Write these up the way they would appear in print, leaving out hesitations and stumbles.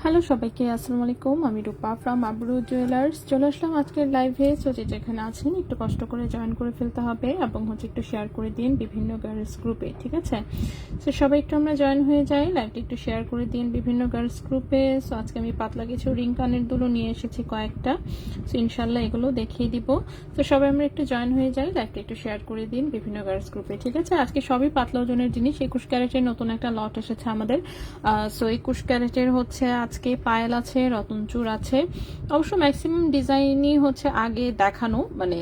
Hello সবাইকে, আসসালামু আলাইকুম। আমি রূপা ফ্রম আবরু জুয়েলার্স চলে আসলাম আজকের লাইভে। সো যেখানে আছেন একটু কষ্ট করে জয়েন করে ফেলতে হবে এবং একটু শেয়ার করে দিন বিভিন্ন গার্লস গ্রুপে, ঠিক আছে? সো সবাই একটু আমরা জয়েন হয়ে যাই, লাইভটা একটু শেয়ার করে দিন বিভিন্ন গার্লস গ্রুপে। সো আজকে আমি পাতলা কিছু রিং কানের দুলো নিয়ে এসেছি কয়েকটা। সো ইনশাল্লাহ এগুলো দেখিয়ে দিব। তো সবাই আমরা একটু জয়েন হয়ে যাই, লাইভটা একটু শেয়ার করে দিন বিভিন্ন গার্লস গ্রুপে, ঠিক আছে? আজকে সবই পাতলা ওজনের জিনিস। 21 ক্যারেটের নতুন একটা লট এসেছে আমাদের। সো 21 ক্যারেটের হচ্ছে আজকে পায়েল আছে, রতনচুর আছে। অবশ্য ম্যাক্সিমাম ডিজাইনই হচ্ছে আগে দেখানো, মানে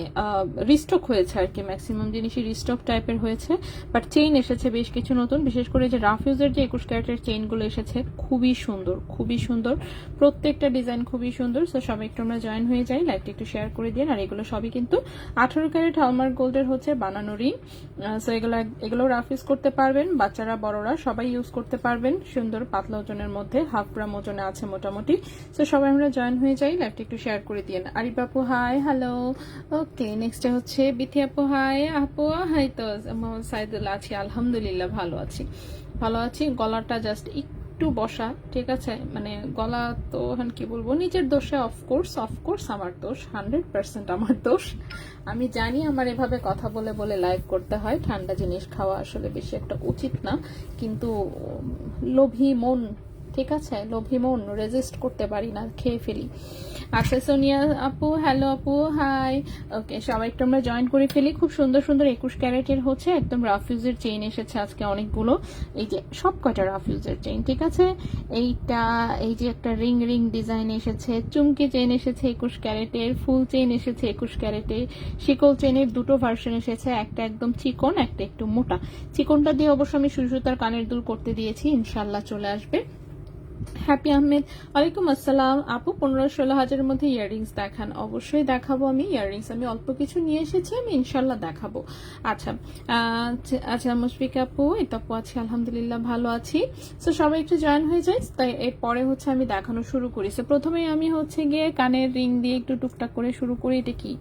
রিস্টক হয়েছে আর কি। ম্যাক্সিমাম জিনিসই রিস্টক টাইপের হয়েছে, বাট চেইন এসেছে বেশ কিছু নতুন। বিশেষ করে যে রাফিউজের যে 21 ক্যারেটের চেইনগুলো এসেছে খুবই সুন্দর, খুবই সুন্দর, প্রত্যেকটা ডিজাইন খুবই সুন্দর। সো সবাই একটু আমরা জয়েন হয়ে যাই, লাইভটা একটু শেয়ার করে দিন। আর এগুলো সবই কিন্তু 18 ক্যারেট হলমার্ক গোল্ডের হচ্ছে বানানো রিং। সো এগুলো রাফিউজ করতে পারবেন, বাচ্চারা বড়রা সবাই ইউজ করতে পারবেন। সুন্দর পাতলা ওজনের মধ্যে, হাফ গ্রাম ওজনে আছে মোটামুটি। সো সবাই আমরা জয়েন হয়ে যাই, লাইভটা একটু শেয়ার করে দিন। আরিফ আপু হাই, হ্যালো। ওকে, নেক্সটে হচ্ছে বিথি আপু হাই। আপু হাই। তো মোহাম্মদ সাইদুল্লাহ আছি, আলহামদুলিল্লাহ ভালো আছি, ভালো আছি। গলাটা জাস্ট একটু বসা, ঠিক আছে? মানে গলা তো এখন কি বলবো, নিজের দোষে। অফকোর্স আমার দোষ, 100% আমার দোষ। আমি জানি আমার এভাবে কথা বলে বলে লাইভ করতে হয়। ঠান্ডা জিনিস খাওয়া আসলে বেশি একটা উচিত না, কিন্তু লোভী মন, ঠিক আছে? লোভী মন, রেজিস্ট করতে পারি না, খেয়ে ফেলি। আচ্ছা, সোনিয়া আপু হ্যালো আপু হাই। ওকে, সবাই একটু আমরা জয়েন করে ফেলি। খুব সুন্দর সুন্দর 21 ক্যারেটের হচ্ছে একদম রাফিউজের চেইন এসেছে আজকে অনেকগুলো। এই যে সব কয়টা রাফিউজের চেইন, ঠিক আছে? এইটা, এই যে একটা রিং রিং ডিজাইন এসেছে, চুমকি চেইন এসেছে 21 ক্যারেটের, ফুল চেইন এসেছে 21 ক্যারেটের, শিকল চেইনের দুটো ভার্সন এসেছে, একটা একদম চিকন, একটা একটু মোটা। চিকনটা দিয়ে অবশ্য আমি সুতার কানের দুল করতে দিয়েছি, ইনশাল্লাহ চলে আসবে। হ্যাপি আহমেদ ওয়ালাইকুম আসসালাম। আপু 15-16 হাজারের মধ্যে ইয়াররিংস দেখান। অবশ্যই দেখাবো আমি ইয়াররিংস, আমি অল্প কিছু নিয়ে এসেছি, আমি ইনশাল্লাহ দেখাবো। আচ্ছা আচ্ছা মুশফিক আপু, এই আপু আছি আলহামদুলিল্লাহ ভালো আছি। সো সবাই একটু জয়েন হয়ে যায়, তাই এরপরে হচ্ছে আমি দেখানো শুরু করি। সো প্রথমে আমি হচ্ছে গিয়ে কানের রিং দিয়ে একটু টুকটাক করে শুরু করি। এটা কি?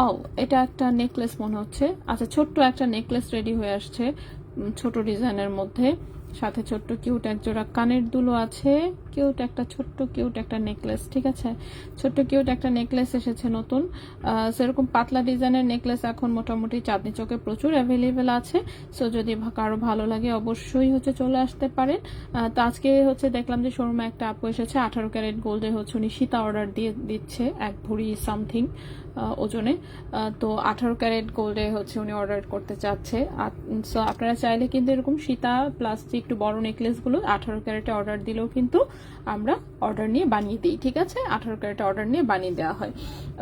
ও, এটা একটা নেকলেস মনে হচ্ছে। আচ্ছা, ছোট্ট একটা নেকলেস রেডি হয়ে আসছে ছোট ডিজাইনের মধ্যে, সাথে ছোট্ট কিউট এক জোড়া কানের দুলো আছে, কিউট একটা ছোট্ট কিউট একটা নেকলেস, ঠিক আছে? ছোট্ট কিউট একটা নেকলেস এসেছে নতুন। সেরকম পাতলা ডিজাইনের নেকলেস এখন মোটামুটি চাঁদনি চকে প্রচুর অ্যাভেলেবেল আছে। সো যদি কারো ভালো লাগে অবশ্যই হচ্ছে চলে আসতে পারেন। তো আজকে হচ্ছে দেখলাম যে শোরুমে একটা আপু এসেছে 18 ক্যারেট গোল্ডে, হচ্ছে উনি সীতা অর্ডার দিয়ে দিচ্ছে 1 ভরি সামথিং ওজনে। তো 18 ক্যারেট গোল্ডে হচ্ছে উনি অর্ডার করতে চাচ্ছে। সো আপনারা চাইলে কিন্তু এরকম সীতা প্লাস একটু বড় নেকলেস গুলো 18 ক্যারেটে অর্ডার দিলেও কিন্তু আমরা অর্ডার নিয়ে বানিয়ে দিই, ঠিক আছে? 18 ক্যারেটে অর্ডার নিয়ে বানিয়ে দেওয়া হয়।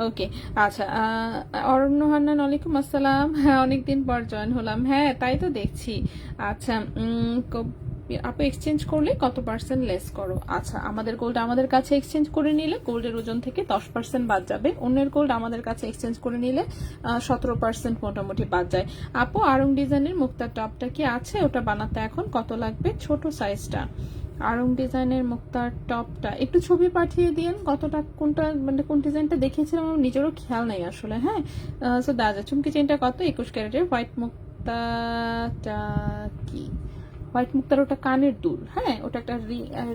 ওকে, আচ্ছা অরণ্য হান্নান ওয়ালাইকুম আসসালাম। হ্যাঁ, অনেকদিন পর জয়েন হলাম। হ্যাঁ, তাই তো দেখছি। আচ্ছা, আপু এক্সচেঞ্জ করলে কত পার্সেন্ট লেস করো? আচ্ছা, আমাদের গোল্ড আমাদের কাছে এক্সচেঞ্জ করে নিলে গোল্ডের ওজন থেকে 10% বাদ যাবে। অন্যের গোল্ড আমাদের কাছে এক্সচেঞ্জ করে নিলে 17% মোটামুটি বাদ যায়। আপু আরং ডিজাইনের মুক্তার টপটা কি আছে? ওটা বানাতে এখন কত লাগবে? ছোট সাইজটা আরং ডিজাইনের মুক্তার টপটা একটু ছবি পাঠিয়ে দিন। কতটা, কোনটা, মানে কোন ডিজাইনটা দেখিয়েছিলাম আমার নিজেরও খেয়াল নাই আসলে। হ্যাঁ, সো দাদা চুমকি চেনটা কত? 21 ক্যারেটের হোয়াইট মুক্তাটা কি? হোয়াইট মুক্তার ওটা কানের দুল। হ্যাঁ, ওটা একটা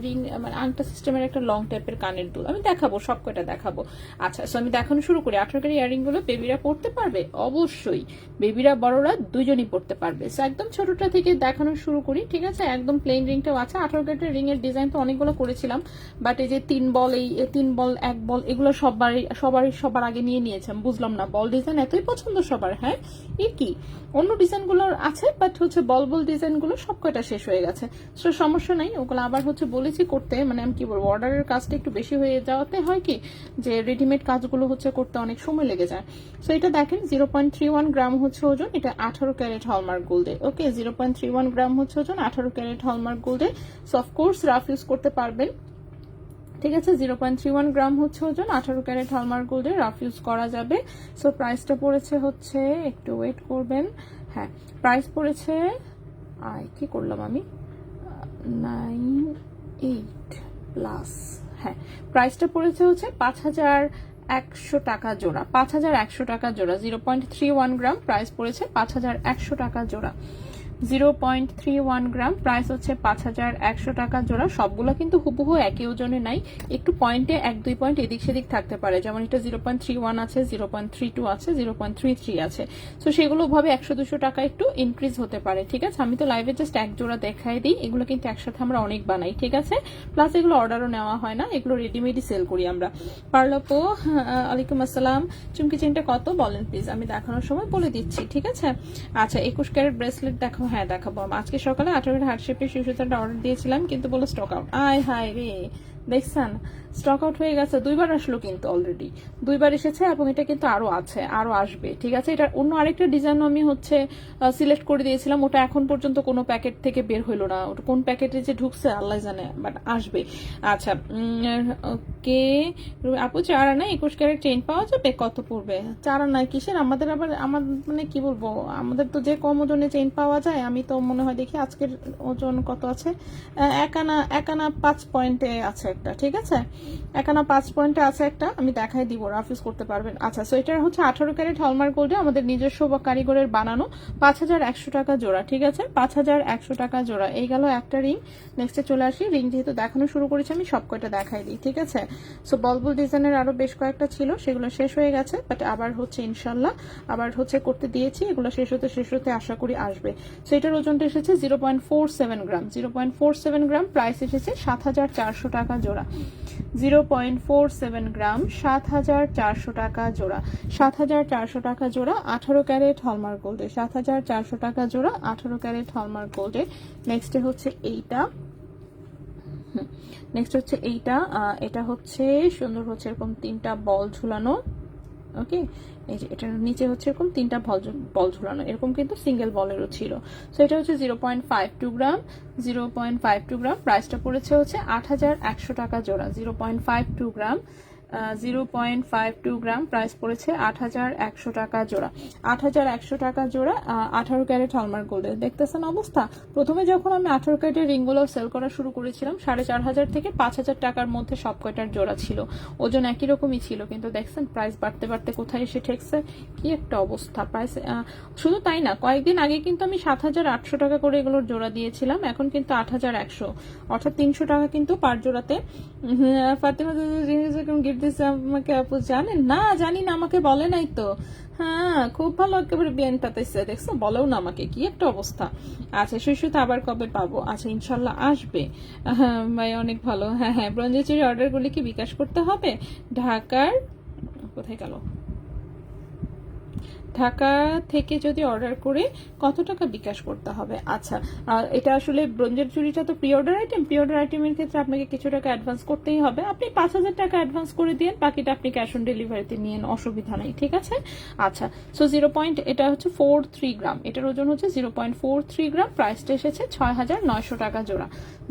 রিং মানে আংটা সিস্টেমের একটা লং টাইপের কানের দুল। আমি দেখাবো, সব কয়টা দেখাবো। আচ্ছা, সো আমি দেখানো শুরু করি। 18 ক্যারেট ইয়ারিং গুলো বেবিরা পড়তে পারবে অবশ্যই, বেবিরা বড়রা দুজনই পড়তে পারবে। সো একদম ছোটটা থেকে দেখানো শুরু করি, ঠিক আছে? একদম প্লেন রিংটাও আছে। 18 ক্যারেটের রিং এর ডিজাইন তো অনেকগুলো করেছিলাম, বাট এই যে 3 বল, এই 3 বল 1 বল, এগুলো সবার আগে নিয়ে নিয়েছে। আমি বুঝলাম না, বল ডিজাইন এতই পছন্দ সবার। হ্যাঁ, এ কি? অন্য ডিজাইনগুলো আছে, বাট হচ্ছে বল ডিজাইনগুলো সব কয়টা শেষ হয়ে গেছে। সো সমস্যা নাই, ওগুলো আবার হচ্ছে বলেছি করতে। মানে আমি কি বলবো, অর্ডারের কাজটা একটু বেশি হয়ে যাওয়াতে হয় কি, যে রেডিমেড কাজগুলো হচ্ছে করতে অনেক সময় লেগে যায়। সো এটা দেখেন 0.31 গ্রাম হচ্ছে ওজন। এটা 18 ক্যারেট হলমার্ক গোল্ডে। ওকে, 0.31 গ্রাম হচ্ছে ওজন, 18 ক্যারেট হলমার্ক গোল্ডে। সো অফকোর্স রাফ ইউজ করতে পারবেন, ঠিক আছে? 0.31 গ্রাম হচ্ছে ওজন, 18 ক্যারেট হলমার্ক গোল্ডে রাফ ইউজ করা যাবে। সো প্রাইসটা পড়েছে হচ্ছে, একটু ওয়েট করবেন। হ্যাঁ, প্রাইস পড়েছে, কি করলাম আমি, 98 প্লাস। হ্যাঁ, প্রাইসটা পড়েছে হচ্ছে 5100 টাকা জোড়া। 5100 টাকা জোড়া, 0.31 গ্রাম, প্রাইস পড়েছে 5100 টাকা জোড়া। 0.31 গ্রাম, প্রাইস হচ্ছে 5100 টাকা জোড়া। সবগুলো কিন্তু হুবহু একই ওজনে নাই, একটু পয়েন্টে 1-2 পয়েন্ট এদিক সেদিক থাকতে পারে, যেমন এটা 0.31 আছে, 0.32 আছে, 0.33 আছে। সো সেগুলো ভাবে 100-200 টাকা একটু ইনক্রিজ হতে পারে, ঠিক আছে। আমি তো লাইভে জাস্ট এক জোড়া দেখাই দিই, এগুলো কিন্তু একসাথে আমরা অনেক বানাই, ঠিক আছে। প্লাস এগুলো অর্ডারও নেওয়া হয় না, এগুলো রেডিমেডই সেল করি আমরা। পারলাপো ওয়ালাইকুম আসসালাম। চুমকি চেনটা কত বলেন প্লিজ, আমি দেখানোর সময় বলে দিচ্ছি, ঠিক আছে। আচ্ছা 21 ক্যারেট ব্রেসলেট দেখো, হ্যাঁ দেখাবো। আজকে সকালে 18 হার্ট শেপের সুতাটা অর্ডার দিয়েছিলাম, কিন্তু বলো স্টক আউট। আয় হায় রে, দেখছেন স্টক আউট হয়ে গেছে। 2বার আসলো কিন্তু, অলরেডি 2বার এসেছে, এবং এটা কিন্তু আরো আছে, আরো আসবে, ঠিক আছে। এটা অন্য আরেকটা ডিজাইন আমি হচ্ছে সিলেক্ট করে দিয়েছিলাম, ওটা এখন পর্যন্ত কোনো প্যাকেট থেকে বের হইলো না, ওটা কোন প্যাকেটে যে ঢুকছে আল্লাহ জানে, বাট আসবে। আচ্ছা ওকে আপু, 4 আনা 21 ক্যারেট চেইন পাওয়া যাবে? কত পড়বে? 4 আনা কিসের, আমাদের আবার আমার মানে কি বলবো, আমাদের তো যে কম ওজনে চেইন পাওয়া যায়। আমি তো মনে হয় দেখি আজকের ওজন কত আছে, 1 আনা 5 পয়েন্টে আছে একটা, ঠিক আছে। 1 আনা 5 পয়েন্টে আছে একটা, আমি দেখাই দিব, রাফিজ করতে পারবেন। আচ্ছা সো এটা হচ্ছে 18 ক্যারেট হলমার্ক গোল্ডে আমাদের নিজস্ব বা কারিগরের বানানো, 5100 টাকা জোড়া, ঠিক আছে। 5100 টাকা জোড়া। এই গেল একটা রিং। নেক্সটে চলে আসি, রিং যেহেতু দেখানো শুরু করেছি আমি সব কয়টা দেখাই দিই, ঠিক আছে। সো বলবুল ডিজাইনের আরো বেশ কয়েকটা ছিল, সেগুলো শেষ হয়ে গেছে, বাট আবার হচ্ছে ইনশাল্লাহ আবার হচ্ছে করতে দিয়েছি, এগুলো শেষ হতে আশা করি আসবে। সো এটার ওজনটা এসেছে 0.47 গ্রাম, 0.47 গ্রাম, প্রাইস এসেছে 7400 টাকা জোড়া। 0.47 গ্রাম, 7400 টাকা জোড়া, 7400 টাকা জোড়া, 18 ক্যারেট হলমার্ক গোল্ডে, 7400 টাকা জোড়া, 18 ক্যারেট হলমার্ক গোল্ডে। নেক্সটে হচ্ছে এইটা, নেক্সট হচ্ছে এইটা, এটা হচ্ছে সুন্দর হচ্ছে এরকম 3টা বল ঝুলানো, ওকে। এই যে এটার নিচে হচ্ছে এরকম 3টা বল ঝুলানো, এরকম কিন্তু সিঙ্গেল বলেরও ছিল। সো এটা হচ্ছে 0.52 গ্রাম, 0.52 গ্রাম, প্রাইসটা পড়েছে হচ্ছে 8100 টাকা জোড়া। 0.52 গ্রাম, 0.52 গ্রাম, প্রাইস পড়েছে 8100 টাকা জোড়া। 8100 টাকা জোড়া, 18 ক্যারেট হলমার্ক গোল্ডের। দেখতেছেন অবস্থা, প্রথমে যখন আমি 18 ক্যারেটের রিংগুলো সেল করা শুরু করেছিলাম 4500 থেকে 5000 টাকার মধ্যে সব কয়টার জোড়া ছিল, ওজন একই রকমই ছিল, কিন্তু দেখছেন প্রাইস বাড়তে বাড়তে কোথায় এসে ঠেকছে, কি একটা অবস্থা প্রাইস। শুধু তাই না, কয়েকদিন আগে কিন্তু আমি 7800 টাকা করে এগুলোর জোড়া দিয়েছিলাম, এখন কিন্তু 8100, অর্থাৎ 300 টাকা কিন্তু পার জোড়াতে। ফাতেমা গিফট দিচ্ছে আমাকে, আপু জানেন? না জানি না, আমাকে বলে নাই তো। হ্যাঁ খুব ভালো, একেবারে বিয়ান পাতাইছে, দেখছো, বলেও না আমাকে, কি একটা অবস্থা। আচ্ছা সুইসুতে আবার কবে পাবো? আচ্ছা ইনশাল্লাহ আসবে। ভাই অনেক ভালো। হ্যাঁ হ্যাঁ, ব্রঞ্জের চুরি অর্ডারগুলি কি বিকাশ করতে হবে? ঢাকার কোথায় গেল, ঢাকা থেকে যদি অর্ডার করে কত টাকা বিকাশ করতে হবে? আচ্ছা এটা আসলে ব্রোঞ্জের চুড়িটা তো pre order item, pre order আইটেমের ক্ষেত্রে আপনাকে কিছু টাকা অ্যাডভান্স করতেই হবে। আপনি 5000 টাকা অ্যাডভান্স করে দিন, বাকিটা আপনি ক্যাশ অন ডেলিভারিতে নিয়ে অসুবিধা নেই, ঠিক আছে। আচ্ছা সো এটা হচ্ছে 43 গ্রাম, এটার ওজন হচ্ছে 0.43 গ্রাম, প্রাইসটা এসেছে 6900 টাকা জোড়া।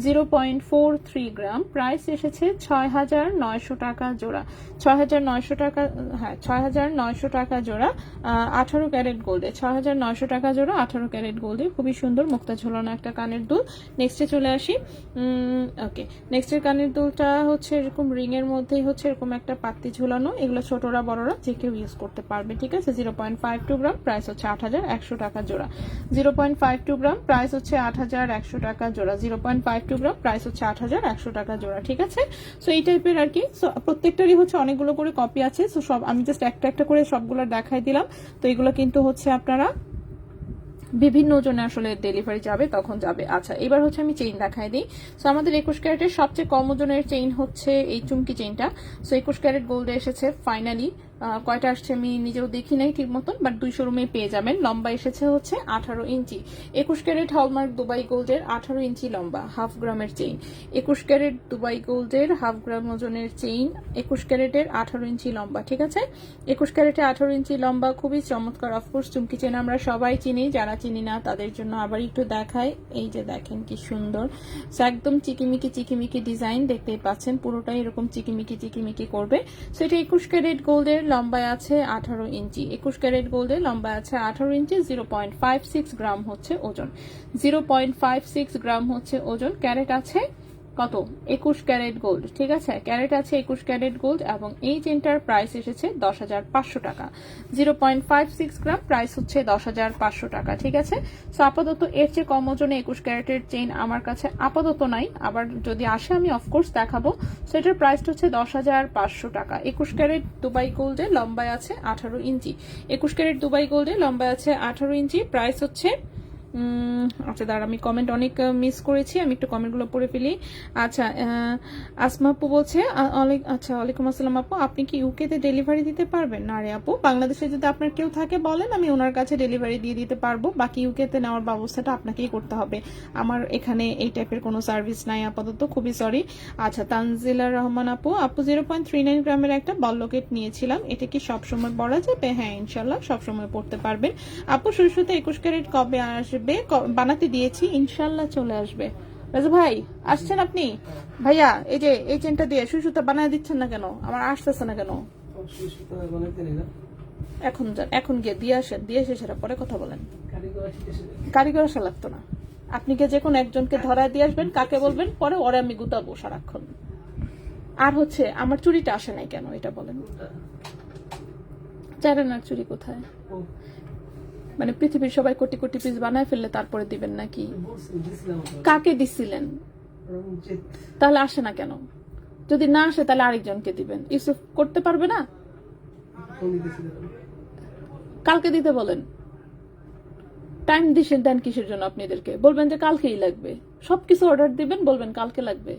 0.43 গ্রাম, প্রাইস এসেছে 6900 টাকা জোড়া। 6900 টাকা, হ্যাঁ 6900 টাকা জোড়া, 18 ক্যারেট গোল্ডে, 6900 টাকা জোড়া, 18 ক্যারেট গোল্ডে। খুবই সুন্দর মুক্তা ঝোলানো একটা কানের দুল। নেক্সটে চলে আসি, ওকে নেক্সটের কানের দুলটা হচ্ছে এরকম রিং এর মধ্যেই হচ্ছে এরকম একটা পাত্তি ঝোলানো, এগুলো ছোটরা বড়রা যে কেউ ইউজ করতে পারবে, ঠিক আছে। 0.52 গ্রাম, প্রাইস হচ্ছে 8100 টাকা জোড়া। 0.52 গ্রাম, প্রাইস হচ্ছে 8100 টাকা জোড়া। 0.52 গ্রাম, প্রাইস হচ্ছে 8100 টাকা জোড়া, ঠিক আছে। সো এই টাইপের আর কি, সো প্রত্যেকটারই হচ্ছে অনেকগুলো করে কপি আছে, সো সব আমি জাস্ট একটা একটা করে সবগুলো দেখাই দিলাম। তো এগুলো কিন্তু হচ্ছে আপনারা বিভিন্ন ওজনে আসলে ডেলিভারি যাবে তখন যাবে। আচ্ছা এবার হচ্ছে আমি চেইন দেখাই দিই। সো আমাদের 21 ক্যারেটের সবচেয়ে কম ওজনের চেইন হচ্ছে এই চুমকি চেইনটা। সো 21 ক্যারেট গোল্ডে এসেছে ফাইনালি, কয়টা আসছে আমি নিজেও দেখি নাই ঠিক মতন, বাট 200 রুমে পেয়ে যাবেন। লম্বা এসেছে হচ্ছে 18 ইঞ্চি। 21 ক্যারেট হলমার্ক দুবাই গোল্ডের 18 ইঞ্চি লম্বা, হাফ গ্রামের চেইন। 21 ক্যারেট দুবাই গোল্ডের হাফ গ্রাম ওজনের চেইন, 21 ক্যারেটের 18 ইঞ্চি লম্বা, ঠিক আছে। 21 ক্যারেটে 18 ইঞ্চি লম্বা, খুবই চমৎকার। অফকোর্স চুমকি চেইন আমরা সবাই চিনি, যারা চিনি না তাদের জন্য আবার একটু দেখাই। এই যে দেখেন কি সুন্দর, একদম চিকিমিকি চিকিমিকি ডিজাইন, দেখতেই পাচ্ছেন পুরোটাই এরকম চিকিমিকি চিকিমিকি করবে। সো এটা 21 ক্যারেট গোল্ডের, লম্বায় আছে 18 ইঞ্চি। 21 ক্যারেট গোল্ডে লম্বা আছে 18 ইঞ্চি। 0.56 গ্রাম হচ্ছে ওজন, 0.56 গ্রাম হচ্ছে ওজন। ক্যারেট আছে কত 21 ক্যারেট গোল্ড, ঠিক আছে, ক্যারেট আছে 21 ক্যারেট গোল্ড, এবং এই চেনটার প্রাইস এসেছে 10,500 টাকা। 0.56 গ্রাম, প্রাইস হচ্ছে 10,500 টাকা, ঠিক আছে। সো আপাতত এর চেয়ে কম ওজনে 21 ক্যারেটের চেইন আমার কাছে আপাতত নাই, আবার যদি আসে আমি অফকোর্স দেখাবো। সেটার প্রাইসটা হচ্ছে 10,500 টাকা। 21 ক্যারেট দুবাই গোল্ডে লম্বায় আছে 18 ইঞ্চি, 21 ক্যারেট দুবাই গোল্ডে লম্বায় আছে 18 ইঞ্চি, প্রাইস হচ্ছে আচ্ছা দাঁড়া, আমি কমেন্ট অনেক মিস করেছি, আমি একটু কমেন্টগুলো পড়ে ফেলি। আচ্ছা, আসমা আপু বলছে আচ্ছা ওয়ালাইকুম আসসালাম আপু, আপনি কি ইউকেতে ডেলিভারি দিতে পারবেন? না রে আপু, বাংলাদেশে যদি আপনার কেউ থাকে বলেন, আমি ওনার কাছে ডেলিভারি দিয়ে দিতে পারবো, বাকি ইউকেতে নেওয়ার ব্যবস্থাটা আপনাকেই করতে হবে। আমার এখানে এই টাইপের কোনো সার্ভিস নাই আপাতত, খুবই সরি। আচ্ছা, তানজিলা রহমান আপু, 0.39 গ্রামের একটা বল লকেট নিয়েছিলাম, এটা কি সবসময় পরা যাবে? হ্যাঁ ইনশাল্লাহ সবসময় পড়তে পারবেন আপু। শুরুতে 21 ক্যারেট কবে আসবে? বানাতে দিয়েছি, ইনশাল্লাহ চলে আসবে। রাজু ভাই আসছেন আপনি? ভাইয়া এই যে এই চেনটা দিয়ে সুতা বানায় দিচ্ছেন না কেন? আমার আসতেছে না কেন? এখন গিয়ে দিয়ে আসেন, দিয়ে এসে সেটা পরে কথা বলেন। কারিগর আসা লাগতো না, আপনি গিয়ে যে কোনো একজনকে ধরায় দিয়ে আসবেন, কাকে বলবেন পরে ওরে আমি গুতাবো সারাক্ষণ। আর হচ্ছে আমার চুরিটা আসে নাই কেন এটা বলেন? চারানার চুরি কোথায়? মানে পৃথিবীর সবাই কোটি কোটি পিস বানায় ফেললে তারপরে দিবেন নাকি? কাকে দিছিলেন? তাহলে আসে না কেন? যদি না আসে তাহলে আরেকজনকে দিবেন। ইউসুফ করতে পারবে না? কালকে দিতে বলেন। টাইম দিছেন দেন কিসের জন্য? আপনি এদেরকে বলবেন যে কালকেই লাগবে, সবকিছু অর্ডার দিবেন, বলবেন কালকে লাগবে।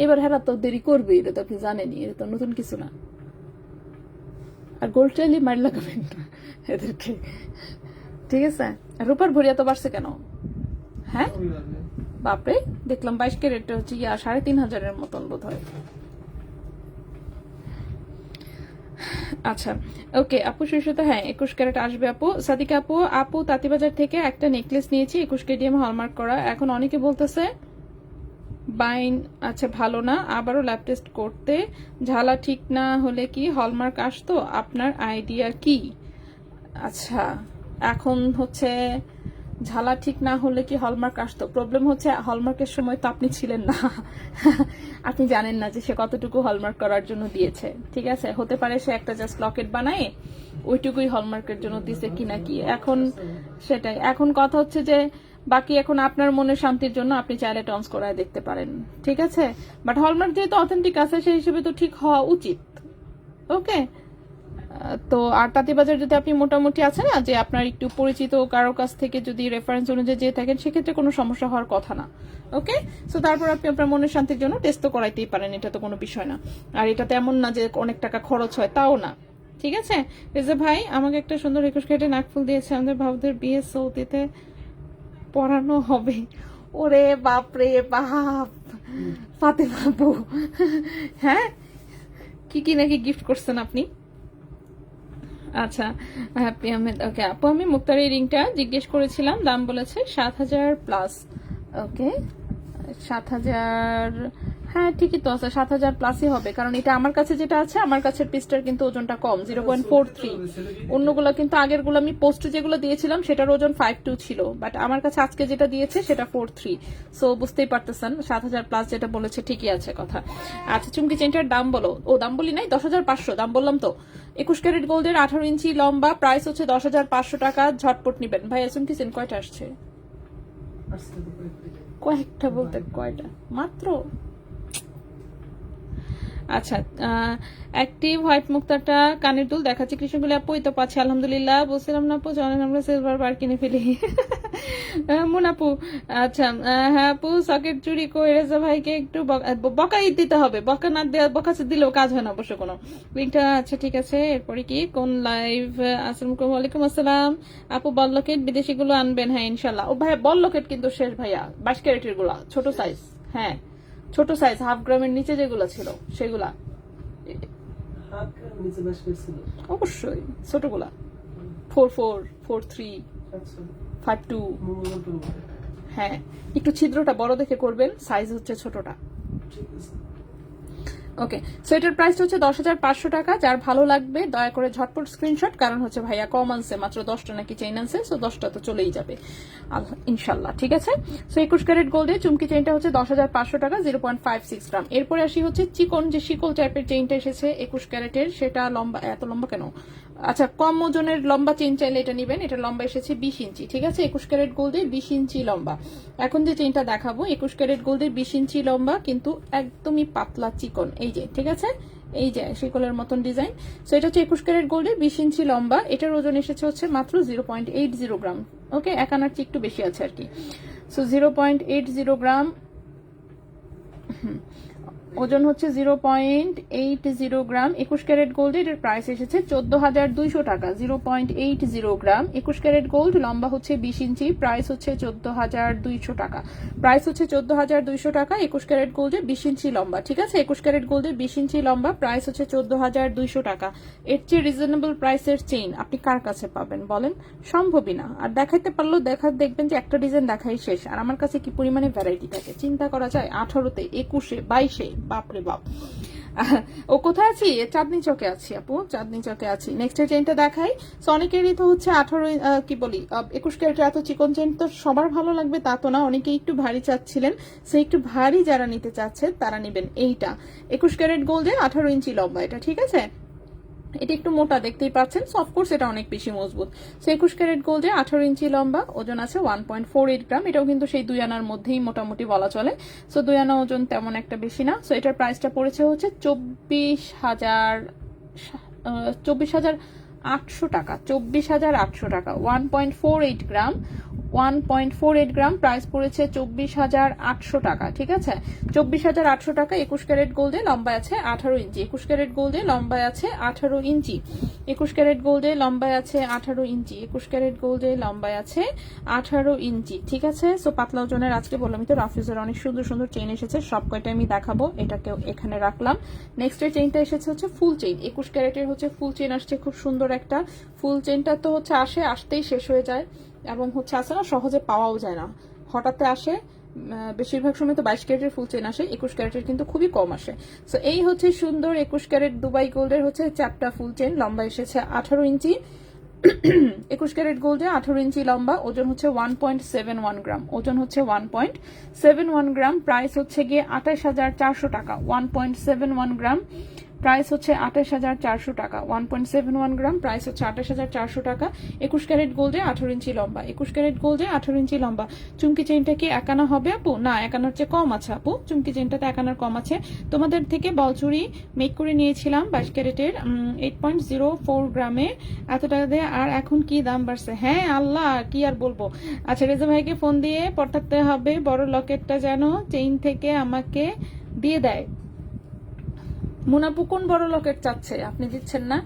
এবার হেরা তো দেরি করবে, এটা তো আপনি জানেনি, এটা তো নতুন কিছু না। আর গোল্ড চাইলে মার লাগাবেন এদেরকে, ঠিক আছে। রূপার ভরিয়া তো বাড়ছে কেন? হ্যাঁ বাপরে, দেখলাম 22 ক্যারেট হচ্ছে 3,500-এর মতন বোধ হয়। আচ্ছা ওকে আপু, সুস্মিতা হ্যাঁ 21 ক্যারেট আসবে আপু। সাদিকা আপু তাঁতিবাজার থেকে একটা নেকলেস নিয়েছি 21 কেডিএম হলমার্ক করা, এখন অনেকে বলতেছে বাইন আচ্ছা ভালো না, আবারও ল্যাব টেস্ট করতে, ঝালা ঠিক না হলে কি হলমার্ক আসতো? আপনার আইডিয়া কি? আচ্ছা এখন হচ্ছে ঝালা ঠিক না হলে কি হলমার্ক আসতো? প্রবলেম হচ্ছে হলমার্কের সময় তো আপনি ছিলেন না, আপনি জানেন না যে সে কতটুকু হলমার্ক করার জন্য দিয়েছে, ঠিক আছে। হতে পারে সে একটা জাস্ট লকেট বানায় ওইটুকুই হলমার্কের জন্য দিছে কিনা কি, এখন সেটাই। এখন কথা হচ্ছে যে বাকি এখন আপনার মনের শান্তির জন্য আপনি চাইলে টন্স করায় দেখতে পারেন, ঠিক আছে। বাট হলমার্ক যেহেতু অথেন্টিক আছে সেই হিসেবে তো ঠিক হওয়া উচিত, ওকে। তো আর তাঁতিবাজার যদি আপনি মোটামুটি আছে না যে আপনার একটু পরিচিত কারো কাছ থেকে যদি রেফারেন্স অনুযায়ী যেয়ে থাকেন, সেক্ষেত্রে কোনো সমস্যা হওয়ার কথা না, ওকে। সো তারপর আপনি আপনার মনের শান্তির জন্য টেস্ট তো করাইতেই পারেন, এটা তো কোনো বিষয় না। আর এটা তেমন না যে অনেক টাকা খরচ হয়, তাও না, ঠিক আছে। রেজা ভাই আমাকে একটা সুন্দর 21 ক্যারেটের নাকফুল দিয়েছে, আমাদের ভাবদের বিয়ে সৌদিতে পড়ানো হবে। ওরে বাপরে বাপ, ফাতেমা আপু হ্যাঁ কি কি নাকি গিফট করছেন আপনি? আচ্ছা হ্যাপি আহমেদ, ওকে আপু আমি মুক্তার এই রিংটা জিজ্ঞেস করেছিলাম, দাম বলেছে 7,000 প্লাস, ওকে 7,000, হ্যাঁ ঠিকই তো আছে, 7,000 প্লাসই হবে, কারণ এটা আমার কাছে যেটা আছে, আমার কাছে পিসটার কিন্তু ওজনটা কম 0.43, অন্যগুলো কিন্তু আগের গুলো আমি পোস্টে যেগুলো দিয়েছিলাম সেটার ওজন 5.2 ছিল, বাট আমার কাছে আজকে যেটা দিয়েছে সেটা 4.3, সো বুঝতেই পারতেছেন 7,000 প্লাস যেটা বলেছে ঠিকই আছে কথা। আচ্ছা চুমকি চেনটার দাম বলো। ও দাম বলি নাই, 10,500 দাম বললাম তো। 21 ক্যারেট গোল্ডের 18 ইঞ্চি লম্বা, প্রাইস হচ্ছে 10,500 টাকা, ঝটপট নিবেন। ভাই চুমকি চেন কয়টা আসছে? কয়েকটা বলতে কয়টা মাত্র। আচ্ছা অ্যাক্টিভ হোয়াইট মুক্তাটা কানের দুল দেখাচ্ছি, কৃষ্ণগুলি আপু এই তো পাচ্ছি আলহামদুলিল্লাহ। বলছিলাম না আপু চলেন আমরা সিলভার বার কিনে ফেলি মুনাপু। আচ্ছা হ্যাঁ আপু সকেট চুরি করে রেজা ভাইকে একটু বকা দিতে হবে, বকা না দেওয়া, বকা দিলেও কাজ হয় না অবশ্য কোনো লিঙ্কটা। আচ্ছা ঠিক আছে, এরপরে কি কোন লাইভ? আসসালামু আলাইকুম আসসালাম আপু, বল লকেট বিদেশি গুলো আনবেন? হ্যাঁ ইনশাল্লাহ। ও ভাইয়া বল লকেট কিন্তু শেষ ভাইয়া, 22 ক্যারেটের গুলা ছোট সাইজ, হ্যাঁ ছোট সাইজ, হাফ গ্রামের নিচে যেগুলো ছিল সেগুলা অবশ্যই ছোটগুলা 4.4, 4.3, 5.2, হ্যাঁ একটু ছিদ্রটা বড় দেখে করবেন, সাইজ হচ্ছে ছোটটা। ওকে, সো এটার প্রাইস হচ্ছে 10,500 টাকা। যার ভালো লাগবে দয়া করে ঝটপট স্ক্রিনশট, কারণ হচ্ছে ভাইয়া কম আনছে, মাত্র 10টা নাকি চেইন আনছে, সো 10টা তো চলেই যাবে ইনশাল্লাহ, ঠিক আছে। সো 21 ক্যারেট গোল্ডে চুমকি চেইনটা হচ্ছে 10,500 টাকা, 0.56 গ্রাম। এরপরে আসি হচ্ছে চিকন যে শিকল টাইপের চেইনটা এসেছে 21 ক্যারেটের, সেটা লম্বা, এত লম্বা কেন, আচ্ছা কম ওজনের লম্বা চেইন চাইলে এটা নিবেন। এটা লম্বা এসেছে 20 ইঞ্চি, ঠিক আছে। 21 ক্যারেট গোল্ডের 20 ইঞ্চি লম্বা। এখন যে চেইনটা দেখাবো 21 ক্যারেট গোল্ডের 20 ইঞ্চি লম্বা, কিন্তু একদমই পাতলা চিকন, এই যে, ঠিক আছে, এই যে শিকলের মতন ডিজাইন। সো এটা হচ্ছে 21 ক্যারেট গোল্ডের 20 ইঞ্চি লম্বা। এটার ওজন এসেছে হচ্ছে মাত্র 0.80 গ্রাম। ওকে, এক আনার চেয়ে একটু বেশি আছে আর কি। সো 0.80 গ্রাম, ওজন হচ্ছে 0.80 গ্রাম। 21 ক্যারেট গোল্ড, এর প্রাইস এসেছে 14,200 টাকা, 0.80 গ্রাম। 21 ক্যারেট গোল্ড, লম্বা হচ্ছে 20 ইঞ্চি, প্রাইস হচ্ছে 14,200 টাকা, প্রাইস হচ্ছে 14,200 টাকা। 21 ক্যারেট গোল্ডে 20 ইঞ্চি লম্বা, ঠিক আছে। 21 ক্যারেট গোল্ডে 20 ইঞ্চি লম্বা, প্রাইস হচ্ছে 14,200 টাকা। এর চেয়ে রিজনেবল প্রাইসের চেইন আপনি কার কাছে পাবেন বলেন? সম্ভবই না। আর দেখাইতে পারলেও দেখবেন যে একটা ডিজাইন দেখাই শেষ, আর আমার কাছে কি পরিমাণে ভ্যারাইটি থাকে চিন্তা করা যায়। 18-তে, 21-এ, 22-এ, বাপরে বাপ। ও কোথায় আছি? চাঁদনি চকে আছি আপু, চাঁদনি চকে আছি। নেক্সট চেইনটা দেখাই। সো অনেকেরই তো হচ্ছে 21 ক্যারেটের এত চিকন চেইন তো সবার ভালো লাগবে তা তো না, অনেকে একটু ভারী চাচ্ছিলেন। সো একটু ভারী যারা নিতে চাচ্ছেন তারা নেবেন এইটা। 21 ক্যারেট গোল্ডে 18 ইঞ্চি লম্বা এটা, ঠিক আছে। এটা একটু মোটা দেখতেই পাচ্ছেন, সো অফকোর্স এটা অনেক বেশি মজবুত। সো 21 ক্যারেট গোল্ডে 18 ইঞ্চি লম্বা, ওজন আছে 1.48 গ্রাম। এটাও কিন্তু সেই 2 আনার মধ্যেই মোটামুটি বলা চলে। সো 2 আনা ওজন তেমন একটা বেশি না। সো এটার প্রাইসটা পড়েছে হচ্ছে 24,800 টাকা, 24,800 টাকা, 1.48 গ্রাম, 1.48 গ্রাম, প্রাইস পড়েছে 24,800 টাকা, ঠিক আছে। 24,800 টাকা। 21 ক্যারেট গোল্ডে লম্বা আছে 18 ইঞ্চি, 21 ক্যারেট গোল্ডে লম্বা আছে 18 ইঞ্চি, 21 ক্যারেট গোল্ডে লম্বা আছে 18 ইঞ্চি, 21 ক্যারেট গোল্ডে লম্বা আছে 18 ইঞ্চি, ঠিক আছে। সো পাতলা ওজনের আজকে বললাম তো রাফিউজের অনেক সুন্দর সুন্দর চেইন এসেছে, সব কয়টা আমি দেখাবো, এটাকেও এখানে রাখলাম। নেক্সট এর চেইনটা এসেছে হচ্ছে ফুল চেইন। 21 ক্যারেটের হচ্ছে ফুল চেইন আসছে, খুব সুন্দর একটা ফুল চেইনটা তো হচ্ছে আসতেই শেষ হয়ে যায়, এবং হচ্ছে আসে না সহজে পাওয়াও যায় না, হঠাৎ আসে। বেশিরভাগ সময় তো 22 ক্যারেটের ফুল চেইন আসে, 21 ক্যারেটের কিন্তু খুবই কম আসে। সো এই হচ্ছে সুন্দর 21 ক্যারেট দুবাই গোল্ডের হচ্ছে চ্যাপটা ফুল চেইন, লম্বা এসেছে 18 ইঞ্চি। 21 ক্যারেট গোল্ডে 18 ইঞ্চি লম্বা, ওজন হচ্ছে 1.71 গ্রাম, ওজন হচ্ছে 1.71 গ্রাম, প্রাইস হচ্ছে গিয়ে 28,400 টাকা, 1.71 গ্রাম, প্রাইস হচ্ছে 28,400 টাকা, 1.71 গ্রাম, প্রাইস হচ্ছে 28,400 টাকা। 21 ক্যারেট গোল্ডে 18 ইঞ্চি লম্বা, 21 ক্যারেট গোল্ডে 18 ইঞ্চি লম্বা। চুমকি চেইনটা কি একানা হবে আপু? না, একানার চেয়ে কম আছে আপু, চুমকি চেইনটাতে একানার কম আছে। তোমাদের থেকে বলচুরি মেক করে নিয়েছিলাম 22 ক্যারেটের 8.04 গ্রামে, এত টাকা দিয়ে, আর এখন কি দাম বাড়ছে। হ্যাঁ আল্লাহ, কি আর বলবো। আচ্ছা, রেজা ভাইকে ফোন দিয়ে পটাতে হবে বড় লকেটটা যেন চেইন থেকে আমাকে দিয়ে দেয়। মুনাপু কোন বড় লকেট চাচ্ছে, আপনি দিচ্ছেন না?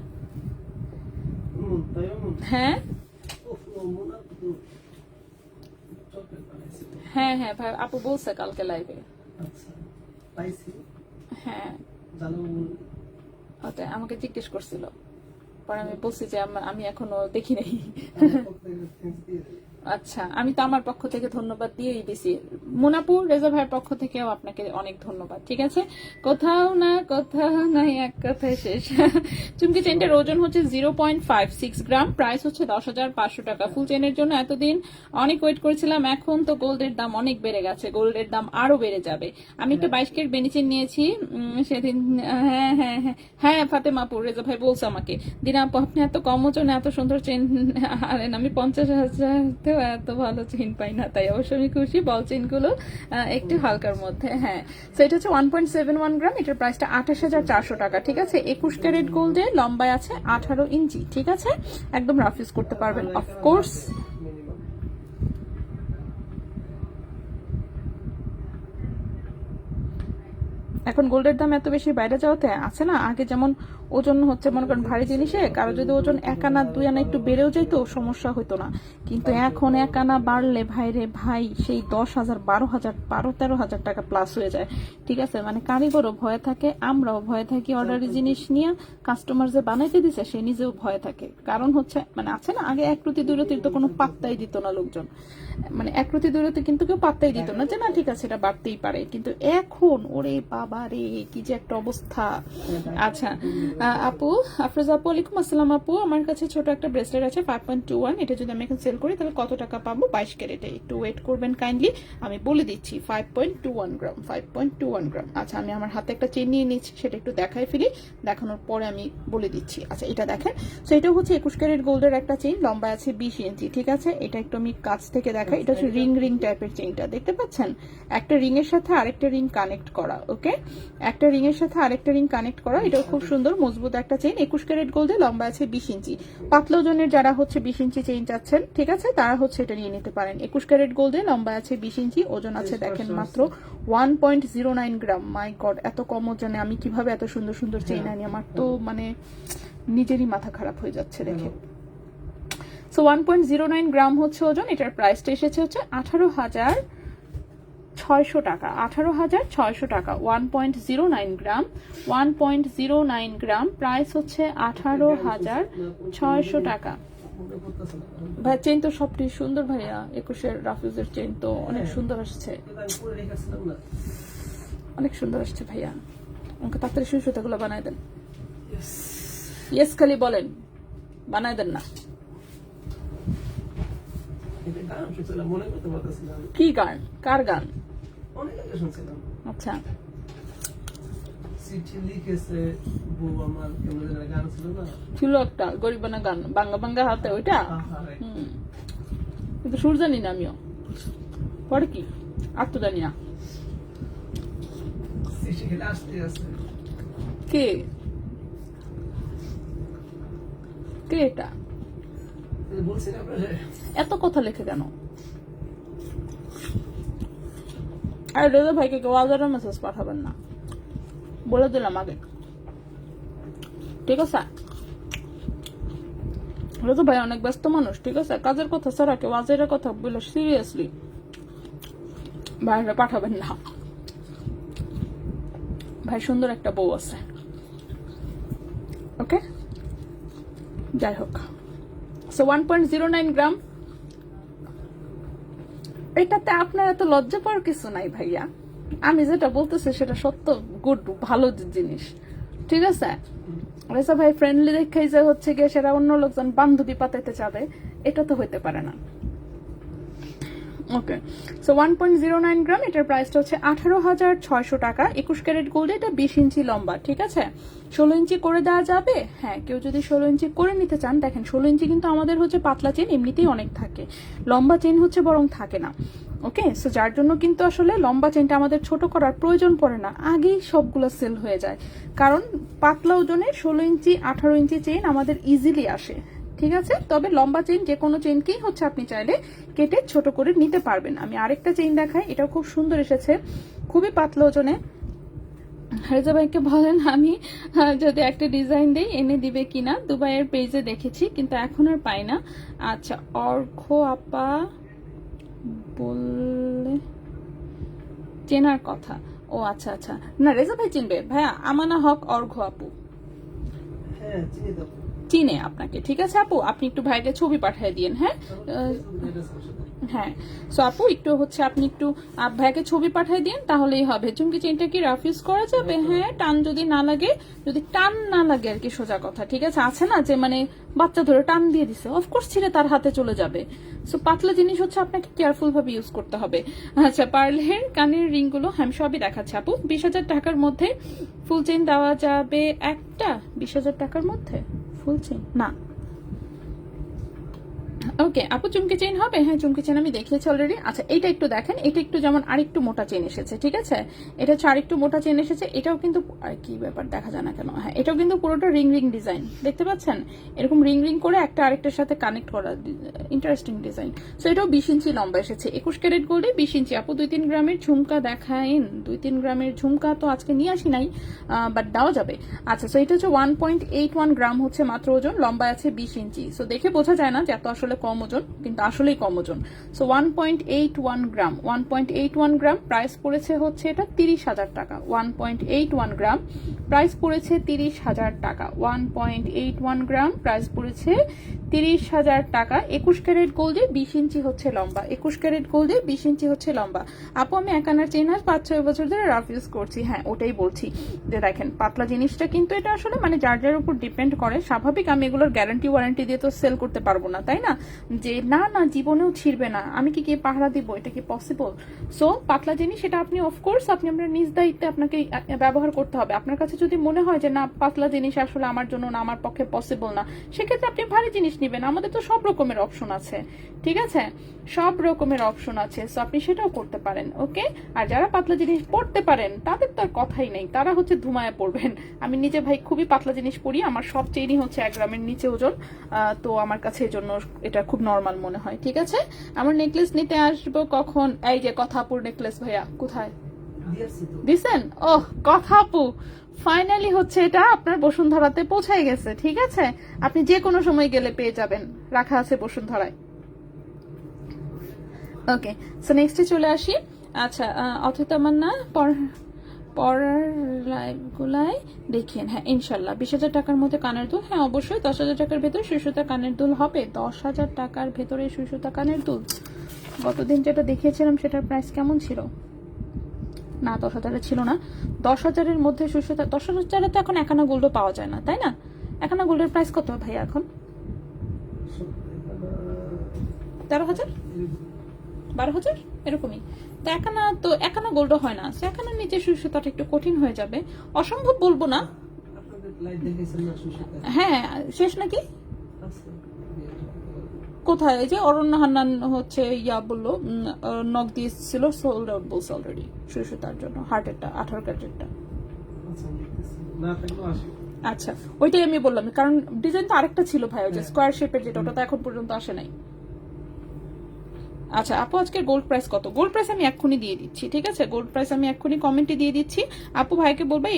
হ্যাঁ হ্যাঁ হ্যাঁ ভাই, আপু বলছে কালকে লাইভে। হ্যাঁ ওটা আমাকে জিজ্ঞেস করছিল, পরে আমি বলছি যে আমি এখনো দেখি নাই। আচ্ছা, আমি তো আমার পক্ষ থেকে ধন্যবাদ দিয়েই দিছি। মুনাপুর রেজা ভাইয়ের পক্ষ থেকেও আপনাকে অনেক ধন্যবাদ, ঠিক আছে। কোথাও নাই এক কথায় শেষ। চুমকি চেইনটার ওজন হচ্ছে 0.56 গ্রাম, প্রাইস হচ্ছে 10,500 টাকা। ফুল চেইনের জন্য এতদিন অনেক ওয়েট করেছিলাম, এখন তো গোল্ডের দাম অনেক বেড়ে গেছে, গোল্ডের দাম আরো বেড়ে যাবে। আমি একটা 22 ক্যারেট বেনিচেন নিয়েছি সেদিন। হ্যাঁ হ্যাঁ হ্যাঁ হ্যাঁ, ফাতেমাপুর রেজা ভাই বলছে আমাকে, দিনা আপু আপনি এত কম ওজনে এত সুন্দর চেইন আনেন, আমি 50,000 এত ভালো চেইন পাই না, তাই অবশ্য আমি খুশি। বল চেইন গুলো একটু হালকার মধ্যে। হ্যাঁ, তো এটা হচ্ছে 1.71 গ্রাম, এটার প্রাইসটা 28,400 টাকা, ঠিক আছে। 21 ক্যারেট গোল্ডে লম্বায় আছে 18 ইঞ্চি, ঠিক আছে। একদম রাফ ইউজ করতে পারবেন অফকোর্স। এখন গোল্ডের দাম এত বেশি বাইরে যাওয়াতে আছে না, আগে যেমন ওজন হচ্ছে মনে করেন ভারী জিনিসে কারো যদি ওজন 1 আনা 2 আনা একটু বেড়েও যাইতো সমস্যা হতো না, কিন্তু এখন 1 আনা বাড়লে ভাইরে ভাই সেই 10,000 12,000 13,000 টাকা প্লাস হয়ে যায়, ঠিক আছে। মানে কারিগরও ভয়ে থাকে, আমরাও ভয়ে থাকি, অর্ডারি জিনিস নিয়ে কাস্টমার যে বানাইতে দিছে সে নিজেও ভয়ে থাকে। কারণ হচ্ছে মানে আছে না, আগে 1 রুটি 2 রুটির তো কোনো পাত্তাই দিত না লোকজন, মানে 1 রুটি 2 রুটি কিন্তু কেউ পাত্তাই দিত না যে না ঠিক আছে এটা বাড়তেই পারে, কিন্তু এখন ওরে বাবা বাবা রে কি যে একটা অবস্থা। আচ্ছা আপু, আফরোজা আপু ওয়ালাইকুম আসসালাম। আপু আমার কাছে ছোট একটা ব্রেসলেট আছে 5.21, এটা যদি আমি এখন সেল করি তাহলে কত টাকা পাবো? 22 ক্যারেটে। একটু ওয়েট করবেন কাইন্ডলি, আমি বলে দিচ্ছি। 5.21 গ্রাম, 5.21 গ্রাম। আচ্ছা আমি আমার হাতে একটা চেন নিয়ে নিচ্ছি, সেটা একটু দেখাই ফেলি, দেখানোর পরে আমি বলে দিচ্ছি। আচ্ছা এটা দেখেন, সো এটা হচ্ছে 21 ক্যারেট গোল্ডের একটা চেইন, লম্বা আছে 20 ইঞ্চি, ঠিক আছে। এটা একটু আমি কাছ থেকে দেখাই, এটা হচ্ছে রিং রিং টাইপের চেইনটা, দেখতে পাচ্ছেন? একটা রিং এর সাথে আরেকটা রিং কানেক্ট করা, ওকে, একটা রিং এর সাথে আরেকটা রিং কানেক্ট করা। এটাও খুব সুন্দর মজবুত একটা চেইন, 21 ক্যারেট গোল্ডে, লম্বা আছে 20 ইঞ্চি। পাতলা ওজনের যারা হচ্ছে 20 ইঞ্চি চেইন চাচ্ছেন, ঠিক আছে, তারা হচ্ছে এটা নিয়ে নিতে পারেন। 21 ক্যারেট গোল্ডে, লম্বা আছে 20 ইঞ্চি, ওজন আছে দেখেন মাত্র 1.09 গ্রাম। মাই গড, এত কম ওজনে আমি কিভাবে এত সুন্দর সুন্দর চেইন আনি? আমার তো মানে নিজেরই মাথা খারাপ হয়ে যাচ্ছে দেখে। সো 1.09 গ্রাম হচ্ছে ওজন। এটার প্রাইসটা এসেছে হচ্ছে 18,600 টাকা, 18,600 টাকা। 1.09 গ্রাম, 1.09 গ্রাম, প্রাইস হচ্ছে 18,600 টাকা। ভাই চেইন তো সবটি সুন্দর ভাইয়া, 21-এর রাফিউজের চেইন তো অনেক সুন্দর আসছে, অনেক সুন্দর আসছে ভাইয়া। আমাকে তাড়াতাড়ি সুতাগুলো বানায় দেন। ইয়েস খালি বলেন, বানায় দেন না। কি গান? কার গান? আচ্ছা ছিল একটা গরিবানা গান, বাঙ্গা বাঙ্গা হাতে, ওইটা কিন্তু সুর জানি না আমিও, পরে কি আর তো জানি না। কে কে এটা? এত কথা লেখে কেন? আর রেজা ভাইকে কেউ আলাদা মেসেজ পাঠাবেন না, বলে দিলাম আগে, ঠিক আছে? রেজা ভাই অনেক ব্যস্ত মানুষ, ঠিক আছে, কাজের কথা ছাড়া কেউ আজের কথা বলে সিরিয়াসলি বাইরে পাঠাবেন না। ভাই সুন্দর একটা বউ আছে, ওকে, যাই হোক। সো 1.09 গ্রাম, এটাতে আপনার এত লজ্জা পাওয়ার কিছু নাই ভাইয়া, আমি যেটা বলতেছি সেটা সত্য, গুড, ভালো জিনিস, ঠিক আছে? রেসা ভাই ফ্রেন্ডলি দেখাই যে হচ্ছে গিয়ে সেটা অন্য লোকজন বান্ধবী পাতাইতে চাবে, এটা তো হইতে পারে না। ওকে, সো 1.09 গ্রাম, এটার প্রাইসটা হচ্ছে 18,600 টাকা। 21 ক্যারেট গোল্ডে, এটা 20 ইঞ্চি লম্বা, ঠিক আছে। 16 ইঞ্চি করে দেওয়া যাবে, হ্যাঁ, কেউ যদি 16 ইঞ্চি করে নিতে চান। দেখেন 16 ইঞ্চি কিন্তু আমাদের হচ্ছে পাতলা চেন এমনিতেই অনেক থাকে, লম্বা চেন হচ্ছে বরং থাকে না, ওকে। সো যার জন্য কিন্তু আসলে লম্বা চেনটা আমাদের ছোট করার প্রয়োজন পড়ে না, আগেই সবগুলো সেল হয়ে যায়, কারণ পাতলা ওজনে 16 ইঞ্চি 18 ইঞ্চি চেন আমাদের ইজিলি আসে, ঠিক আছে। তবে লম্বা চেইন যে কোনো চেইনকেই হচ্ছে আপনি চাইলে কেটে ছোট করে নিতে পারবেন। আমি আরেকটা চেইন দেখাই, এটাও খুব সুন্দর এসেছে, খুবই পাতলা ওজনে। রেজা ভাইকে বলেন আমি যদি একটা ডিজাইন দেই এনে দিবে কিনা, দুবাইয়ের পেজে দেখেছি কিন্তু এখন আর পাই না। আচ্ছা, অর্ঘ আপা বললে চেনার কথা, ও আচ্ছা আচ্ছা, না রেজা ভাই চিনবে ভাইয়া, আমানা হক অর্ঘ আপু, হ্যাঁ চিনে আপনাকে, ঠিক আছে আপু, আপনি একটু ভাইকে ছবি পাঠিয়ে দিন, হ্যাঁ হ্যাঁ। সো আপু একটু হচ্ছে আপনি একটু ভাইকে ছবি পাঠিয়ে দিন, তাহলেই হবে। চুমকি চেনটা কি রাফ ইউজ করা যাবে? হ্যাঁ, টান যদি না লাগে, যদি টান না লাগে আর কি, সোজা কথা, ঠিক আছে। আছে না যে মানে বাচ্চা ধরে টান দিয়ে দিছে, অফকোর্স ছিঁড়ে তার হাতে চলে যাবে। সো পাতলা জিনিস হচ্ছে আপনাকে কেয়ারফুল ভাবে ইউজ করতে হবে। আচ্ছা, পার্লের কানের রিং গুলো হ্যাঁ সবই দেখাচ্ছে আপু। 20,000 টাকার মধ্যে ফুল চেইন দেওয়া যাবে একটা? 20,000 টাকার মধ্যে ফুল চেইন না, ওকে আপু চুমকি চেইন হবে, হ্যাঁ চুমকি চেইন আমি দেখিয়েছি অলরেডি। আচ্ছা এটা একটু দেখেন, এটা একটু যেমন আরেকটু মোটা চেইন এসেছে, ঠিক আছে, এটা হচ্ছে আরেকটু মোটা চেইন এসেছে। এটাও কিন্তু আর কি ব্যাপার দেখা যায় না কেন, হ্যাঁ এটাও কিন্তু পুরোটা রিং রিং ডিজাইন, দেখতে পাচ্ছেন, এরকম রিং রিং করে একটা আরেকটার সাথে কানেক্ট করা, ইন্টারেস্টিং ডিজাইন। সো এটাও 20 ইঞ্চি লম্বা এসেছে, 21 ক্যারেট গোল্ডে 20 ইঞ্চি। আপু 2-3 গ্রামের ঝুমকা দেখাইন। 2-3 গ্রামের ঝুমকা তো আজকে নিয়ে আসি নাই, বাট দেওয়া যাবে। আচ্ছা, সো এটা হচ্ছে 1.81 গ্রাম হচ্ছে মাত্র ওজন, লম্বা আছে 20 ইঞ্চি। সো দেখে বোঝা যায় না যে এত আসলে কম ওজন, কিন্তু আসলেই কম ওজন। সো 1.81 গ্রাম, 1.81 গ্রাম, প্রাইস পড়েছে হচ্ছে এটা 30,000 টাকা। 1.81 গ্রাম, প্রাইস পড়েছে 30,000 টাকা। 1.81 গ্রাম, প্রাইস পড়েছে 30,000 টাকা। 21 ক্যারেট গোল্ডে 20 ইঞ্চি হচ্ছে লম্বা, 21 ক্যারেট গোল্ডে 20 ইঞ্চি হচ্ছে লম্বা। আপু আমি এক আনার চেইন 5-6 বছর ধরে রাফ ইউজ করছি। হ্যাঁ ওটাই বলছি যে দেখেন পাতলা জিনিসটা কিন্তু এটা আসলে মানে যার যার উপর ডিপেন্ড করে। স্বাভাবিক আমি এগুলোর গ্যারান্টি ওয়ারেন্টি দিয়ে তো সেল করতে পারবো না, তাই না? যে না না জীবনেও ছিড়বে না, আমি কি পাহারা দিব, এটা কি পসিবল? সো পাতলা জিনিস এটা আপনি অফকোর্স আপনি আপনার নিজ দায়িত্বে আপনাকে ব্যবহার করতে হবে। আপনার কাছে যদি মনে হয় যে না পাতলা জিনিস আসলে আমার জন্য না, আমার পক্ষে পসিবল না, সেক্ষেত্রে আপনি ভারী জিনিস নেবেন। আমাদের তো সব রকমের অপশন আছে, ঠিক আছে? সব রকমের অপশন আছে, সো আপনি সেটাও করতে পারেন। ওকে, আর যারা পাতলা জিনিস পড়তে পারেন তাদের তো আর কথাই নেই, তারা হচ্ছে ধুমায় পড়বেন। আমি নিজে ভাই খুবই পাতলা জিনিস পরি, আমার সব চেইনই হচ্ছে 1 গ্রামের নিচে ওজন, তো আমার কাছে এই জন্য এটা খুব নর্মাল মনে হয়। ঠিক আছে, আমার নেকলেস নিতে আসবো কখন? এই যে কথাপুর নেকলেস ভাইয়া কোথায় দিছেন? ওহ কথাপু, ফাইনালি হচ্ছে এটা আপনার বসুন্ধরাতে পৌঁছায় গেছে। ঠিক আছে, আপনি যে কোনো সময় গেলে পেয়ে যাবেন, রাখা আছে বসুন্ধরায়। ওকে, সো নেক্সটে চলে আসি। আচ্ছা অথচ আমার না পরের লাইভগুলাই দেখেন। হ্যাঁ ইনশাল্লাহ 20,000 টাকার মধ্যে কানের দুল। হ্যাঁ অবশ্যই 10,000 টাকার ভেতরে সুইসুতা কানের দুল হবে। 10,000 টাকার ভেতরে সুইসুতা কানের দুল। গতদিন যেটা দেখিয়েছিলাম সেটার প্রাইস কেমন ছিল? না 10,000 ছিল না, 10,000-এর মধ্যে সুইসুতা। 10,000-এ তো এখন 1 আনা গোল্ডও পাওয়া যায় না, তাই না? 1 আনা গোল্ডের প্রাইস কত ভাইয়া এখন? 13,000 12,000 এরকমই। তো 1 আনা গোল্ডও হয় না, 1 আনার নিচে সুইসুতাটা একটু কঠিন হয়ে যাবে। অসম্ভব বলবো না। হ্যাঁ শেষ নাকি? কোথায়? এই যে অরণ্য হান্নান হচ্ছে ইয়া বললো, নক দিয়েছিল, সোল্ড আউট বলছে অলরেডি সুইসুতার জন্য, হার্টেরটা 18 ক্যারেটেরটা। আচ্ছা ওইটাই আমি বললাম, কারণ ডিজাইন তো আরেকটা ছিল ভাই, ওই যে স্কোয়ার শেপের যেটা, ওটা তো এখন পর্যন্ত আসে নাই। আচ্ছা আপু আজকে গোল্ড প্রাইস কত? গোল্ড প্রাইস আমি এক্ষুনি দিয়ে দিচ্ছি, ঠিক আছে? গোল্ড প্রাইস আমি এক্ষুনি কমেন্টে দিয়ে দিচ্ছি। আপু ভাইকে বলবে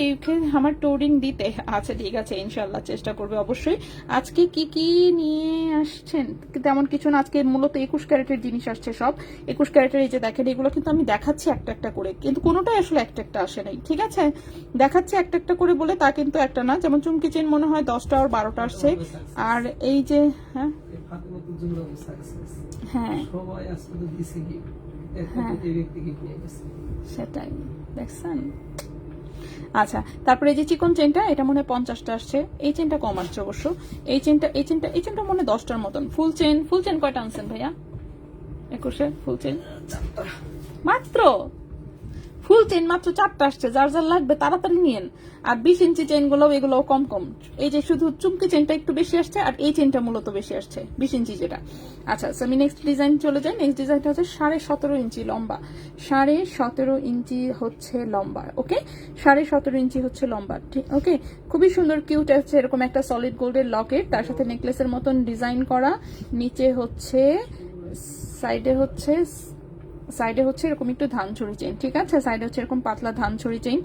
আমার টোরিং দিতে। আচ্ছা ঠিক আছে, ইনশাল্লাহ চেষ্টা করবে অবশ্যই। আজকে কি কি নিয়ে আসছেন? তেমন কিছু না, আজকে মূলত 21 ক্যারেটের জিনিস আসছে সব। 21 ক্যারেটের এই যে দেখেন, এগুলো কিন্তু আমি দেখাচ্ছি একটা একটা করে, কিন্তু কোনোটাই আসলে একটা একটা আসে নাই, ঠিক আছে? দেখাচ্ছি একটা একটা করে বলে তা কিন্তু একটা না। যেমন চুমকি চেন মনে হয় 10টা আর 12টা আসছে। আর এই যে হ্যাঁ হ্যাঁ সেটাই দেখছেন। আচ্ছা তারপরে এই যে চিকন চেনটা, এটা মনে হয় 50টা আসছে। এই চেনটা কম আসছে অবশ্য। এই চেনটা মনে হয় 10টার মতন। ফুল চেন কয়টা আনছেন ভাইয়া? 21 ফুল চেন মাত্র, ফুল চেন মাত্র 4টা আসছে। যার যার লাগবে তাড়াতাড়ি নিয়েন। আর 20 ইঞ্চি চেন গুলো এগুলো কম কম। এই যে শুধু চুমকি চেনটা একটু বেশি আসছে, আর এই চেনটা মূলত বেশি আসছে 20 ইঞ্চি যেটা। আচ্ছা আমি নেক্সট ডিজাইন চলে যাই। নেক্সট ডিজাইনটা হচ্ছে 17.5 ইঞ্চি লম্বা, 17.5 ইঞ্চি হচ্ছে লম্বা। ওকে 17.5 ইঞ্চি হচ্ছে লম্বা, ঠিক ওকে। খুবই সুন্দর কিউট আছে, এরকম একটা সলিড গোল্ডের লকেট, তার সাথে নেকলেসের মতন ডিজাইন করা। নিচে হচ্ছে সাইডে হচ্ছে এরকম একটু ধানছড়ি চেইন, ঠিক আছে? সাইডে হচ্ছে এরকম পাতলা ধানছড়ি চেইন।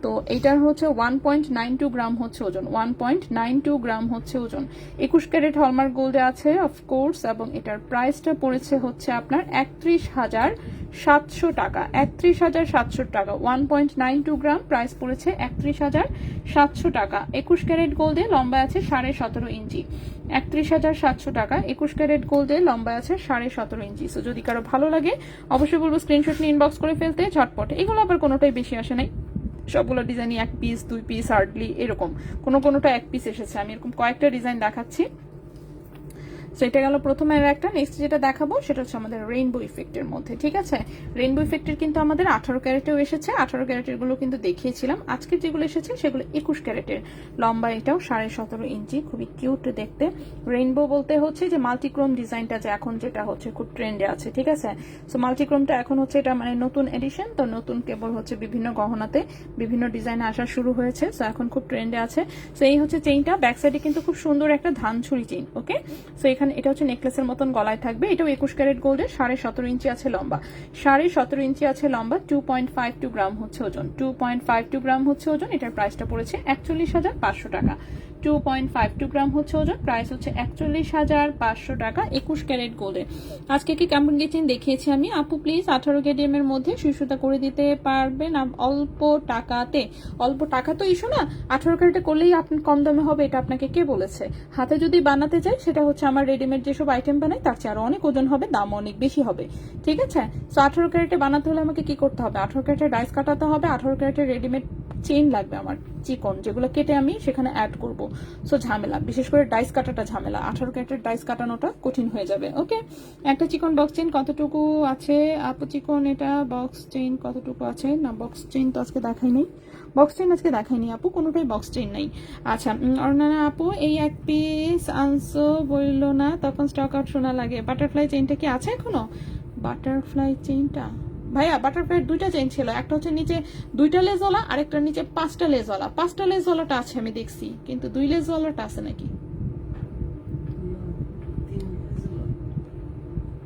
তো এইটার হচ্ছে 1.92 গ্রাম হচ্ছে ওজন, 1.92 গ্রাম হচ্ছে ওজন। 21 ক্যারেট হলমার্ক গোল্ডে আছে অফকোর্স, এবং এটার প্রাইসটা পড়েছে হচ্ছে আপনার 31,700 টাকা। 31,700 টাকা, 1.92 গ্রাম, প্রাইস পড়েছে 31,700 টাকা। 21 ক্যারেট গোল্ডে লম্বা আছে 17.5 ইঞ্চি। 31,700 টাকা, 21 ক্যারেট গোল্ডে লম্বা আছে 17.5 ইঞ্চি। সো যদি কারো ভালো লাগে অবশ্যই বলবো স্ক্রিনশট নিয়ে ইনবক্স করে ফেলতে ঝটপট। এগুলো আবার কোনোটাই বেশি আসে নাই, সবগুলো ডিজাইনই 1 পিস 2 পিস হার্ডলি এরকম, কোনোটা 1 পিস এসেছে। আমি এরকম কয়েকটা ডিজাইন দেখাচ্ছি। সো এটা গেল প্রথমের একটা। নেক্সট যেটা দেখাবো সেটা হচ্ছে আমাদের রেইনবো ইফেক্টের মধ্যে, ঠিক আছে? রেইনবো ইফেক্টের কিন্তু আমাদের 18 ক্যারেটেও এসেছে, 18 ক্যারেটের গুলো কিন্তু দেখিয়েছিলাম। আজকে যেগুলো এসেছে সেগুলো 21 ক্যারেটের লম্বা, এটাও 17.5 ইঞ্চি, খুবই কিউট দেখতে। রেইনবো বলতে হচ্ছে যে মাল্টিক্রোম ডিজাইনটা যে এখন যেটা হচ্ছে খুব ট্রেন্ডে আছে, ঠিক আছে? সো মাল্টিক্রোমটা এখন হচ্ছে এটা মানে নতুন এডিশন, তো নতুন কেবল হচ্ছে বিভিন্ন গহনাতে বিভিন্ন ডিজাইনে আসা শুরু হয়েছে, সো এখন খুব ট্রেন্ডে আছে। সো এই হচ্ছে চেইনটা, ব্যাক সাইডে কিন্তু খুব সুন্দর একটা ধান ছুরি চেইন। ওকে, সো এখানে এটা হচ্ছে নেকলেসের মতন গলায় থাকবে। এটাও 21 ক্যারেট গোল্ডের, 17.5 ইঞ্চি আছে লম্বা, 17.5 ইঞ্চি আছে লম্বা, 2.52 গ্রাম হচ্ছে ওজন, 2.52 গ্রাম হচ্ছে ওজন। এটার প্রাইসটা পড়েছে 41,500 টাকা, 2.52 গ্রাম হচ্ছে ওজন, প্রাইস হচ্ছে 41,500 টাকা 21 ক্যারেট গোল্ডে। আজকে কি কেমন গেছেন দেখিয়েছি আমি। আপু প্লিজ 18 কেডিএম এর মধ্যে সুইসুতা করে দিতে পারবেন অল্প টাকাতে? অল্প টাকা তো ইস্যু না, 18 ক্যারেটে করলেই আপনি কম দামে হবে, এটা আপনাকে কে বলেছে? হাতে যদি বানাতে চাই সেটা হচ্ছে আমার রেডিমেড যেসব আইটেম বানাই তার চেয়ে আরো অনেক ওজন হবে, দাম অনেক বেশি হবে, ঠিক আছে? সো 18 ক্যারেটে বানাতে হলে আমাকে কি করতে হবে? 18 ক্যারেটের ডাইস কাটাতে হবে, 18 ক্যারেটের রেডিমেড চেইন লাগবে আমার চিকন, যেগুলো কেটে আমি সেখানে অ্যাড করব। সো ঝামেলা, বিশেষ করে ডাইস কাটাটা ঝামেলা, 18 ক্যারেটের ডাইস কাটানোটা কঠিন হয়ে যাবে। ওকে, একটা চিকন বক্স চেইন কতটুকু আছে আপু? চিকন এটা বক্স চেইন কতটুকু আছে? না বক্স চেইন তো আজকে দেখাইনি, বক্স চেইন আজকে দেখাইনি আপু, কোনোটাই বক্স চেইন নাই। আচ্ছা অর্ণনা আপু, এই এক পিস আনসো বললো না, তখন স্টক আউট শোনা লাগে। বাটারফ্লাই চেইনটা কি আছে এখনো? বাটারফ্লাই চেইনটা ভাইয়া, বাটারফ্লাইয়ের দুইটা চেইন ছিল, একটা হচ্ছে নিচে 2টা লেজওয়ালা আর একটা নিচে 5টা লেজওয়ালা। 5টা লেজওয়ালাটা আছে আমি দেখছি, কিন্তু 2 লেজওয়ালাটা আছে নাকি?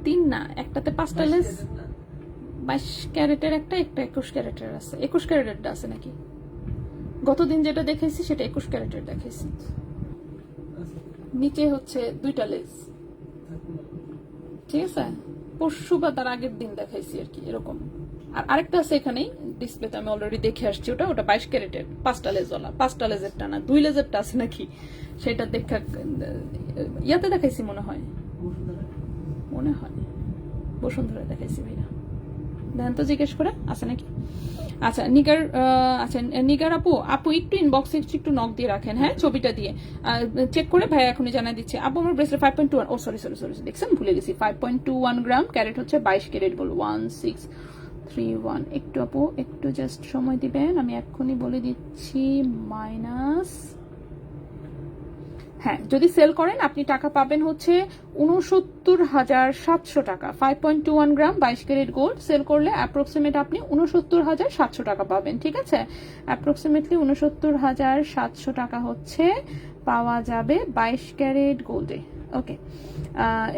3 না, একটাতে 5টা লেজ, 22 ক্যারেটের একটা, 21 ক্যারেটের আছে। 21 ক্যারেটেরটা আছে নাকি? গতদিন যেটা দেখেছি সেটা 21 ক্যারেটের দেখেছি। নিচে হচ্ছে 2টা লেজ, ঠিক আছে? পরশু বা তার আগের দিন দেখাইছি আর কি, এরকম। আর আরেকটা আছে এখানেই ডিসপ্লেতে, আমি অলরেডি দেখে আসছি, ওটা 22 ক্যারেটের 5টা লেজওয়ালা। 5টা লেজেরটা না, 2 লেজেরটা আছে নাকি সেটা দেখা ইয়াতে দেখাইছি মনে হয়, বসুন্ধরা দেখাইছি ভাইয়া, দেন তো জিজ্ঞেস করে আছে নাকি। আচ্ছা নিগার, আচ্ছা নিগার আপু, একটু ইনবক্সে একটু নক দিয়ে রাখেন, হ্যাঁ ছবিটা দিয়ে চেক করে ভাই এখনই জানাই দিচ্ছে। আপু আমার ব্রেসলেট 5.21, ও সরি দেখছেন ভুলে গেছি, 5.21 গ্রাম, ক্যারেট হচ্ছে 22 ক্যারেট বল 1631। একটু আপু একটু জাস্ট সময় দিবেন, আমি এক্ষুনি বলে দিচ্ছি। মাইনাস, হ্যাঁ যদি সেল করেন আপনি টাকা পাবেন হচ্ছে 69,700 টাকা। 5.21 গ্রাম 22 ক্যারেট গোল্ড সেল করলে অ্যাপ্রক্সিমেট আপনি 69,700 টাকা পাবেন, ঠিক আছে? অ্যাপ্রক্সিমেটলি 69,700 টাকা হচ্ছে পাওয়া যাবে 22 ক্যারেট গোল্ডে। ওকে,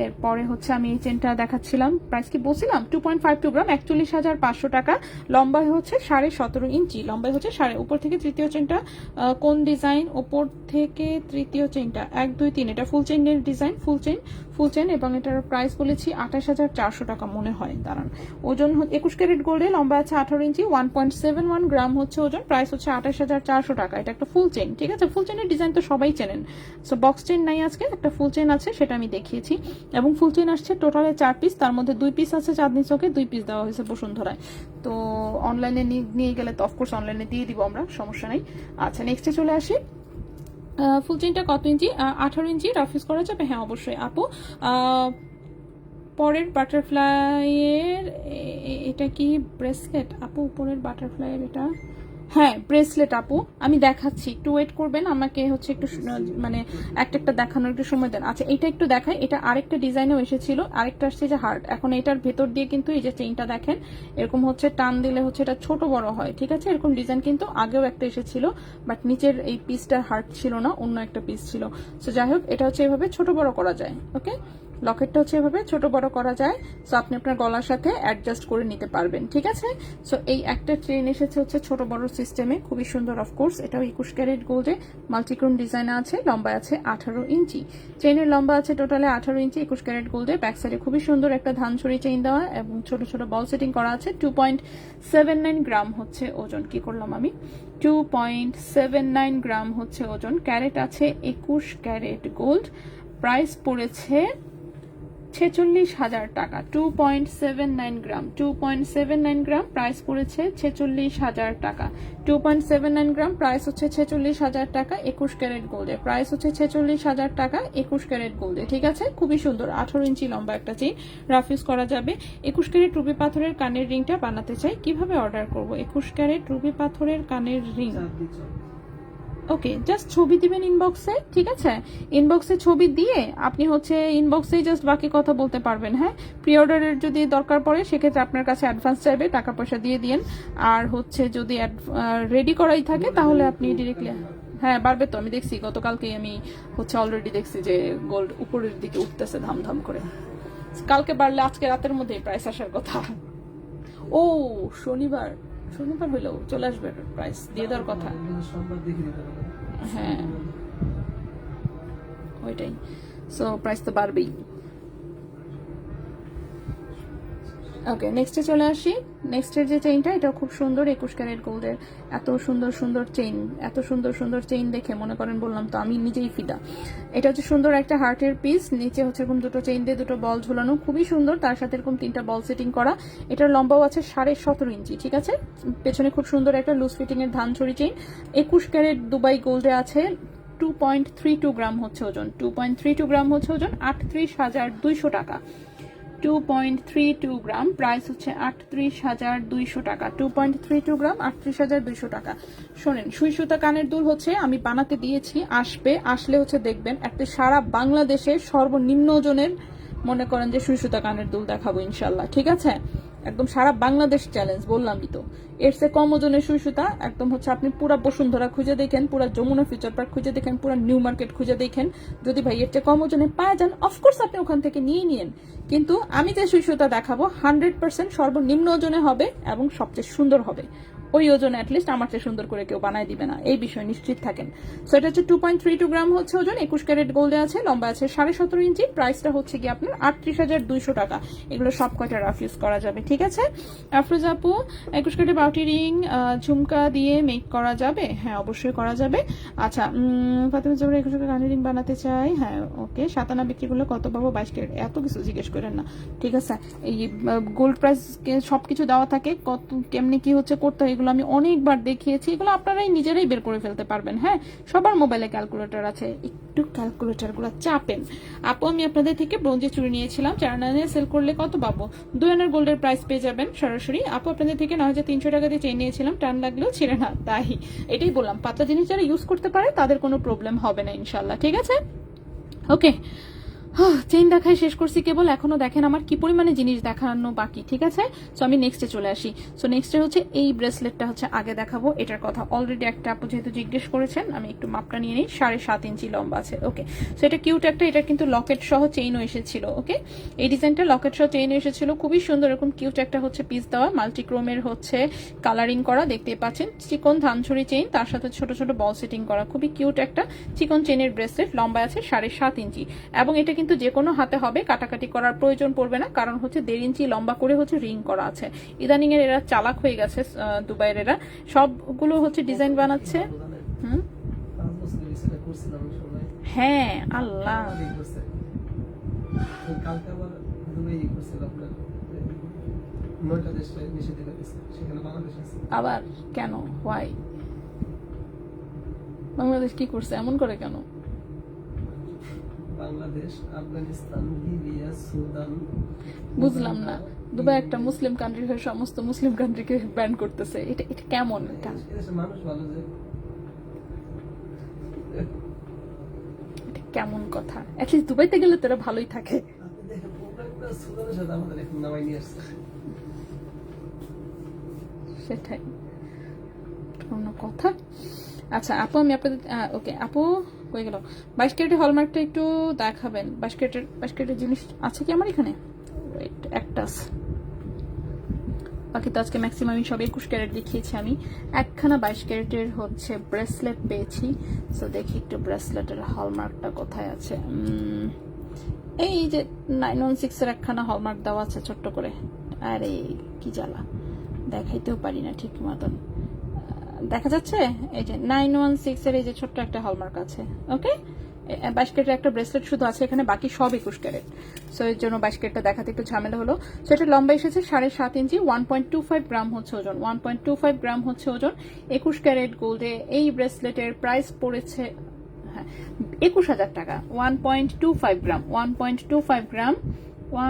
এরপরে হচ্ছে আমি এই চেনটা দেখাচ্ছিলাম, প্রাইস কি বলছিলাম 2.52 গ্রাম 41,500 টাকা। লম্বায় হচ্ছে 17.5 ইঞ্চি, লম্বায় হচ্ছে উপর থেকে তৃতীয় চেনটা কোন ডিজাইন? ওপর থেকে তৃতীয় চেনটা 1 2 3, এটা ফুল চেইনের ডিজাইন, ফুল চেন, এবং এটার প্রাইস বলেছি 28,400 টাকা মনে হয়। দাঁড়ান, ওজন 21 ক্যারেট গোল্ডে, লম্বা আছে 18 ইঞ্চি, 1.71 গ্রাম হচ্ছে ওজন, প্রাইস হচ্ছে 28,400 টাকা। এটা একটা ফুল চেইন, ঠিক আছে? ফুল চেইনের ডিজাইন তো সবাই চেনেন। সো বক্স চেইন নাই আজকে, একটা ফুল চেইন আছে সেটা আমি দেখিয়েছি, এবং ফুল চেইন আসছে টোটালে 4 পিস, তার মধ্যে 2 পিস আছে চাঁদনি চকে, 2 পিস দেওয়া হয়েছে বসুন্ধরায়। তো অনলাইনে নিয়ে গেলে তো অফকোর্স অনলাইনে দিয়ে দিব আমরা, সমস্যা নাই। আচ্ছা নেক্সটে চলে আসি। ফুল চেইনটা কত ইঞ্চি? 18 ইঞ্চি, রাফ ইউজ করা যাবে? হ্যাঁ অবশ্যই আপু। পরের বাটারফ্লাইয়ের এটা কি ব্রেসলেট আপু? উপরের বাটারফ্লাইয়ের এটা, হ্যাঁ ব্রেসলেট আপু, আমি দেখাচ্ছি, একটু ওয়েট করবেন, আমাকে হচ্ছে একটু মানে একটা দেখানোর একটু সময় দেন। আচ্ছা এটা একটু দেখাই, এটা আরেকটা ডিজাইনেও এসেছিল, আরেকটা আসছে যে হার্ট। এখন এটার ভেতর দিয়ে কিন্তু এই যে চেইনটা দেখেন এরকম হচ্ছে, টান দিলে হচ্ছে এটা ছোট বড় হয়, ঠিক আছে? এরকম ডিজাইন কিন্তু আগেও একটা এসেছিল, বাট নিচের এই পিসটার হার্ট ছিল না, অন্য একটা পিস ছিল। সো যাই হোক, এটা হচ্ছে এভাবে ছোট বড় করা যায়। ওকে, লকেটটা হচ্ছে এভাবে ছোট বড় করা যায়, সো আপনি আপনার গলার সাথে অ্যাডজাস্ট করে নিতে পারবেন, ঠিক আছে? সো এই একটা চেইন এসেছে হচ্ছে ছোট বড় সিস্টেমে, খুবই সুন্দর। অফকোর্স এটাও 21 ক্যারেট গোল্ডে, মাল্টিক্রোম ডিজাইন আছে, লম্বা আছে 18 ইঞ্চি, চেইনের লম্বা আছে টোটালে 18 ইঞ্চি, 21 ক্যারেট গোল্ডে। ব্যাক সাইডে খুবই সুন্দর একটা ধানছড়ি চেইন দেওয়া এবং ছোট ছোট বল সেটিং করা আছে। 2.79 গ্রাম হচ্ছে ওজন। কি করলাম আমি? 2.79 গ্রাম হচ্ছে ওজন, ক্যারেট আছে 21 ক্যারেট গোল্ড, প্রাইস পড়েছে 46,000 টাকা। 2.79 গ্রাম, 2.79 গ্রাম, প্রাইস পড়েছে 46,000 টাকা। 2.79 গ্রাম, প্রাইস হচ্ছে 46,000 টাকা 21 ক্যারেট গোল্ডে, প্রাইস হচ্ছে 46,000 টাকা 21 ক্যারেট গোল্ডে, ঠিক আছে? খুবই সুন্দর, 18 ইঞ্চি লম্বা একটা চেইন, রাফ ইউজ করা যাবে। 21 ক্যারেট রুবি পাথরের কানের রিংটা বানাতে চাই, কিভাবে অর্ডার করব? 21 ক্যারেট রুবি পাথরের কানের রিং, ওকে জাস্ট ছবি দিবেন ইনবক্সে, ঠিক আছে? ইনবক্সে ছবি দিয়ে আপনি হচ্ছে ইনবক্সেই জাস্ট বাকি কথা বলতে পারবেন। হ্যাঁ, প্রি অর্ডারের যদি দরকার পড়ে সেক্ষেত্রে আপনার কাছে অ্যাডভান্স চাইবে, টাকা পয়সা দিয়ে দিন। আর হচ্ছে যদি রেডি করাই থাকে তাহলে আপনি ডিরেক্টলি, হ্যাঁ বাড়বে তো, আমি দেখছি গতকালকেই, আমি হচ্ছে অলরেডি দেখছি যে গোল্ড উপরের দিকে উঠতেছে ধাম করে। কালকে বাড়লে আজকে রাতের মধ্যেই প্রাইস আসার কথা। ও শনিবার হইলেও চলে আসবে, প্রাইস দিয়ে দেওয়ার কথা। হ্যাঁ ওইটাই, সো প্রাইস তো বাড়বেই। ওকে, নেক্সটে চলে আসি। নেক্সটের যে চেইনটা, এটা খুব সুন্দর 21 ক্যারেট গোল্ডের। এত সুন্দর সুন্দর চেইন, এত সুন্দর সুন্দর চেইন দেখে মনে করেন বললাম তো আমি নিজেই ফিদা। এটা হচ্ছে সুন্দর একটা হার্টের পিস, নিচে হচ্ছে এরকম দুটো চেইন দিয়ে দুটো বল ঝুলানো, খুবই সুন্দর। তার সাথে এরকম 3টা বল সেটিং করা। এটার লম্বাও আছে 17.5 ইঞ্চি, ঠিক আছে। পেছনে খুব সুন্দর একটা লুজ ফিটিং এর ধানছড়ি চেইন। 21 ক্যারেট দুবাই গোল্ডে আছে। 2.32 গ্রাম হচ্ছে ওজন, 2.32 গ্রাম হচ্ছে ওজন, 38,200 টাকা। 2.32 গ্রাম, প্রাইস হচ্ছে 38,200 টাকা। 2.32 গ্রাম, 38,200 টাকা। শোনেন, সুই সুতা কানের দুল হচ্ছে আমি বানাতে দিয়েছি, আসলে হচ্ছে দেখবেন একটা সারা বাংলাদেশে সর্বনিম্ন ওজনের মনে করেন যে সুই সুতা কানের দুল দেখাবো ইনশাল্লাহ, ঠিক আছে। একদম সারা বাংলাদেশ চ্যালেঞ্জ, বললামই তো। এর চেয়ে কম ওজনের সুই সুতা একদম হচ্ছে আপনি পুরা বসুন্ধরা খুঁজে দেখেন, পুরা যমুনা ফিউচার পার্ক খুঁজে দেখেন, পুরা নিউ মার্কেট খুঁজে দেখেন, যদি ভাই এর চেয়ে কম ওজনে পাওয়া যান অফকোর্স আপনি ওখান থেকে নিয়ে নিন। কিন্তু আমি যে সুই সুতা দেখাবো 100% সর্বনিম্ন ওজনে হবে এবং সবচেয়ে সুন্দর হবে। ওই ওজন অ্যাটলিস্ট আমার চেয়ে সুন্দর করে কেউ বানায় দিবে না, এই বিষয়ে নিশ্চিত থাকেন। সো এটা হচ্ছে 2.32 গ্রাম হচ্ছে ওজন, 21 ক্যারেট গোল্ডে আছে, লম্বা আছে 17.5 ইঞ্চি, প্রাইসটা হচ্ছে কি আপনার 38,200 টাকা। এগুলো সব কয়টা রাফ ইউজ করা যাবে, ঠিক আছে। আফরোজ আপু, 21 ক্যারেট বাউটি রিং ঝুমকা দিয়ে মেক করা যাবে? হ্যাঁ অবশ্যই করা যাবে। আচ্ছা, ফাতেমা জোহরা 21 ক্যারেট কানের রিং বানাতে চাই, হ্যাঁ ওকে। 57 বিক্রি করলে কত পাবো? 22 ক্যারেট? এত কিছু জিজ্ঞেস করেন না, ঠিক আছে। এই গোল্ড প্রাইস সবকিছু দেওয়া থাকে, কত কেমনি কি হচ্ছে করতে হয় এগুলো আমি অনেকবার দেখিয়েছি, এগুলো আপনারাই নিজেরাই বের করে ফেলতে পারবেন। হ্যাঁ, সবার মোবাইলে ক্যালকুলেটর আছে, একটু ক্যালকুলেটর গুলো চাপেন। আপু, আমি আপনাদের থেকে ব্রোঞ্জে চুড়ি নিয়েছিলাম, 4 আনা সেল করলে কত পাবো? 2 আনার গোল্ডের প্রাইস পেয়ে যাবেন সরাসরি। আপু, আপনাদের থেকে 9,300 টাকা দিয়ে চেন নিয়েছিলাম, টান লাগলেও ছিঁড়ে না, তাই এটাই বললাম, পাতলা জিনিস যারা ইউজ করতে পারে তাদের কোনো প্রবলেম হবে না ইনশাল্লাহ, ঠিক আছে। ওকে, চেইন দেখাই শেষ করছি কেবল, এখনো দেখেন আমার কি পরিমাণে জিনিস দেখানো বাকি, ঠিক আছে। সো আমি নেক্সটে চলে আসি। সো নেক্সটে হচ্ছে এই ব্রেসলেটটা হচ্ছে আগে দেখাবো। এটার কথা অলরেডি একটা আপু যেহেতু জিজ্ঞেস করেছেন, আমি একটু মাপটা নিয়ে নিই। 7.5 ইঞ্চি লম্বা আছে, ওকে। সো এটা কিউট একটা, এটা কিন্তু লকেট সহ চেইনও এসেছিল, ওকে। এই ডিজাইনটা লকেট সহ চেইন এসেছিল, খুবই সুন্দর, এরকম কিউট একটা হচ্ছে পিস দেওয়া, মাল্টিক্রোমের হচ্ছে কালারিং করা, দেখতে পাচ্ছেন। চিকন ধানছড়ি চেইন, তার সাথে ছোট ছোট বল সেটিং করা, খুবই কিউট একটা চিকন চেইনের ব্রেসলেট, লম্বা আছে 7.5 ইঞ্চি। এবং এটা কিন্তু যে কোনো হাতে হবে, কাটাকাটি করার প্রয়োজন পড়বে না, কারণ হচ্ছে 1.5 ইঞ্চি লম্বা করে হচ্ছে রিং করা আছে। ইদানিং এর এরা চালাক হয়ে গেছে, দুবাইয়ের এরা সবগুলো হচ্ছে ডিজাইন বানাচ্ছে। হ্যাঁ আল্লাহ, আবার কেন, হোয়াই? বাংলাদেশ কি করছে এমন করে কেন? বাংলাদেশ, আফগানিস্তান, লিবিয়া, সুদান, বুঝলাম না। দুবাই একটা মুসলিম কান্ট্রি হয়ে সমস্ত মুসলিম কান্ট্রিকে ব্যান করতেছে, এটা এটা কেমন? এটা মানুষ ভালো যে, এটা কেমন কথা? অ্যাটলিস্ট দুবাইতে গেলে তোরা ভালোই থাকে। আপনি দেখেন প্রোগ্রামটা সুদানের সাথে আমাদের এখন নামাই নিয়ে আসছে। সেটাই কোনো কথা। আচ্ছা আপু, আমি আপনাদের ওকে আপু হয়ে গেল। 22 ক্যারেটের হলমার্কটা একটু দেখাবেন। 22 ক্যারেটের জিনিস আছে কি আমার এখানে? একটা বাকি তো আজকে ম্যাক্সিমাম সব 21 ক্যারেট দেখিয়েছি আমি। একখানা 22 ক্যারেটের হচ্ছে ব্রেসলেট পেয়েছি। সো দেখি একটু ব্রেসলেটের হলমার্কটা কোথায় আছে। এই যে 916 এর একখানা হলমার্ক দেওয়া আছে ছোট্ট করে। আরে কি জ্বালা, দেখাইতেও পারি না ঠিক মতন। দেখা যাচ্ছে এই যে 916 এর এই যে ছোট্ট একটা হলমার্ক আছে, ওকে। 22 ক্যারেটের একটা ব্রেসলেট শুধু আছে এখানে, বাকি সব 21 ক্যারেট। সো এর জন্য 22 ক্যারেটটা দেখাতে একটু ঝামেলা হলো। সো এটা লম্বা এসেছে 7.5 ইঞ্চি, 1.25 গ্রাম হচ্ছে ওজন, 1.25 গ্রাম হচ্ছে ওজন। 21 ক্যারেট গোল্ডে এই ব্রেসলেটের প্রাইস পড়েছে 21,000 টাকা। 1.25 গ্রাম, 1.25 গ্রাম,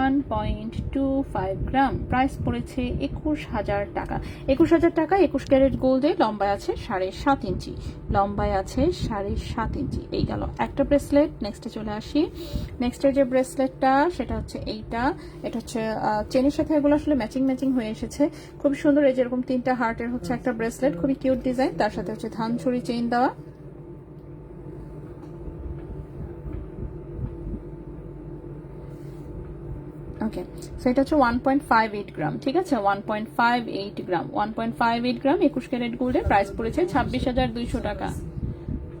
1.25 গ্রাম, প্রাইস পড়েছে 21,000 টাকা। 21,000 টাকা 21 ক্যারেট গোল্ডে, লম্বায় আছে 7.5 ইঞ্চি, লম্বায় আছে 7.5 ইঞ্চি। এই গেল একটা ব্রেসলেট। নেক্সটে চলে আসি। নেক্সটের যে ব্রেসলেটটা সেটা হচ্ছে এইটা। এটা হচ্ছে চেনের সাথে এগুলো আসলে ম্যাচিং ম্যাচিং হয়ে এসেছে, খুব সুন্দর। এই যেরকম 3টা হার্টের হচ্ছে একটা ব্রেসলেট, খুবই কিউট ডিজাইন, তার সাথে হচ্ছে ধানছড়ি চেইন দেওয়া। ওকে, সেটা হচ্ছে 1.58 গ্রাম, ঠিক আছে। 1.58 গ্রাম, 1.58 গ্রাম 21 ক্যারেট গোল্ডের প্রাইস পড়েছে 26,200 টাকা।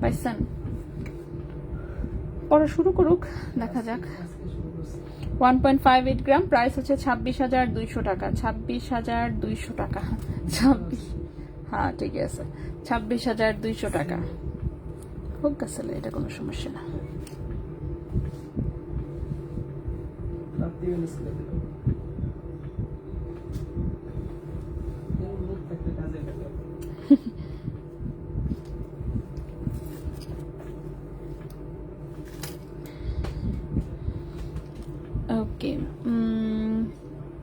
পাইছেন? পড়া শুরু করুক, দেখা যাক। আজকে শুরু করছি। 1.58 গ্রাম, প্রাইস হচ্ছে 26,200 টাকা। 26,200 টাকা, 26, হ্যাঁ ঠিক আছে, 26,200 টাকা। হোক আসলে এটা কোনো সমস্যা না। রাত্রি ম্যানেজ করে দিলাম। এরকম লোক থাকলে কাজে লাগে। ওকে,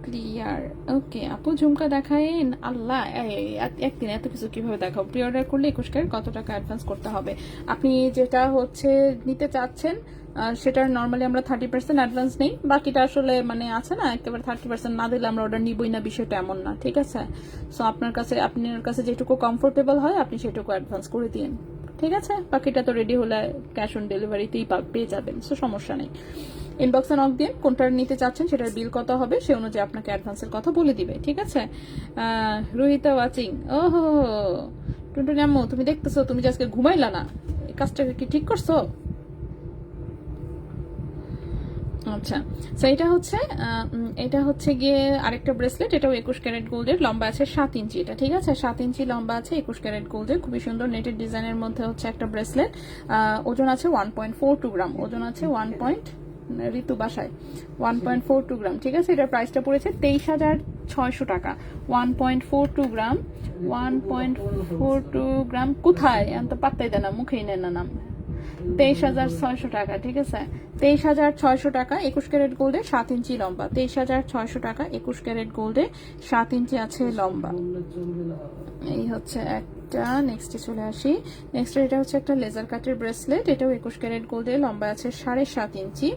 ক্লিয়ার। ওকে আপু, ঝুমকা দেখায়েন। আল্লাহ, একদিন এত কিছু কিভাবে দেখাবো? প্রি অর্ডার করলে 21 ক্যারেট কত টাকা অ্যাডভান্স করতে হবে? আপনি যেটা হচ্ছে নিতে চাচ্ছেন সেটার নর্মালি আমরা 30% অ্যাডভান্স নেই। বাকিটা আসলে মানে আছে না, একেবারে 30% না দিলে আমরা অর্ডার নিবই না, বিষয়টা এমন না, ঠিক আছে? সো আপনার কাছে যেটুকু কমফোর্টেবল হয় আপনি সেটুকু অ্যাডভান্স করে দিন, ঠিক আছে? বাকিটা তো রেডি হলে ক্যাশ অন ডেলিভারিতেই পেয়ে যাবেন, সো সমস্যা নেই। ইনবক্সে নক দিয়ে কোনটা নিতে চাচ্ছেন সেটার বিল কত হবে সে অনুযায়ী আপনাকে অ্যাডভান্সের কথা বলে দিবে, ঠিক আছে? রোহিতা ওয়াচিং। ওহো, টুনটুনি আম্মু তুমি দেখতেছো, তুমি যে আজকে ঘুমাইলা না, এই কাজটা কি ঠিক করছো? আচ্ছা, সো এটা হচ্ছে গিয়ে আরেকটা ব্রেসলেট। এটাও 21 ক্যারেট গোল্ডের, লম্বা আছে 7 ইঞ্চি। এটা ঠিক আছে, 7 ইঞ্চি লম্বা আছে, 21 ক্যারেট গোল্ডের, খুবই সুন্দর নেটের ডিজাইনের মধ্যে হচ্ছে একটা ব্রেসলেট। ওজন আছে 1.42 গ্রাম, ওজন আছে ঋতু বাসায় 1.42 গ্রাম, ঠিক আছে? এটার প্রাইসটা পড়েছে 23,600 টাকা। 1.42 গ্রাম, 1.42 গ্রাম কোথায়? আমি তো পাত্তাই দেয় না, মুখেই নেন না নাম। 23,600 টাকা, ঠিক আছে? 23,600 টাকা, 21 ক্যারেট গোল্ডে 7 ইঞ্চি লম্বা। 23,600 টাকা, 21 ক্যারেট গোল্ডে 7 ইঞ্চি আছে লম্বা। বললে চলবে না। এই হচ্ছে একটা। নেক্সটে চলে আসি। নেক্সট এটা হচ্ছে একটা লেজার কাটের ব্রেসলেট। এটাও 21 ক্যারেট গোল্ডে, লম্বা আছে 7.5 ইঞ্চি,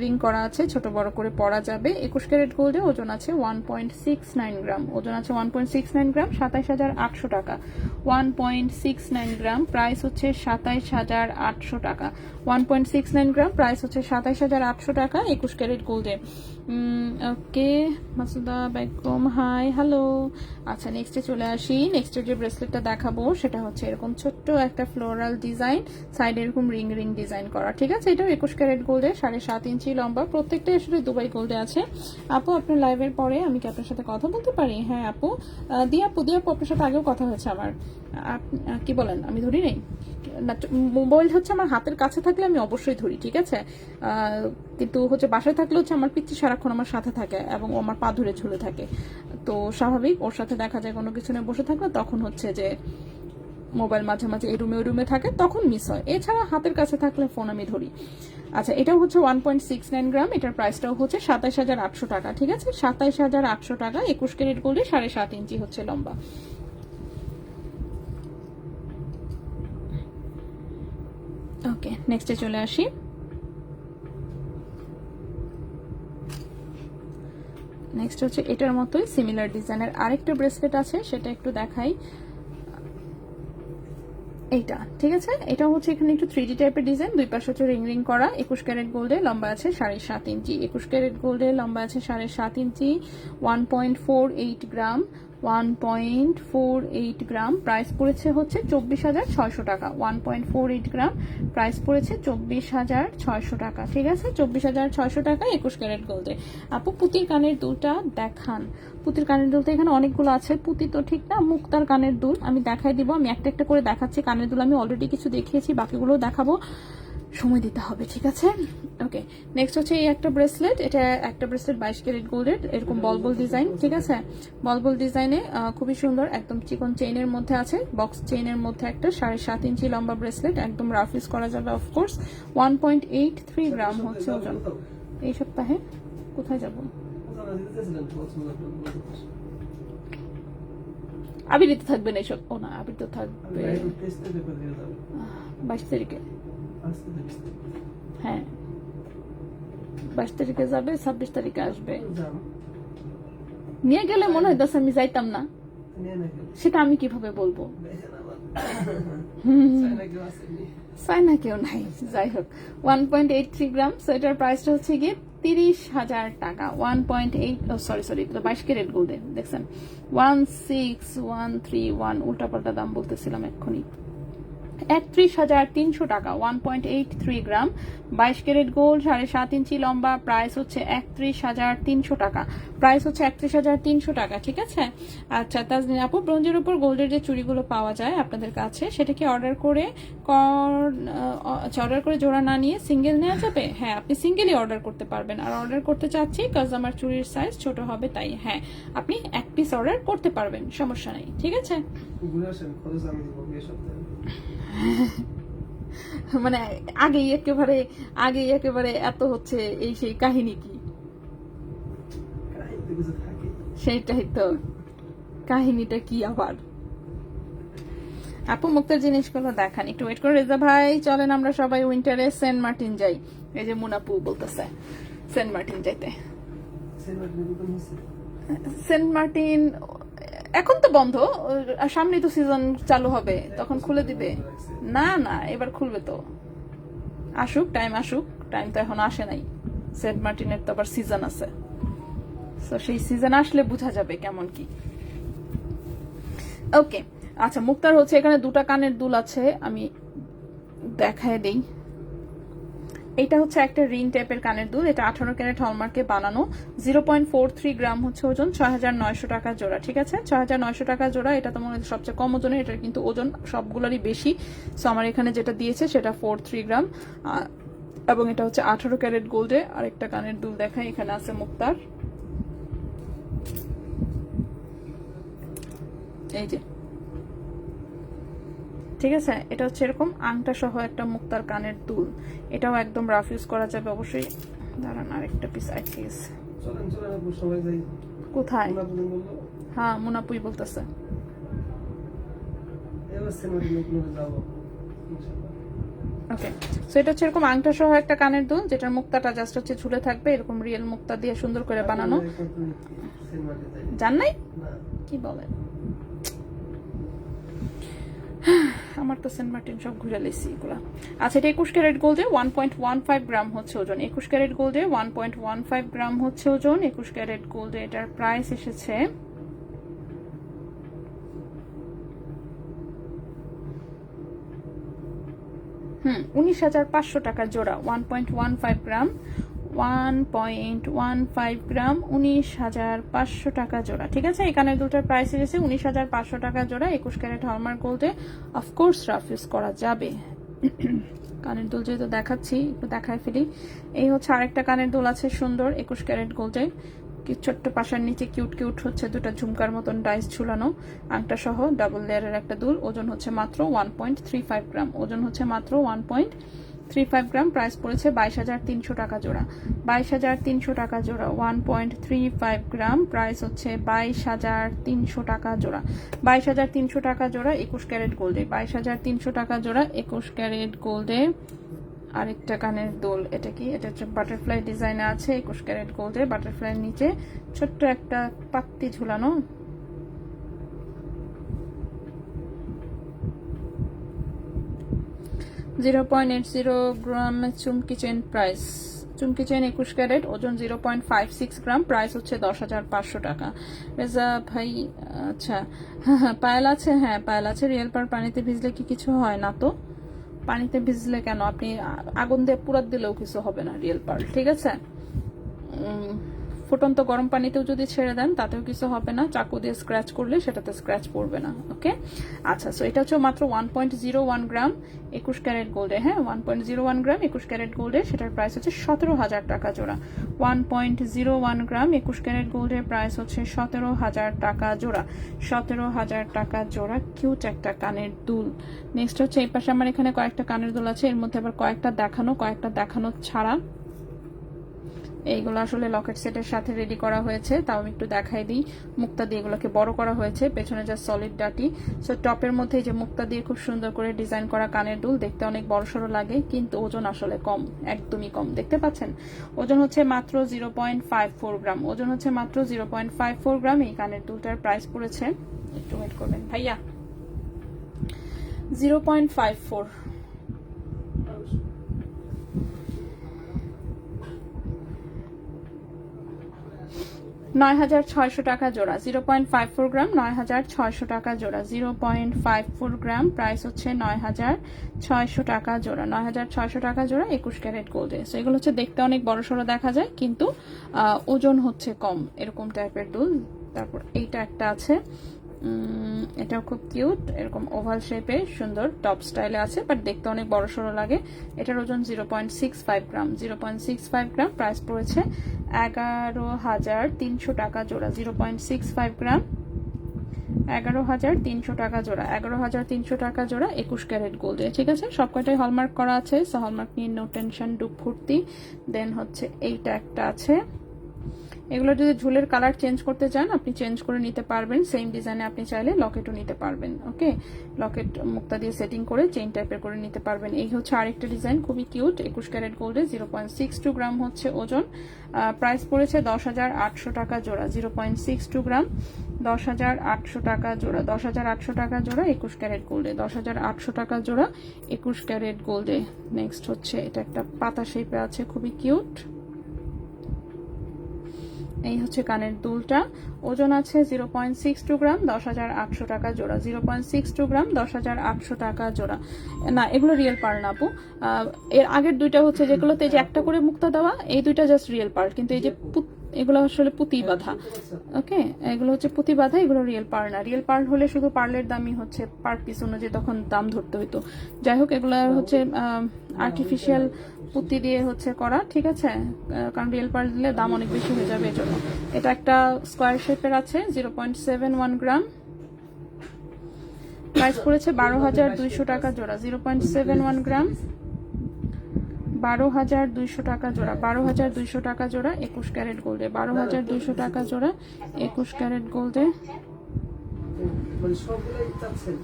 রিং করা আছে, ছোট বড় করে পরা যাবে। 21 ক্যারেট গোল্ডে, ওজন আছে 1.69 গ্রাম, ওজন আছে 1.69 গ্রাম, 27,800 টাকা। 1.69 গ্রাম, প্রাইস হচ্ছে 27,800 টাকা। 1.69 গ্রাম, প্রাইস হচ্ছে 27,800 টাকা, 21 ক্যারেট গোল্ডে। ওকে, মাসুদা বেগম, হাই, হ্যালো। আচ্ছা, নেক্সটে চলে আসি। নেক্সটের যে ব্রেসলেটটা দেখাবো সেটা হচ্ছে এরকম ছোট্ট একটা ফ্লোরাল ডিজাইন, সাইডে এরকম রিং ডিজাইন করা, ঠিক আছে? এটাও 21 ক্যারেট গোল্ডে, 7.5 ইঞ্চি লম্বা, প্রত্যেকটাই আসলে দুবাই গোল্ডে আছে। আপু, আপনার লাইভের পরে আমি কি আপনার সাথে কথা বলতে পারি? হ্যাঁ আপু, দিয়া আপু আপনার সাথে আগেও কথা হয়েছে আমার। কি বলেন, আমি ধরি নেই না? মোবাইল হচ্ছে আমার হাতের কাছে থাকলে আমি অবশ্যই ধরি, ঠিক আছে? কিন্তু হচ্ছে বাসায় থাকলে হচ্ছে আমার পিচ্ছি সারাক্ষণ আমার সাথে থাকে এবং ও আমার পা ধরে ঝুলে থাকে, তো স্বাভাবিক ওর সাথে দেখা যায় কোনো কিছু নিয়ে বসে থাকলে তখন হচ্ছে যে মোবাইল মাঝে মাঝে এই রুমে ওই রুমে থাকে, তখন মিস হয়। এছাড়া হাতের কাছে থাকলে ফোন আমি ধরি। আচ্ছা, এটাও হচ্ছে 1.69 গ্রাম, এটার প্রাইসটাও হচ্ছে 27,800 টাকা, ঠিক আছে? 27,800 টাকা, 21 ক্যারেট গোল্ডে, 7.5 ইঞ্চি হচ্ছে লম্বা। ওকে, নেক্সটে চলে আসি। নেক্সট হচ্ছে এটার মতোই সিমিলার ডিজাইনের আরেকটা ব্রেসলেট আছে, সেটা একটু দেখাই। এইটা, ঠিক আছে? এটা হচ্ছে এখানে একটু 3D টাইপের ডিজাইন, দুই পাশে হচ্ছে রিং করা, 21 ক্যারেট গোল্ডে, লম্বা আছে 7.5 ইঞ্চি। 21 ক্যারেট গোল্ডে, লম্বা আছে 7.5 ইঞ্চি, 1.48 গ্রাম, 1.48 গ্রাম, প্রাইস পড়েছে হচ্ছে 24,600 টাকা। 1.48 গ্রাম, প্রাইস পড়েছে 24,600 টাকা, ঠিক আছে? 24,600 টাকা, 21 ক্যারেট গোল্ডে। আপু, পুতির কানের দুলটা দেখান। পুতির কানের দুল তো এখানে অনেকগুলো আছে, পুতি তো ঠিক না, মুক্তার কানের দুল আমি দেখাই দিব। আমি একটা একটা করে দেখাচ্ছি। কানের দুল আমি অলরেডি কিছু দেখিয়েছি, বাকিগুলো দেখাবো, সময় দিতে হবে, ঠিক আছে? ওকে, নেক্সট হচ্ছে এই একটা ব্রেসলেট। এটা একটা ব্রেসলেট 22 ক্যারেট গোল্ডের, এরকম বলবল ডিজাইন, ঠিক আছে? বলবল ডিজাইনে খুবই সুন্দর, একদম চিকন চেইনের মধ্যে আছে, বক্স চেইনের মধ্যে একটা 7.5 ইঞ্চি লম্বা ব্রেসলেট, একদম রাফ ইউজ করা যাবে অফকোর্স। 1.83 গ্রাম হচ্ছে ওজন। এই সপ্তাহে কোথায় যাব? আবির তো থাকবে না এসব? ও না, আবির তো থাকবে 22 তারিখে। হ্যাঁ, 22 তারিখে যাবে, 26 তারিখে আসবে। নিয়ে গেলে মনে হয় আমি যাইতাম না, সেটা আমি কিভাবে বলবো? সাইনা কেউ নাই, যাই হোক। 1.83 গ্রাম, সো এটার প্রাইসটা হচ্ছে গিয়ে 30,000 টাকা। 1.8, সরি 22 ক্যারেট গোল্ডে, দেখছেন? 16,131, উল্টাপাল্টা দাম বলতেছিলাম এক্ষুনি। 31,300 টাকা, 1.83 গ্রাম, 22 ক্যারেট গোল্ড, 7.5 ইঞ্চি লম্বা, প্রাইস হচ্ছে 31,300 টাকা, প্রাইস হচ্ছে 31,300 টাকা। ঠিক আছে। আচ্ছা তাজনীন আপু, ব্রোঞ্জের উপর গোল্ডের যে চুড়িগুলো পাওয়া যায় আপনাদের কাছে, সেটা কি অর্ডার করে জোড়া না নিয়ে সিঙ্গেল নেওয়া যাবে? হ্যাঁ, আপনি সিঙ্গেলই অর্ডার করতে পারবেন। আর অর্ডার করতে চাচ্ছি কাজ আমার চুড়ির সাইজ ছোট হবে, তাই হ্যাঁ আপনি এক পিস অর্ডার করতে পারবেন, সমস্যা নেই। ঠিক আছে। ঘুরে আসেন, খরচ আমি দিব বিয়ে সপ্তাহে। মানে আগেই একেবারে এত হচ্ছে এই সেই কাহিনী কি? কাহিনীতে কিছু থাকে। সেইটাই তো, কাহিনীটা কি আবার? আপু মুক্তার জিনিসগুলো দেখান, একটু ওয়েট করে। রেজা ভাই চলেন আমরা সবাই উইন্টারে সেন্ট মার্টিন যাই। এই যে মুনাপু বলতেছে সেন্ট মার্টিন যাইতে। সেন্ট মার্টিন এখন তো বন্ধ, সামনে তো সিজন চালু হবে, তখন খুলে দিবে। না না, এবার খুলবে তো, আসুক, টাইম তো এখন আসে নাই। সেন্ট মার্টিনের তো আবার সিজন আছে, তো সেই সিজন আসলে বোঝা যাবে কেমন কি। ওকে আচ্ছা, মুক্তার হচ্ছে এখানে দুটা কানের দুল আছে, আমি দেখায় দেই। এটা হচ্ছে একটা রিং টাইপের কানের দুল, এটা 18 ক্যারেট হলমার্কে বানানো, 0.43 গ্রাম হচ্ছে ওজন, 6,900 টাকা জোড়া। ঠিক আছে, 6,900 টাকা জোড়া। এটা তো মনে হয় সবচেয়ে কম ওজনে, এটার কিন্তু ওজন সবগুলোরই বেশি। সো আমার এখানে যেটা দিয়েছে সেটা 43 গ্রাম, এবং এটা হচ্ছে 18 ক্যারেট গোল্ডে। আরেকটা কানের দুল দেখাই, এখানে আছে মুক্তার, এই যে। ঠিক আছে, এটা হচ্ছে এরকম আংটা সহ একটা মুক্তার কানের দুল, এটাও একদম রাফ ইউজ করা যাবে অবশ্যই। দাঁড়ান আরেকটা পিস আইছে। কোথায়? হ্যাঁ মুনাপুই বলতেছে। ওকে, সো এটা হচ্ছে এরকম আংটা সহ একটা কানের দুল, যেটার মুক্তাটা জাস্ট হচ্ছে ঝুলে থাকবে, এরকম রিয়েল মুক্তা দিয়ে সুন্দর করে বানানো। জান নাই? কি বলেন? আমার তো সেন্ট মার্টিন সব ঘুরে লেছি এগুলা। আচ্ছা, এটা 21 ক্যারেট গোল্ডে, 1.15 গ্রাম হচ্ছে ওজন। 21 ক্যারেট গোল্ডে 1.15 গ্রাম হচ্ছে ওজন। 21 ক্যারেট গোল্ডে এটার প্রাইস এসেছে 19,500 টাকা জোড়া। 1.15 গ্রাম, 1.15 গ্রাম, 19,500 টাকা জোড়া। ঠিক আছে, এই কানের দুটার প্রাইস এসেছে 19,500 টাকা জোড়া। 21 ক্যারেট হলমার্ক গোল্ডে, অফকোর্স রাফ ইউজ করা যাবে। কানের দুল যেহেতু দেখাচ্ছি, একটু দেখায় ফেলি। এই হচ্ছে আরেকটা কানের দুল আছে সুন্দর, 21 ক্যারেট গোল্ডে, ছোট্ট পাশার নিচে কিউট হচ্ছে দুটা ঝুমকার মতন ডাইস ঝুলানো, আংটা সহ ডাবল লেয়ারের একটা দুল। ওজন হচ্ছে মাত্র 1.35 গ্রাম, ওজন হচ্ছে মাত্র 1.35 গ্রাম। প্রাইস পড়েছে 22,300 টাকা জোড়া, 22,300 টাকা জোড়া। 1.35 গ্রাম, প্রাইস হচ্ছে 22,300 টাকা জোড়া, 22,300 টাকা জোড়া। 21 ক্যারেট গোল্ডে 22,300 টাকা জোড়া, 21 ক্যারেট গোল্ডে। আরেকটা কানের দোল, এটা কি? এটা হচ্ছে বাটারফ্লাই ডিজাইনে আছে, 21 ক্যারেট গোল্ডে, বাটারফ্লাই নিচে ছোট্ট একটা পাত্তি ঝুলানো। .80 গ্রাম চুমকি চেন প্রাইস, চুমকি চেন 21 ক্যারেট, ওজন 0.56 গ্রাম, প্রাইস হচ্ছে 10,500 টাকা। রেজা ভাই, আচ্ছা হ্যাঁ পায়েল আছে, হ্যাঁ পায়েল আছে। রিয়েল পার পানিতে ভিজলে কি কিছু হয় না তো? পানিতে ভিজলে কেন, আপনি আগুন দিয়ে পুরাত দিলেও কিছু হবে না রিয়েল পার্ল। ঠিক আছে, ফুটন্ত গরম পানিতেও যদি ছেড়ে দেন তাতেও কিছু হবে না, চাকু দিয়ে স্ক্র্যাচ করলে সেটাতে স্ক্র্যাচ পড়বে না। ওকে আচ্ছা, সো এটা হচ্ছে মাত্র 1.01 গ্রাম 21 ক্যারেট গোল্ডে। হ্যাঁ 1.01 গ্রাম 21 ক্যারেট গোল্ডে, সেটার প্রাইস হচ্ছে 17,000 টাকা জোড়া। 1.01 গ্রাম 21 ক্যারেট গোল্ডের প্রাইস হচ্ছে 17,000 টাকা জোড়া, 17,000 টাকা জোড়া। কিউট একটা কানের দুল। নেক্সট হচ্ছে এই পাশে আমার এখানে কয়েকটা কানের দুল আছে, এর মধ্যে আবার কয়েকটা দেখানো ছাড়া। এইগুলো আসলে লকেট সেটের সাথে রেডি করা হয়েছে, তাও আমি একটু দেখাই দিই। মুক্তা দিয়ে এগুলোকে বড় করা হয়েছে, পেছনে যা সলিড ডাটি। সো টপের মধ্যে যে মুক্তা দিয়ে খুব সুন্দর করে ডিজাইন করা কানের দুল, দেখতে অনেক বড়সড় লাগে, কিন্তু ওজন আসলে কম, একদমই কম। দেখতে পাচ্ছেন ওজন হচ্ছে মাত্র 0.54 গ্রাম, ওজন হচ্ছে মাত্র 0.54 গ্রাম। এই কানের দুলটার প্রাইস পড়েছে, একটু ওয়েট করবেন ভাইয়া, 0.54। 9,600 টাকা জোড়া, 0.54 গ্রাম, 9,600 টাকা জোড়া, 0.54 গ্রাম, প্রাইস হচ্ছে 9,600 টাকা জোড়া, 9,600 টাকা জোড়া 21 ক্যারেট গোল্ডে। সো এগুলো হচ্ছে দেখতে অনেক বড় সড়ো দেখা যায়, কিন্তু ওজন হচ্ছে কম, এরকম টাইপের দুল। তারপর এইটা একটা আছে, এটাও খুব কিউট, এরকম ওভাল শেপে সুন্দর টপ স্টাইলে আছে, বাট দেখতে অনেক বড় সড়ো লাগে। এটার ওজন 0.65 গ্রাম, 0.65 গ্রাম, প্রাইস পড়েছে 11,300 টাকা জোড়া, 0.65 গ্রাম, 11,300 টাকা জোড়া, 11,300 টাকা জোড়া 21 ক্যারেট গোল্ডে। ঠিক আছে, সবকটাই হলমার্ক করা আছে, সো হলমার্ক নিয়ে নো টেনশন, ডুব ফুর্তি। দেন হচ্ছে এইটা একটা আছে, এগুলো যদি ঝুলের কালার চেঞ্জ করতে চান আপনি চেঞ্জ করে নিতে পারবেন, সেম ডিজাইনে আপনি চাইলে লকেটও নিতে পারবেন। ওকে, লকেট মুক্তা দিয়ে সেটিং করে চেইন টাইপের করে নিতে পারবেন। এই হচ্ছে আরেকটা ডিজাইন, খুবই কিউট, 21 ক্যারেট গোল্ডে, 0.62 গ্রাম হচ্ছে ওজন, প্রাইস পড়েছে 10,800 টাকা জোড়া, 0.62 গ্রাম, 10,800 টাকা জোড়া, 10,800 টাকা জোড়া 21 ক্যারেট গোল্ডে, 10,800 টাকা জোড়া 21 ক্যারেট গোল্ডে। নেক্সট হচ্ছে এটা একটা পাতা শেপে আছে, খুবই কিউট। এই হচ্ছে কানের দুলটা, ওজন আছে 0.62 গ্রাম, 10,800 টাকা জোড়া, 0.62 গ্রাম, 10,800 টাকা জোড়া। না, এগুলো রিয়েল পার্ল না আপু, এর আগের দুইটা হচ্ছে যেগুলোতে যে একটা করে মুক্তা দেওয়া, এই দুইটা জাস্ট রিয়েল পার্ল, কিন্তু এই যে এগুলো আসলে পুঁতি বাঁধা। ওকে, এগুলো হচ্ছে পুঁতি বাঁধা, এগুলো রিয়েল পার্ল না। রিয়েল পার্ল হলে শুধু পার্লের দামই হচ্ছে পার পিস অনুযায়ী তখন দাম ধরতে হইতো। যাই হোক, এগুলো হচ্ছে আর্টিফিশিয়াল পুঁতি দিয়ে হচ্ছে করা, ঠিক আছে, কারণ রিয়েল পার্ল দিলে দাম অনেক বেশি হয়ে যাবে এজন্য। এটা একটা স্কোয়ার শেপের আছে, 0.71 গ্রাম, প্রাইস পড়েছে 12,200 টাকা জোড়া, 0.71 গ্রাম, 12,200 টাকা জোড়া, 12,200 টাকা জোড়া 21 ক্যারেট গোল্ডে, 12,200 টাকা জোড়া 21 ক্যারেট গোল্ডে। মানে সবগুলাই চাচ্ছেন?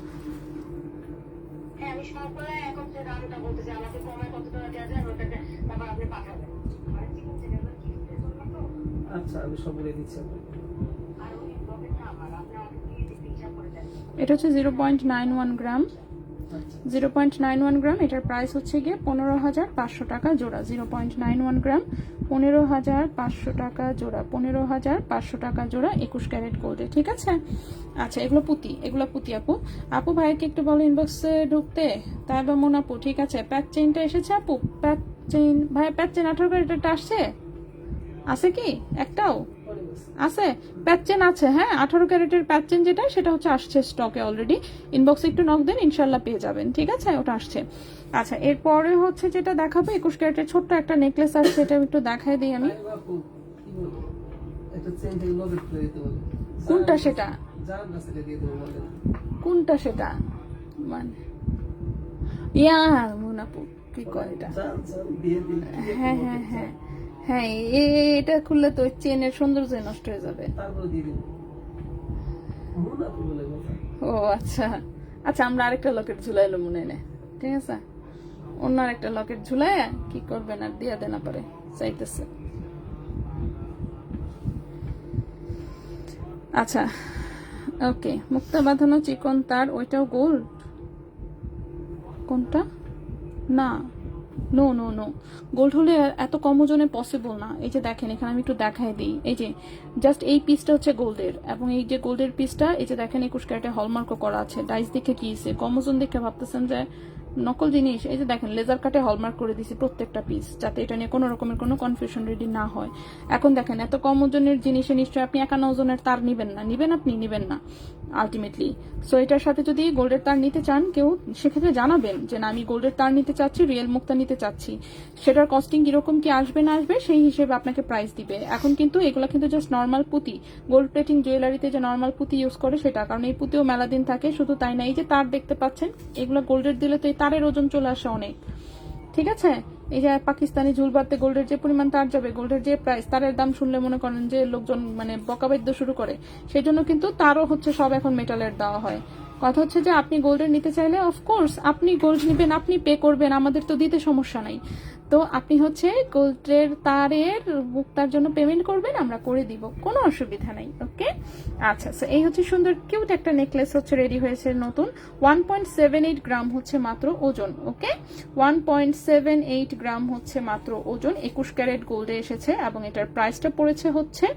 হ্যাঁ, আমি সবগুলো এখন যে দামটা বলতেছি, আমাকে কমায় কত টাকা দেওয়া যায় ওটাকে তারপর আপনি পাঠাবেন। আচ্ছা, আমি সবগুলাই দিচ্ছি আপনাকে। আর ওই পকেটটা আমার, আপনি আমাকে দিয়ে দিতে হিসাব করে দেন। এটা হচ্ছে 0.91 গ্রাম, 0.91 গ্রাম, এটার প্রাইস হচ্ছে গিয়ে 15,500 টাকা জোড়া, 0.91 গ্রাম, 15,500 টাকা জোড়া, 15,500 টাকা জোড়া 21 ক্যারেট গোল্ডে। ঠিক আছে, আচ্ছা, এগুলো পুঁতি, এগুলো পুঁতি। আপু আপু ভাইকে একটু বলো ইনবক্সে ঢুকতে, তাই বা মন আপু। ঠিক আছে, প্যাচ চেইনটা এসেছে আপু, প্যাচ চেইন ভাই, প্যাচ চেইন 18 ক্যারেটটা আসছে, আছে কি একটাও? আছে, প্যাচেন আছে, হ্যাঁ, 18 ক্যারেটের প্যাচেন যেটা, সেটা হচ্ছে আসছে স্টকে অলরেডি। ইনবক্সে একটু নক দেন, ইনশাল্লাহ পেয়ে যাবেন। ঠিক আছে, ওটা আসছে। আচ্ছা, এরপরে হচ্ছে যেটা দেখাবো 21 ক্যারেটের ছোট্ট একটা নেকলেস আছে, সেটা একটু দেখাই দিই আমি। কোনটা সেটা? কোনটা সেটা মানে ইয়া মুনাপু কি কয় এটা? হ্যাঁ হ্যাঁ হ্যাঁ হ্যাঁ, এটা খুললে তো চেনের সৌন্দর্য নষ্ট হয়ে যাবে। ও আচ্ছা আচ্ছা, আমরা আরেকটা লকেট ঝুলাইলো মনে নেই। ঠিক আছে, অন্য আরেকটা লকেট ঝুলাই কি করবেন, আর দিয়া দেনা পারে চাইতেছে। আচ্ছা, ওকে, মুক্তা বাঁধানো চিকন তার, ওইটাও গোল্ড? কোনটা? না, নো নো নো, গোল্ড হলে এত কম ওজনে পসিবল না। এই যে দেখেন, এখানে আমি একটু দেখাই দিই, এই যে জাস্ট এই পিসটা হচ্ছে গোল্ডের, এবং এই যে গোল্ডের পিসটা, এই যে দেখেন 21 ক্যারেটে হলমার্কও করা আছে। ডাইস দেখে কি কম ওজন দেখে ভাবতেছেন যে নকল জিনিস? এই যে দেখেন, লেজার কাটে হলমার্ক করে দিছি প্রত্যেকটা পিস, যাতে এটা নিয়ে কোনো রকমের কোনো কনফিউশন রেডি না হয়। এখন দেখেন, এত কম ওজনের জিনিসে নিশ্চয়ই আপনি 51 ওজনের তার নিবেন না, আপনি নিবেন না আলটিমেটলি। সো এটার সাথে যদি গোল্ডের তার নিতে চান কেউ, সেক্ষেত্রে জানাবেন যে না, আমি গোল্ডের তার নিতে চাচ্ছি, রিয়েল মুক্তা নিতে চাচ্ছি, সেটার কস্টিং কিরকম কি আসবে না আসবে সেই হিসেবে আপনাকে প্রাইস দিবে। এখন কিন্তু এগুলো কিন্তু জাস্ট নর্মাল পুঁতি, গোল্ড প্লেটিং জুয়েলারিতে যে নর্মাল পুঁতি ইউজ করে সেটা, কারণ এই পুঁতিও মেলা দিন থাকে। শুধু তাই না, এই যে তার দেখতে পাচ্ছেন, এগুলো গোল্ডের দিলে তো এই তারের ওজন চলে আসে অনেক। ঠিক আছে, এই যে পাকিস্তানি ঝুলবাতে গোল্ডের যে পরিমাণ তার যাবে, গোল্ডের যে প্রাইস, তারের দাম শুনলে মনে করেন যে লোকজন মানে বকাবাদ্য শুরু করে। সেই জন্য কিন্তু তারও হচ্ছে সব এখন মেটালের দেওয়া হয়। কথা হচ্ছে যে আপনি গোল্ডের নিতে চাইলে অফকোর্স আপনি গোল্ড নেবেন, আপনি পে করবেন, আমাদের তো দিতে সমস্যা নাই। তো আপনি হচ্ছে গোল্ডের তারের মুক্তার জন্য পেমেন্ট করবেন, আমরা করে দিব, কোনো অসুবিধা নাই। ওকে, আচ্ছা, এই হচ্ছে সুন্দর কিউট একটা নেকলেস হচ্ছে রেডি হয়েছে নতুন, 1.78 গ্রাম হচ্ছে মাত্র ওজন। ওকে, 1.78 গ্রাম হচ্ছে মাত্র ওজন, 21 ক্যারেট গোল্ডে এসেছে, এবং এটার প্রাইসটা পড়েছে হচ্ছে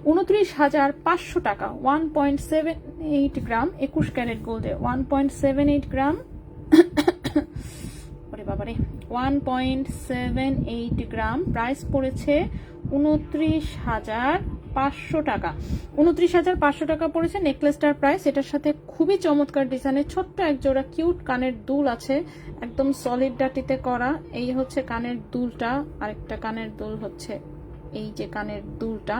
29,500 টাকা। 1.78 গ্রাম 21 ক্যারেট গোল্ডে 1.78 গ্রাম ওরে বাবারে 1.78 গ্রাম প্রাইস পড়েছে 29,500 টাকা। 29,500 টাকা পড়েছে নেকলেসটার প্রাইস। এটার সাথে খুবই চমৎকার ডিজাইনের ছোট্ট এক জোড়া কিউট কানের দুল আছে, একদম সলিড ডাটিতে করা। এই হচ্ছে কানের দুলটা, আরেকটা কানের দুল হচ্ছে এই যে কানের দুলটা,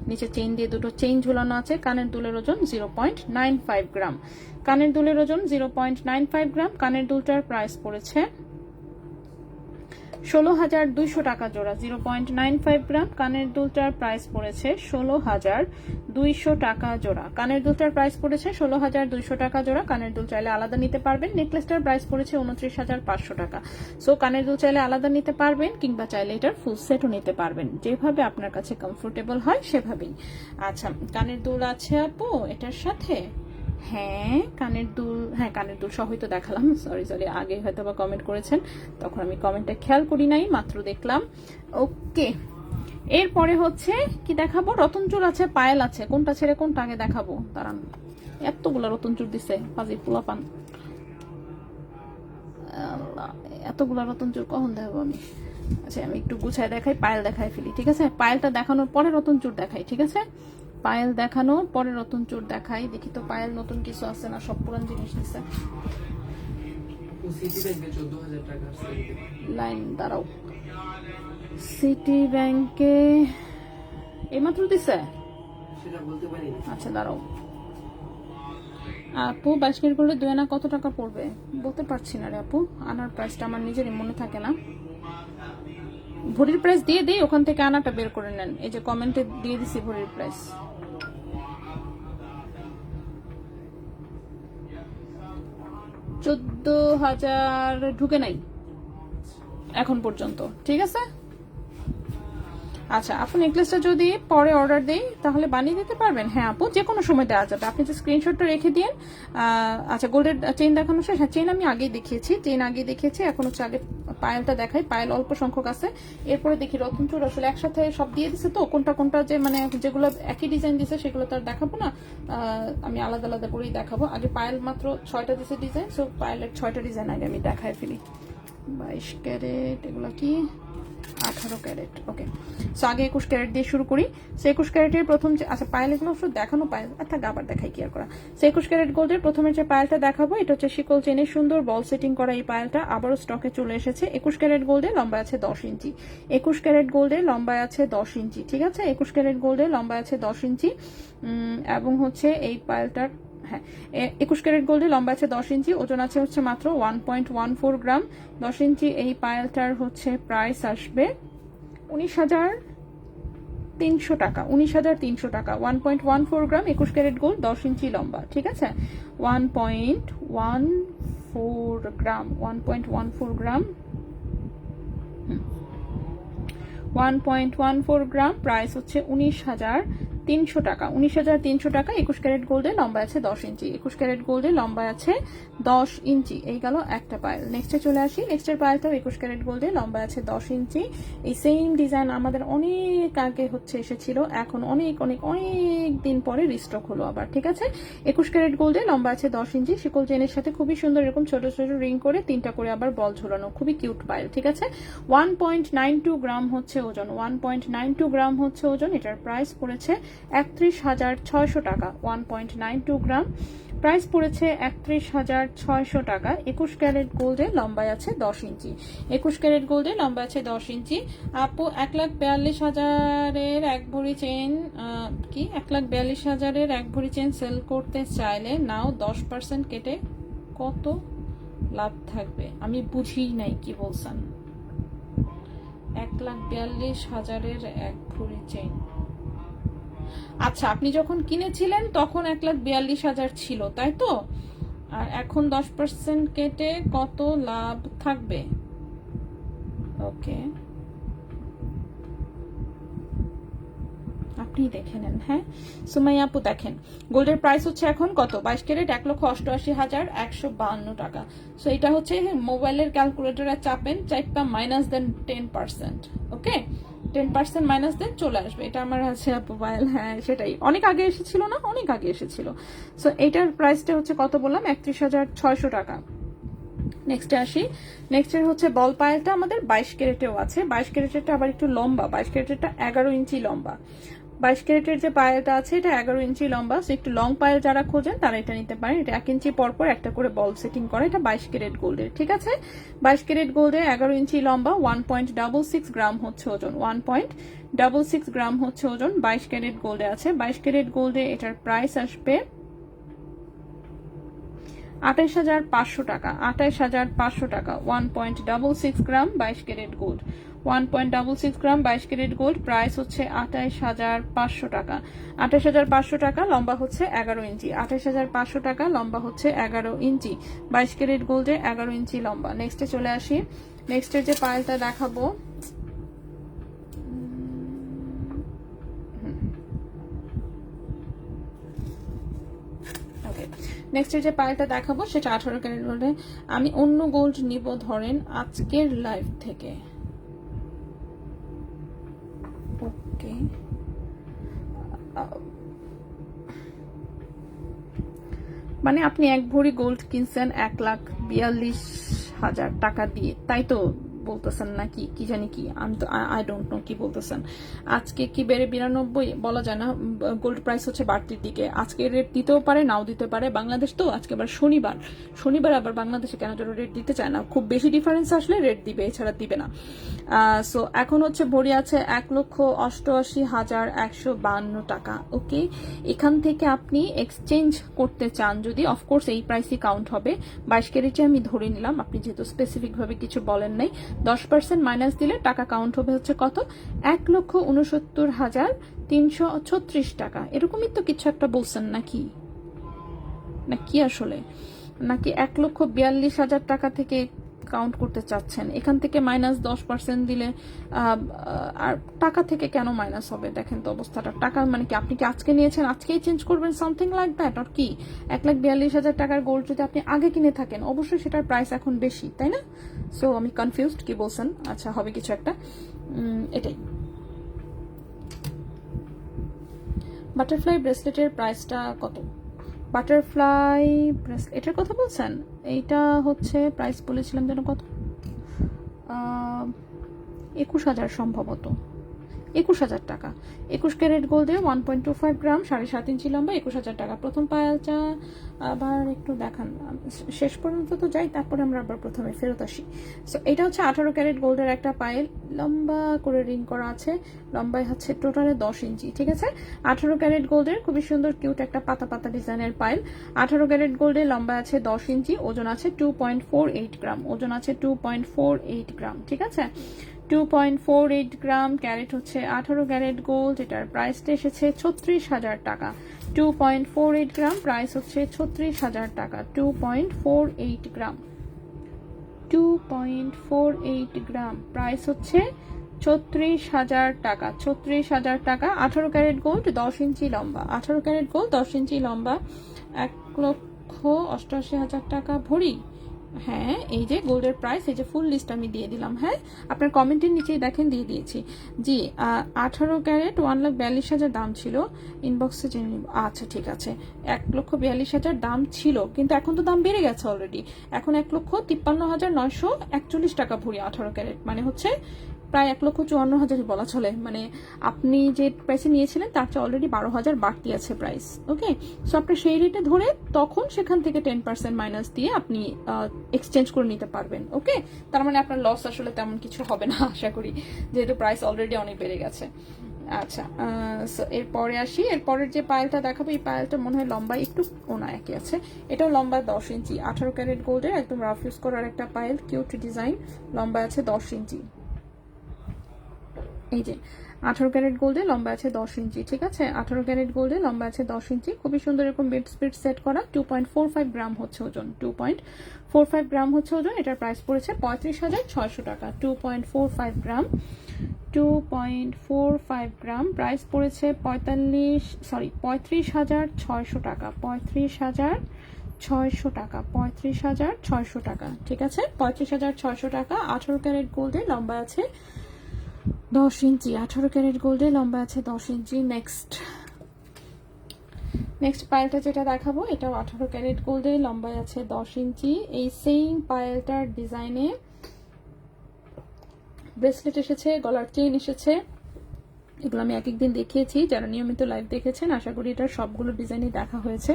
নিচে চেইন দিয়ে দুটো চেইন ঝুলানো আছে। কানের দুলের ওজন 0.95 গ্রাম। কানের দুলের ওজন 0.95 গ্রাম। কানের দুলটার প্রাইস পড়েছে 16,200 টাকা জোড়া। 0.95 গ্রাম কানের দুলটার প্রাইস পড়েছে 16,200 টাকা জোড়া। কানের দুলটার প্রাইস পড়েছে 16,200 টাকা জোড়া। কানের দুল চাইলে আলাদা নিতে পারবেন। নেকলেসটার প্রাইস পড়েছে 29,500 টাকা। সো কানের দুল চাইলে আলাদা নিতে পারবেন, কিংবা চাইলে এটার ফুল সেটও নিতে পারবেন, যেভাবে আপনার কাছে কমফোর্টেবল হয় সেভাবেই। আচ্ছা, কানের দুল আছে আপু এটার সাথে? হ্যাঁ কানের দুল সবই তো দেখালাম। সরি আগে হয়তো বা কমেন্ট করেছেন, তখন আমি কমেন্টটা খেয়াল করি নাই, মাত্র দেখলাম। ওকে, এরপরে হচ্ছে কি দেখাবো? রতন চুর আছে, পায়েল আছে। কোনটা ছেড়ে কোনটা আগে দেখাবো দাঁড়ান। এতগুলা রতন চুর দিছে ফাজি পোলাপান, এতগুলা রতন চুর কখন দেখাবো আমি? আচ্ছা আমি একটু গুছায় দেখাই, পায়েল দেখাই ফেলি, ঠিক আছে? পায়েলটা দেখানোর পরে রতন চুর দেখাই, ঠিক আছে? পায়েল দেখানো পরে নতুন চোর দেখাই। দেখি তো পায়েল নতুন কিছু আছে না, সব পুরান জিনিস দিছে। লাইন দাঁড়াও, সিটি ব্যাংকে এইমাত্র দিছে, আচ্ছা দাঁড়াও। আপু 22 ক্যারেট করলে 2 আনা কত টাকা পড়বে? বলতে পারছি না রে আপু, আনার প্রাইসটা আমার নিজেরই মনে থাকে না। ভরির প্রাইস দিয়ে দেই, ওখান থেকে আনাটা বের করে নেন। এই যে কমেন্টে দিয়ে দিছি ভরির প্রাইস। 14,000 ঢুকে নাই এখন পর্যন্ত, ঠিক আছে? আচ্ছা, আপু নেকলেসটা যদি পরে অর্ডার দেই তাহলে বানিয়ে দিতে পারবেন? হ্যাঁ আপু, যে কোনো সময় দেওয়া যাবে, আপনি যে স্ক্রিনশটটা রেখে দিন। আচ্ছা, গোল্ডের চেইন দেখানো শেষ? হ্যাঁ চেইন আমি আগেই দেখিয়েছি, এখন হচ্ছে আগে পায়েলটা দেখাই। পায়েল অল্প সংখ্যক আছে, এরপরে দেখি রতন চূড়। আসলে একসাথে সব দিয়ে দিছে তো, কোনটা যে মানে যেগুলো একই ডিজাইন দিছে সেগুলো তো আর দেখাবো না, আমি আলাদা আলাদা করেই দেখাবো। আগে পায়েল মাত্র 6টা দিছে ডিজাইন, সো পায়েলের 6টা ডিজাইন আগে আমি দেখাই ফেলি। 22 ক্যারেট, এগুলো কি 18 ক্যারেট। ওকে, সো আগে 21 ক্যারেট দিয়ে শুরু করি। সো 21 ক্যারেটের প্রথম যে, আচ্ছা পায়েল এগুলো শুধু দেখানো, পায়েল থাক আবার দেখাই কি আর করা। সো 21 ক্যারেট গোল্ডের প্রথমে যে পায়েলটা দেখাবো, এটা হচ্ছে শিকল চেনের সুন্দর বল সেটিং করা এই পায়েলটা, আবারও স্টকে চলে এসেছে। 21 ক্যারেট গোল্ডে লম্বা আছে 10 ইঞ্চি। 21 ক্যারেট গোল্ডে লম্বা আছে 10 ইঞ্চি, ঠিক আছে? 21 ক্যারেট গোল্ডে লম্বা আছে 10 ইঞ্চি, এবং হচ্ছে এই পায়েলটার, হ্যাঁ 21 ক্যারেট গোল্ডে লম্বা আছে 10 ইঞ্চি, ওজন আছে হচ্ছে মাত্র 1.14 গ্রাম। 10 ইঞ্চি এই পায়েলটার হচ্ছে প্রাইস আসবে 19,300 টাকা। 19,300 টাকা। 1.14 গ্রাম, 21 ক্যারেট গোল্ড, 10 ইঞ্চি লম্বা, ঠিক আছে? 1.14 গ্রাম, 1.14 গ্রাম, 1.14 গ্রাম। প্রাইস হচ্ছে 19,300 টাকা। 19,300 টাকা। 21 ক্যারেট গোল্ডে লম্বা আছে 10 ইঞ্চি। 21 ক্যারেট গোল্ডে লম্বা আছে 10 ইঞ্চি। এই গেল একটা পায়েল। নেক্সটে চলে আসি। নেক্সটের পায়েলটাও 21 ক্যারেট গোল্ডে লম্বা আছে 10 ইঞ্চি। এই সেম ডিজাইন আমাদের অনেক আগে হচ্ছে এসেছিল, এখন অনেক অনেক অনেক দিন পরে রিস্টক হলো আবার, ঠিক আছে? 21 ক্যারেট গোল্ডে লম্বা আছে 10 ইঞ্চি। শিকল চেনের সাথে খুবই সুন্দর এরকম ছোট ছোট রিং করে 3টা করে আবার বল ঝোলানো, খুবই কিউট পায়েল, ঠিক আছে? 1.92 গ্রাম হচ্ছে ওজন। 1.92 গ্রাম হচ্ছে ওজন। এটার প্রাইস পড়েছে 31,600 টাকা। 1.92 গ্রাম, প্রাইস পড়েছে 31,600 টাকা। 21 ক্যারেট গোল্ডে লম্বায় আছে 10 ইঞ্চি। 21 ক্যারেট গোল্ডে লম্বা আছে 10 ইঞ্চি। আপু 1,42,000-এর এক ভরি চেন, কি 1,42,000-এর এক ভরি চেন সেল করতে চাইলে নাও 10% কেটে কত লাভ থাকবে? আমি বুঝি নাই কি বলছেন। 1,42,000-এর এক ভরি চেন, আচ্ছা আপনি যখন কিনেছিলেন তখন 1,42,000 ছিল, তাই তো? আর এখন 10% কেটে কত লাভ থাকবে? ওকে, আপনি দেখে নেন। হ্যাঁ সুমাইয়া আপু দেখেন, গোল্ডের প্রাইস হচ্ছে এখন কত? 22 ক্যারেট 1,88,152 টাকা। সো এটা হচ্ছে মোবাইলের ক্যালকুলেটরে চাপেন, চাইপা -10%। ওকে, 10% মাইনাস দেন চলে আসবে। এটা আমার আছে আপু পায়েল, হ্যাঁ সেটাই, অনেক আগে এসেছিল না, অনেক আগে এসেছিল। সো এটার প্রাইসটা হচ্ছে কত বললাম, 31,600 টাকা। নেক্সটে আসি, নেক্সটের হচ্ছে বল পায়েলটা আমাদের 22 ক্যারেটেও আছে। 22 ক্যারেটেরটা আবার একটু লম্বা, 22 ক্যারেটেরটা 11 ইঞ্চি লম্বা। 22 ক্যারেটের যে পায়েলটা আছে এটা 11 ইঞ্চি লম্বা। সো একটু লং পায়েল যারা খোঁজেন তারা এটা নিতে পারেন। এটা 1 ইঞ্চি পরপর একটা করে বল সেটিং করে। এটা 22 ক্যারেট গোল্ডের, ঠিক আছে। 22 ক্যারেট গোল্ডের 11 ইঞ্চি লম্বা, 1.66 গ্রাম হচ্ছে ওজন, 1.66 গ্রাম হচ্ছে ওজন। 22 ক্যারেট গোল্ডে আছে। 22 ক্যারেট গোল্ডে এটার প্রাইস আসবে 28,500 টাকা, 28,500 টাকা। 1.66 গ্রাম 22 ক্যারেট গোল্ড, 1.66 গ্রাম 22 ক্যারেট গোল্ড, প্রাইস হচ্ছে 28,500 টাকা। 28,500 টাকা, লম্বা হচ্ছে 11 ইঞ্চি। 28,500 টাকা, লম্বা হচ্ছে 11 ইঞ্চি। 22 ক্যারেট গোল্ডে 11 ইঞ্চি লম্বা। নেক্সটে চলে আসি, নেক্সটের যে পায়েলটা দেখাবো, নেক্সটের যে পায়েলটা দেখাবো সেটা 18 ক্যারেট গোল্ডে। আমি অন্য গোল্ড নিব ধরেন আজকের লাইভ থেকে, ওকে। মানে আপনি 1 ভরি গোল্ড কিনছেন 1,42,000 টাকা দিয়ে, তাই তো বলতেছেন নাকি কি জানি কি, আমি তো আই ডোন্ট নো কি বলতেছেন। আজকে কি বেড়ে 92 বলা যায় না, গোল্ড প্রাইস হচ্ছে বাড়তির দিকে। আজকে রেট দিতেও পারে নাও দিতে পারে, বাংলাদেশ তো আজকে আবার শনিবার, শনিবার আবার বাংলাদেশে কেন যেন রেট দিতে চায় না, খুব বেশি ডিফারেন্স আসলে রেট দিবে, এছাড়া দিবে না। সো এখন হচ্ছে ভরি আছে 1,88,152 টাকা, ওকে। এখান থেকে আপনি এক্সচেঞ্জ করতে চান যদি, অফকোর্স এই প্রাইসই কাউন্ট হবে। 22 ক্যারেটে আমি ধরে নিলাম, আপনি যেহেতু স্পেসিফিক ভাবে কিছু বলেন নাই। 10% মাইনাস দিলে টাকা কাউন্ট হবে হচ্ছে কত, 1,69,336 টাকা। এরকমই তো কিছু একটা বলছেন নাকি, না কি আসলে, নাকি 1,42,000 টাকা থেকে কাউন্ট করতে চাচ্ছেন? এখান থেকে মাইনাস 10% দিলে আর টাকা থেকে কেন মাইনাস হবে? দেখেন তো অবস্থাটা, টাকা মানে কি আপনি কি আজকে নিয়েছেন আজকেই চেঞ্জ করবেন, সামথিং লাইক দ্যাট, আর কি? 1,42,000 টাকার গোল্ড যদি আপনি আগে কিনে থাকেন অবশ্যই সেটার প্রাইস এখন বেশি, তাই না? সো আমি কনফিউজড, কি বলছেন? আচ্ছা হবে কিছু একটা, এটাই। বাটারফ্লাই ব্রেসলেটের প্রাইসটা কত? বাটারফ্লাই ব্রেসলেট এটার কথা বলছেন? এইটা হচ্ছে প্রাইস বলেছিলাম যেন কত, 21,000 সম্ভবত, 21,000 টাকা। 21 ক্যারেট গোল্ডে 1.25 গ্রাম, 7.5 ইঞ্চি লম্বা, 21,000 টাকা। প্রথম পায়েলটা আবার একটু দেখান, শেষ পর্যন্ত তো যাই, তারপরে আমরা আবার প্রথমে ফেরত আসি। সো এটা হচ্ছে 18 ক্যারেট গোল্ডের একটা পায়েল, লম্বা করে রিং করা আছে, লম্বায় হচ্ছে টোটালে 10 ইঞ্চি, ঠিক আছে। 18 ক্যারেট গোল্ডের খুবই সুন্দর কিউট একটা পাতা পাতা ডিজাইনের পায়েল। 18 ক্যারেট গোল্ডের লম্বা আছে 10 ইঞ্চি, ওজন আছে 2.48 গ্রাম, ওজন আছে 2.48 গ্রাম, ঠিক আছে। 2.48 গ্রাম, ক্যারেট হচ্ছে 18 ক্যারেট গোল্ড। এটার প্রাইসটা এসেছে 36,000 টাকা। 2.48 গ্রাম, প্রাইস হচ্ছে 36,000 টাকা। 2.48 গ্রাম, 2.48 গ্রাম, প্রাইস হচ্ছে 36,000 টাকা। 36,000 টাকা। 18 ক্যারেট গোল্ড, 10 ইঞ্চি লম্বা। 18 ক্যারেট গোল্ড, 10 ইঞ্চি লম্বা, 1,88,000 টাকা ভরি। হ্যাঁ এই যে গোল্ডের প্রাইস, এই যে ফুল লিস্ট আমি দিয়ে দিলাম। হ্যাঁ আপনার কমেন্টের নিচেই দেখেন দিয়ে দিয়েছি। জি 18 ক্যারেট 1,42,000 দাম ছিল, ইনবক্সে জেনে নিব। আচ্ছা ঠিক আছে, 1,42,000 দাম ছিল, কিন্তু এখন তো দাম বেড়ে গেছে অলরেডি, এখন 1,53,941 টাকা ভরি 18 ক্যারেট, মানে হচ্ছে প্রায় 1,54,000 বলা চলে। মানে আপনি যে প্রাইসে নিয়েছিলেন তার চেয়ে অলরেডি 12,000 বাড়তি আছে প্রাইস, ওকে। সো আপনি সেই রেটে ধরে তখন সেখান থেকে 10% মাইনাস দিয়ে আপনি এক্সচেঞ্জ করে নিতে পারবেন, ওকে। তার মানে আপনার লস আসলে তেমন কিছু হবে না আশা করি, যেহেতু প্রাইস অলরেডি অনেক বেড়ে গেছে। আচ্ছা এরপরে আসি, এরপরের যে পায়েলটা দেখাবো, এই পায়েলটা মনে হয় লম্বা একটু কোনা একই আছে, এটাও লম্বা 10 ইঞ্চি। 18 ক্যারেট গোল্ডের একদম রাফ ইউজ করার একটা পায়েল, কিউট ডিজাইন, লম্বা আছে 10 ইঞ্চি। এই যে 18 ক্যারেট গোল্ডে লম্বা আছে 10 ইঞ্চি, ঠিক আছে। 18 ক্যারেট গোল্ডে লম্বা আছে 10 ইঞ্চি, খুবই সুন্দর এরকম বিট স্পিড সেট করা। 2.45 গ্রাম হচ্ছে ওজন, 2.45 গ্রাম হচ্ছে ওজন। এটার প্রাইস পড়েছে 35,600 টাকা। 2.45 গ্রাম, 2.45 গ্রাম, প্রাইস পড়েছে 35,600 টাকা। 35,600 টাকা, 35,600 টাকা, ঠিক আছে। 35,600 টাকা। 18 ক্যারেট গোল্ডে লম্বা আছে 10 ইঞ্চি 18 ক্যারেট গোল্ডে লম্বা আছে 10 ইঞ্চি। নেক্সট পায়েলটা যেটা দেখাবো এটাও 18 ক্যারেট গোল্ডে লম্বায় আছে 10 ইঞ্চি। এই সেম পায়েলটার ডিজাইনে ব্রেসলেট এসেছে, গলার চেইন এসেছে। এগুলো আমি এক একদিন দেখিয়েছি, যারা নিয়মিত লাইভ দেখেছেন আশা করি এটার সবগুলো ডিজাইনই দেখা হয়েছে।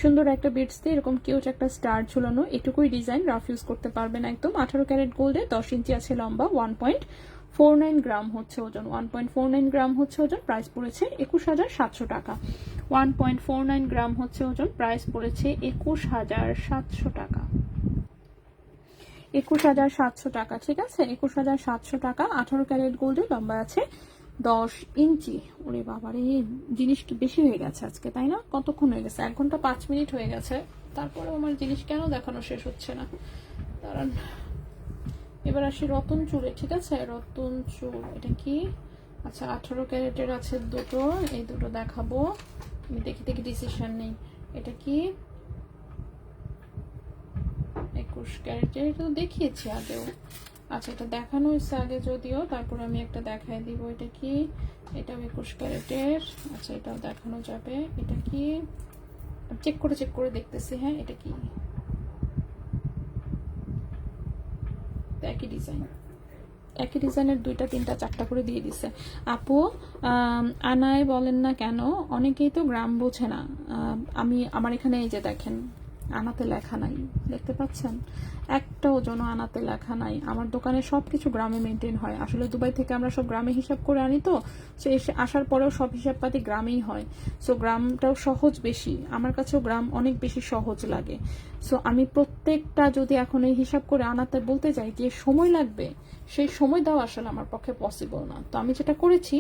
সুন্দর একটা বিটস দিয়ে এরকম কিউট একটা স্টার ঝুলানো, এটুকুই ডিজাইন, রাফ ইউজ করতে পারবেন একদম। 18 ক্যারেট গোল্ডে 10 ইঞ্চি আছে লম্বা, 1.49 গ্রাম হচ্ছে ওজন, 1.49 গ্রাম হচ্ছে ওজন। প্রাইস পড়েছে 21,700 টাকা। 1.49 গ্রাম হচ্ছে ওজন, প্রাইস পড়েছে 21,700 টাকা। 21,700 টাকা, ঠিক আছে, 21,700 টাকা। 18 ক্যারেট গোল্ডে লম্বা আছে 10 ইঞ্চি। ওরে বাবারে, জিনিস বেশি হয়ে গেছে আজকে, তাই না? কতক্ষণ হয়ে গেছে? 1 ঘন্টা 5 মিনিট হয়ে গেছে, তারপরে আমার জিনিস কেন দেখানো শেষ হচ্ছে না? কারণ এবার আসি রতন চুড়ে, ঠিক আছে, রতন চুড়। এটা কি? আচ্ছা, 18 ক্যারেটের আছে দুটো, এই দুটো দেখাবো। আমি দেখি ডিসিশন নেই। এটা কি? 21 ক্যারেটের, এটা তো দেখিয়েছি আগেও। আচ্ছা, এটা দেখানো হয়েছে আগে যদিও, তারপর আমি একটা দেখাই দিব। এটা কি? এটাও 21 ক্যারেটের। আচ্ছা, এটাও দেখানো যাবে। এটা কি? চেক করে দেখতেছি। হ্যাঁ, এটা কি? একই ডিজাইনের 2টা 3টা 4টা করে দিয়ে দিছে আপু। আনায় বলেন না কেন, অনেকেই তো গ্রাম বোঝে না। আমার এখানে এই যে দেখেন, আনাতে লেখা নাই, দেখতে পাচ্ছেন? একটা ওজনও আনাতে লেখা নাই। আমার দোকানে সবকিছু গ্রামে মেনটেন হয়। আসলে দুবাই থেকে আমরা সব গ্রামে হিসাব করে আনি, তো সে আসার পরেও সব হিসাবপাতি গ্রামেই হয়। সো গ্রামটাও সহজ বেশি, আমার কাছেও গ্রাম অনেক বেশি সহজ লাগে। সো আমি প্রত্যেকটা যদি এখন এই হিসাব করে আনাতে বলতে যাই যে সময় লাগবে, সেই সময় দেওয়া আসলে আমার পক্ষে পসিবল না। তো আমি যেটা করেছি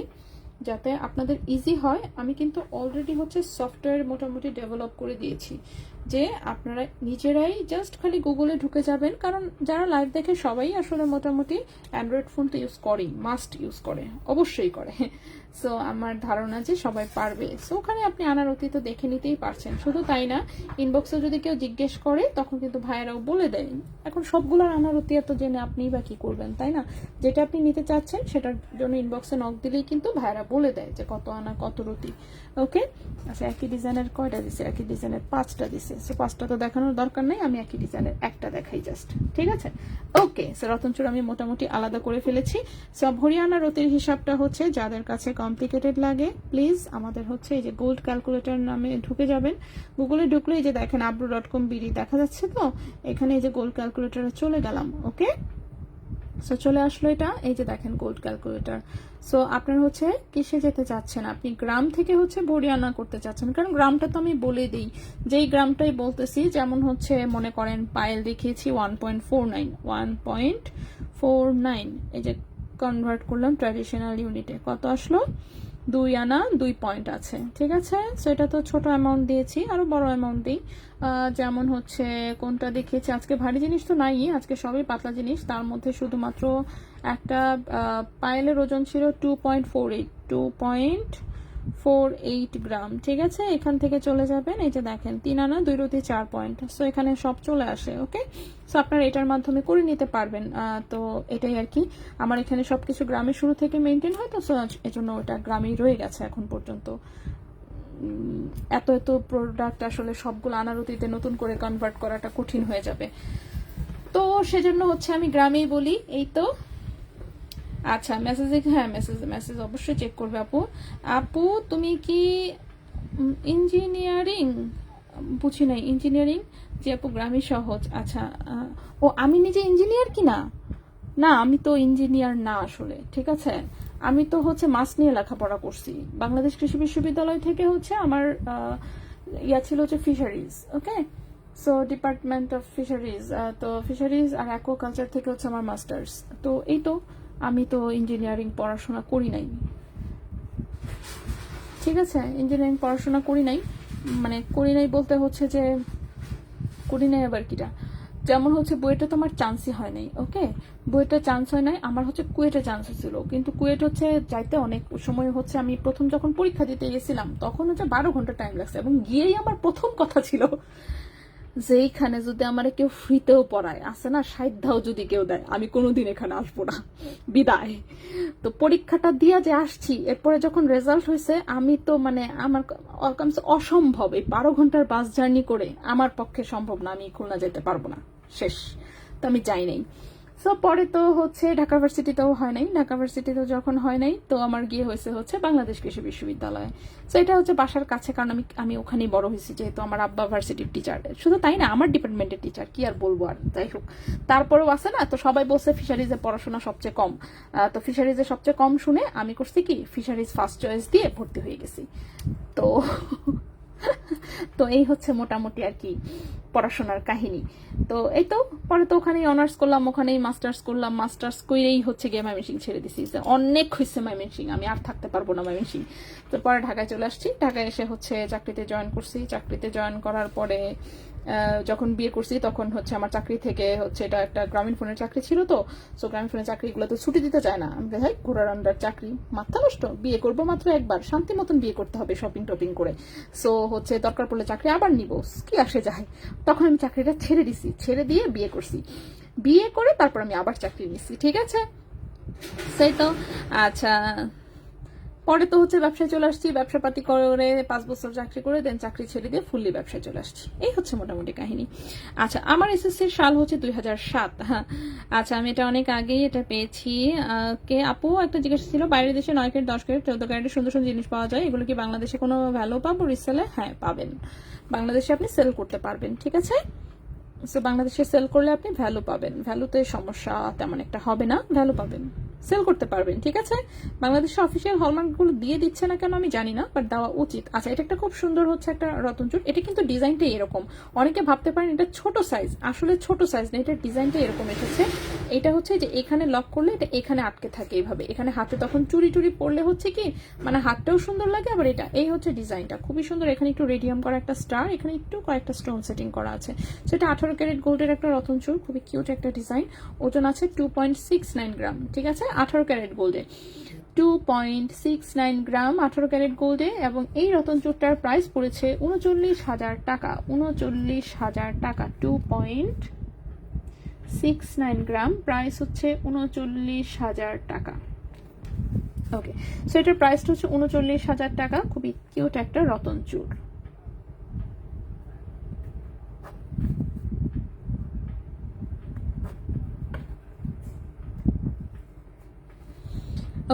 যাতে আপনাদের ইজি হয়, আমি কিন্তু অলরেডি হচ্ছে সফটওয়্যার মোটামুটি ডেভেলপ করে দিয়েছি, যে আপনারা নিজেরাই জাস্ট খালি গুগলে ঢুকে যাবেন। কারণ যারা লাইভ দেখে সবাই আসলে মোটামুটি অ্যান্ড্রয়েড ফোন তো ইউজ করেই, মাস্ট ইউজ করে, অবশ্যই করে। সো আমার ধারণা যে সবাই পারবে। সো ওখানে আপনি আনারতি তো দেখে নিতেই পারছেন। শুধু তাই না, ইনবক্সে যদি কেউ জিজ্ঞেস করে তখন কিন্তু ভাইয়েরাও বলে দেয়। এখন সবগুলোর আনারতি এত জেনে আপনিই বা কি করবেন, তাই না? যেটা আপনি নিতে চাচ্ছেন সেটার জন্য ইনবক্সে নক দিলেই কিন্তু ভাইয়েরা বলে দেয় যে কত আনা কত রতি। ওকে, আচ্ছা, একই ডিজাইনের কয়টা দিছে? একই ডিজাইনের 5টা দিছে। সো 5টা তো দেখানোর দরকার নেই, আমি একই ডিজাইনের একটা দেখাই জাস্ট, ঠিক আছে? ওকে, সো রতনচুর আমি মোটামুটি আলাদা করে ফেলেছি। সো হরিয়ানা রতির হিসাবটা হচ্ছে, যাদের কাছে কমপ্লিকেটেড লাগে প্লিজ আমাদের হচ্ছে এই যে গোল্ড ক্যালকুলেটর নামে ঢুকে যাবেন। গুগলে ঢুকলে এই যে দেখেন abru.com বিডি দেখা যাচ্ছে, তো এখানে এই যে গোল্ড ক্যালকুলেটরে চলে গেলাম। ওকে, সো চলে আসলো এটা, এই যে দেখেন গোল্ড ক্যালকুলেটর। সো আপনার হচ্ছে কিসে যেতে চাচ্ছেন? আপনি গ্রাম থেকে হচ্ছে হরিয়ানা করতে চাচ্ছেন, কারণ গ্রামটা তো আমি বলে দিই, যেই গ্রামটাই বলতেছি। যেমন হচ্ছে মনে করেন পায়েল দেখিয়েছি 1.49, এই যে কনভার্ট করলাম ট্র্যাডিশনাল ইউনিটে, কত আসলো? 2 আনা 2 পয়েন্ট আছে, ঠিক আছে? সো এটা তো ছোট অ্যামাউন্ট দিয়েছি, আরো বড় অ্যামাউন্ট দিই। যেমন হচ্ছে কোনটা দেখিয়েছি, আজকে ভারী জিনিস তো নাই, আজকে সবই পাতলা জিনিস। তার মধ্যে শুধুমাত্র একটা পায়েলের ওজন ছিল 2.48 গ্রাম, ঠিক আছে? এখান থেকে চলে যাবেন, এই যে দেখেন 3 আনা 2 রতি 4 পয়েন্ট। সো এখানে সব চলে আসে। ওকে, সো আপনারা এটার মাধ্যমে করে নিতে পারবেন। তো এটাই আর কি, আমার এখানে সবকিছু গ্রামে শুরু থেকে মেনটেন হয়, তো এজন্য ওটা গ্রামেই রয়ে গেছে এখন পর্যন্ত। এত প্রোডাক্ট আসলে সবগুলো আনারতিতে নতুন করে কনভার্ট করাটা কঠিন হয়ে যাবে, তো সেজন্য হচ্ছে আমি গ্রামেই বলি। এই তো। আচ্ছা, হ্যাঁ, মেসেজ অবশ্যই চেক করবে আপু তুমি কি ইঞ্জিনিয়ারিং? বুঝি নাই, ইঞ্জিনিয়ারিং যে আপু গ্রামে সহজ। আচ্ছা, ও আমি নিজে ইঞ্জিনিয়ার কিনা? না, আমি তো ইঞ্জিনিয়ার না আসলে, ঠিক আছে? আমি তো হচ্ছে মাছ নিয়ে লেখাপড়া করছি বাংলাদেশ কৃষি বিশ্ববিদ্যালয় থেকে। হচ্ছে আমার ইয়া ছিল হচ্ছে fisheries. Okay, so department of fisheries, তো ফিশারিজ আর অ্যাকোয়াকালচার থেকে হচ্ছে আমার মাস্টার্স। তো এই তো, আমি তো ইঞ্জিনিয়ারিং পড়াশোনা করি নাই, ঠিক আছে? ইঞ্জিনিয়ারিং পড়াশোনা করি নাই, মানে করি নাই বলতে হচ্ছে যে করি নাই আবার কিটা, যেমন হচ্ছে বুয়েটে তো আমার চান্সই হয় নাই। ওকে, বুয়েটে চান্স হয় নাই, আমার হচ্ছে কুয়েটে চান্স ছিল, কিন্তু কুয়েট হচ্ছে যাইতে অনেক সময় হচ্ছে। আমি প্রথম যখন পরীক্ষা দিতে গেছিলাম তখন হচ্ছে 12 ঘন্টা টাইম লাগছে, এবং গিয়েই আমার প্রথম কথা ছিল যেইখানে যদি আমার কেউ ফ্রিতেও পড়ায় আছে না, সাধ্যাও যদি কেউ দেয়, আমি কোনোদিন এখানে আসবো না, বিদায়। তো পরীক্ষাটা দিয়া যে আসছি, এরপরে যখন রেজাল্ট হয়েছে, আমি তো মানে আমার অসম্ভব, এই 12 ঘন্টার বাস জার্নি করে আমার পক্ষে সম্ভব না, আমি খুলনা যেতে পারবো না, শেষ। তো আমি যাই নাই। সো পরে তো হচ্ছে ঢাকা ভার্সিটিতেও হয় নাই, ঢাকা ভার্সিটিতেও যখন হয় নাই, তো আমার গিয়ে হয়েছে হচ্ছে বাংলাদেশ কৃষি বিশ্ববিদ্যালয়ে। সো এটা হচ্ছে বাসার কাছে, কারণ আমি ওখানেই বড় হয়েছি, যেহেতু আমার আব্বা ভার্সিটির টিচার। শুধু তাই না, আমার ডিপার্টমেন্টের টিচার, কি আর বলবো। আর যাই হোক, তারপরেও আছে না, তো সবাই বলছে ফিশারিজে পড়াশোনা সবচেয়ে কম, তো ফিশারিজে সবচেয়ে কম শুনে আমি করছি কি, ফিশারিজ ফার্স্ট চয়েস দিয়ে ভর্তি হয়ে গেছি। তো তো এই হচ্ছে মোটামুটি আর কি পড়াশোনার কাহিনী। তো এই তো পরে তো ওখানেই অনার্স করলাম, ওখানেই মাস্টার্স করলাম, মাস্টার্স করেই হচ্ছে গিয়ে ময়মনসিং ছেড়ে দিছি, অনেক হয়েছে ময়মনসিং, আমি আর থাকতে পারবো না ময়মনসিং। তো পরে ঢাকায় চলে আসছি, ঢাকায় এসে হচ্ছে চাকরিতে জয়েন করছি। চাকরিতে জয়েন করার পরে যখন বিয়ে করছি, তখন হচ্ছে আমার চাকরি থেকে হচ্ছে, এটা একটা গ্রামীণ ফোনের চাকরি ছিল, তো সো গ্রামীণ ফোনের চাকরিগুলো তো ছুটি দিতে চায় না। আমি ভাই ঘোরার আন্ডার চাকরি, মাথা নষ্ট, বিয়ে করবো মাত্র একবার, শান্তি মতন বিয়ে করতে হবে শপিং টপিং করে। সো হচ্ছে দরকার পড়লে চাকরি আবার নিব, কি আসে যায়। তখন আমি চাকরিটা ছেড়ে দিছি, ছেড়ে দিয়ে বিয়ে করছি। বিয়ে করে তারপর আমি আবার চাকরি নিচ্ছি, ঠিক আছে। সেই তো আচ্ছা, পরে তো হচ্ছে ব্যবসায় চলে আসছি, ব্যবসাপাতি করে 5 বছর চাকরি করে দেন চাকরি ছেড়ে দিয়ে ফুললি ব্যবসায় চলে আসছি। এই হচ্ছে মোটামুটি কাহিনী। আচ্ছা, আমার এসএসসির সাল হচ্ছে 2007। হ্যাঁ, আচ্ছা, আমি এটা অনেক আগেই এটা পেয়েছি। কে আপু একটা জিজ্ঞাসা ছিল, বাইরের দেশে 9 ক্যারেট 10 ক্যারেট 14 ক্যারেটের সুন্দর সুন্দর জিনিস পাওয়া যায়, এগুলো কি বাংলাদেশে কোনো ভ্যালু পাবো রিসেলে? হ্যাঁ পাবেন, বাংলাদেশে আপনি সেল করতে পারবেন, ঠিক আছে। সো বাংলাদেশে সেল করলে আপনি ভ্যালু পাবেন, ভ্যালুতে সমস্যা তেমন একটা হবে না, ভ্যালু পাবেন, সেল করতে পারবেন, ঠিক আছে। বাংলাদেশে অফিসিয়াল হলমার্কগুলো দিয়ে দিচ্ছে না কেন আমি জানি না, বাট দেওয়া উচিত। আচ্ছা, এটা একটা খুব সুন্দর হচ্ছে একটা রতনচুর, এটা কিন্তু ডিজাইনটা এরকম। অনেকে ভাবতে পারেন এটা ছোট সাইজ, আসলে ছোট সাইজ না, এটা ডিজাইনটা এরকম এসেছে। এটা হচ্ছে যে এখানে লক করলে এটা এখানে আটকে থাকে এইভাবে, এখানে হাতে তখন চুরি টুরি পড়লে হচ্ছে কি মানে হাতটাও সুন্দর লাগে, আবার এটা এই হচ্ছে ডিজাইনটা খুবই সুন্দর। এখানে একটু রেডিয়াম করা একটা স্টার, এখানে একটু কয়েকটা স্টোন সেটিং করা আছে। সেটা 18 ক্যারেট গোল্ডের একটা রতনচুর, খুবই কিউট একটা ডিজাইন। ওজন আছে 2.69 গ্রাম, ঠিক আছে, 18 ক্যারেট গোল্ডে 2.69 গ্রাম 18 ক্যারেট গোল্ডে। এবং এই রতনচুরটার প্রাইস পড়েছে 39,000 টাকা, 39,000 টাকা। 2.69 গ্রাম, প্রাইস হচ্ছে 39,000 টাকা। ওকে, সো এটার প্রাইসটা হচ্ছে 39,000 টাকা, খুবই কিউট একটা রতনচুর।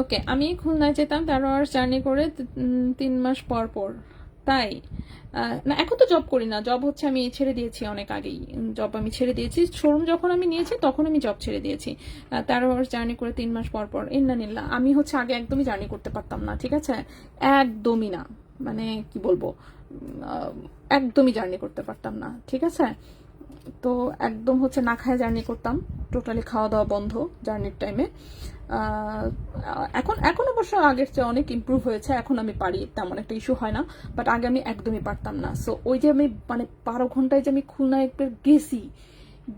ওকে, আমি খুলনায় যেতাম 13 আওয়ার্স জার্নি করে 3 মাস পর পর, তাই না এখন তো জব করি না, জব হচ্ছে আমি ছেড়ে দিয়েছি অনেক আগেই, জব আমি ছেড়ে দিয়েছি, শোরুম যখন আমি নিয়েছি তখন আমি জব ছেড়ে দিয়েছি। 13 আওয়ার্স জার্নি করে 3 মাস পর পর, ইন্নানিল্লাহ। আমি হচ্ছে আগে একদমই জার্নি করতে পারতাম না, ঠিক আছে, একদমই না, মানে কি বলবো, একদমই জার্নি করতে পারতাম না, ঠিক আছে। তো একদম হচ্ছে না খায় জার্নি করতাম, টোটালি খাওয়া দাওয়া বন্ধ জার্নির টাইমে। এখন অবশ্য আগের চেয়ে অনেক ইমপ্রুভ হয়েছে, এখন আমি পারি, তেমন একটা ইস্যু হয় না, বাট আগে আমি একদমই পারতাম না। সো ওই যে আমি মানে 12 ঘন্টায় যে আমি খুলনায় একবার গেছি,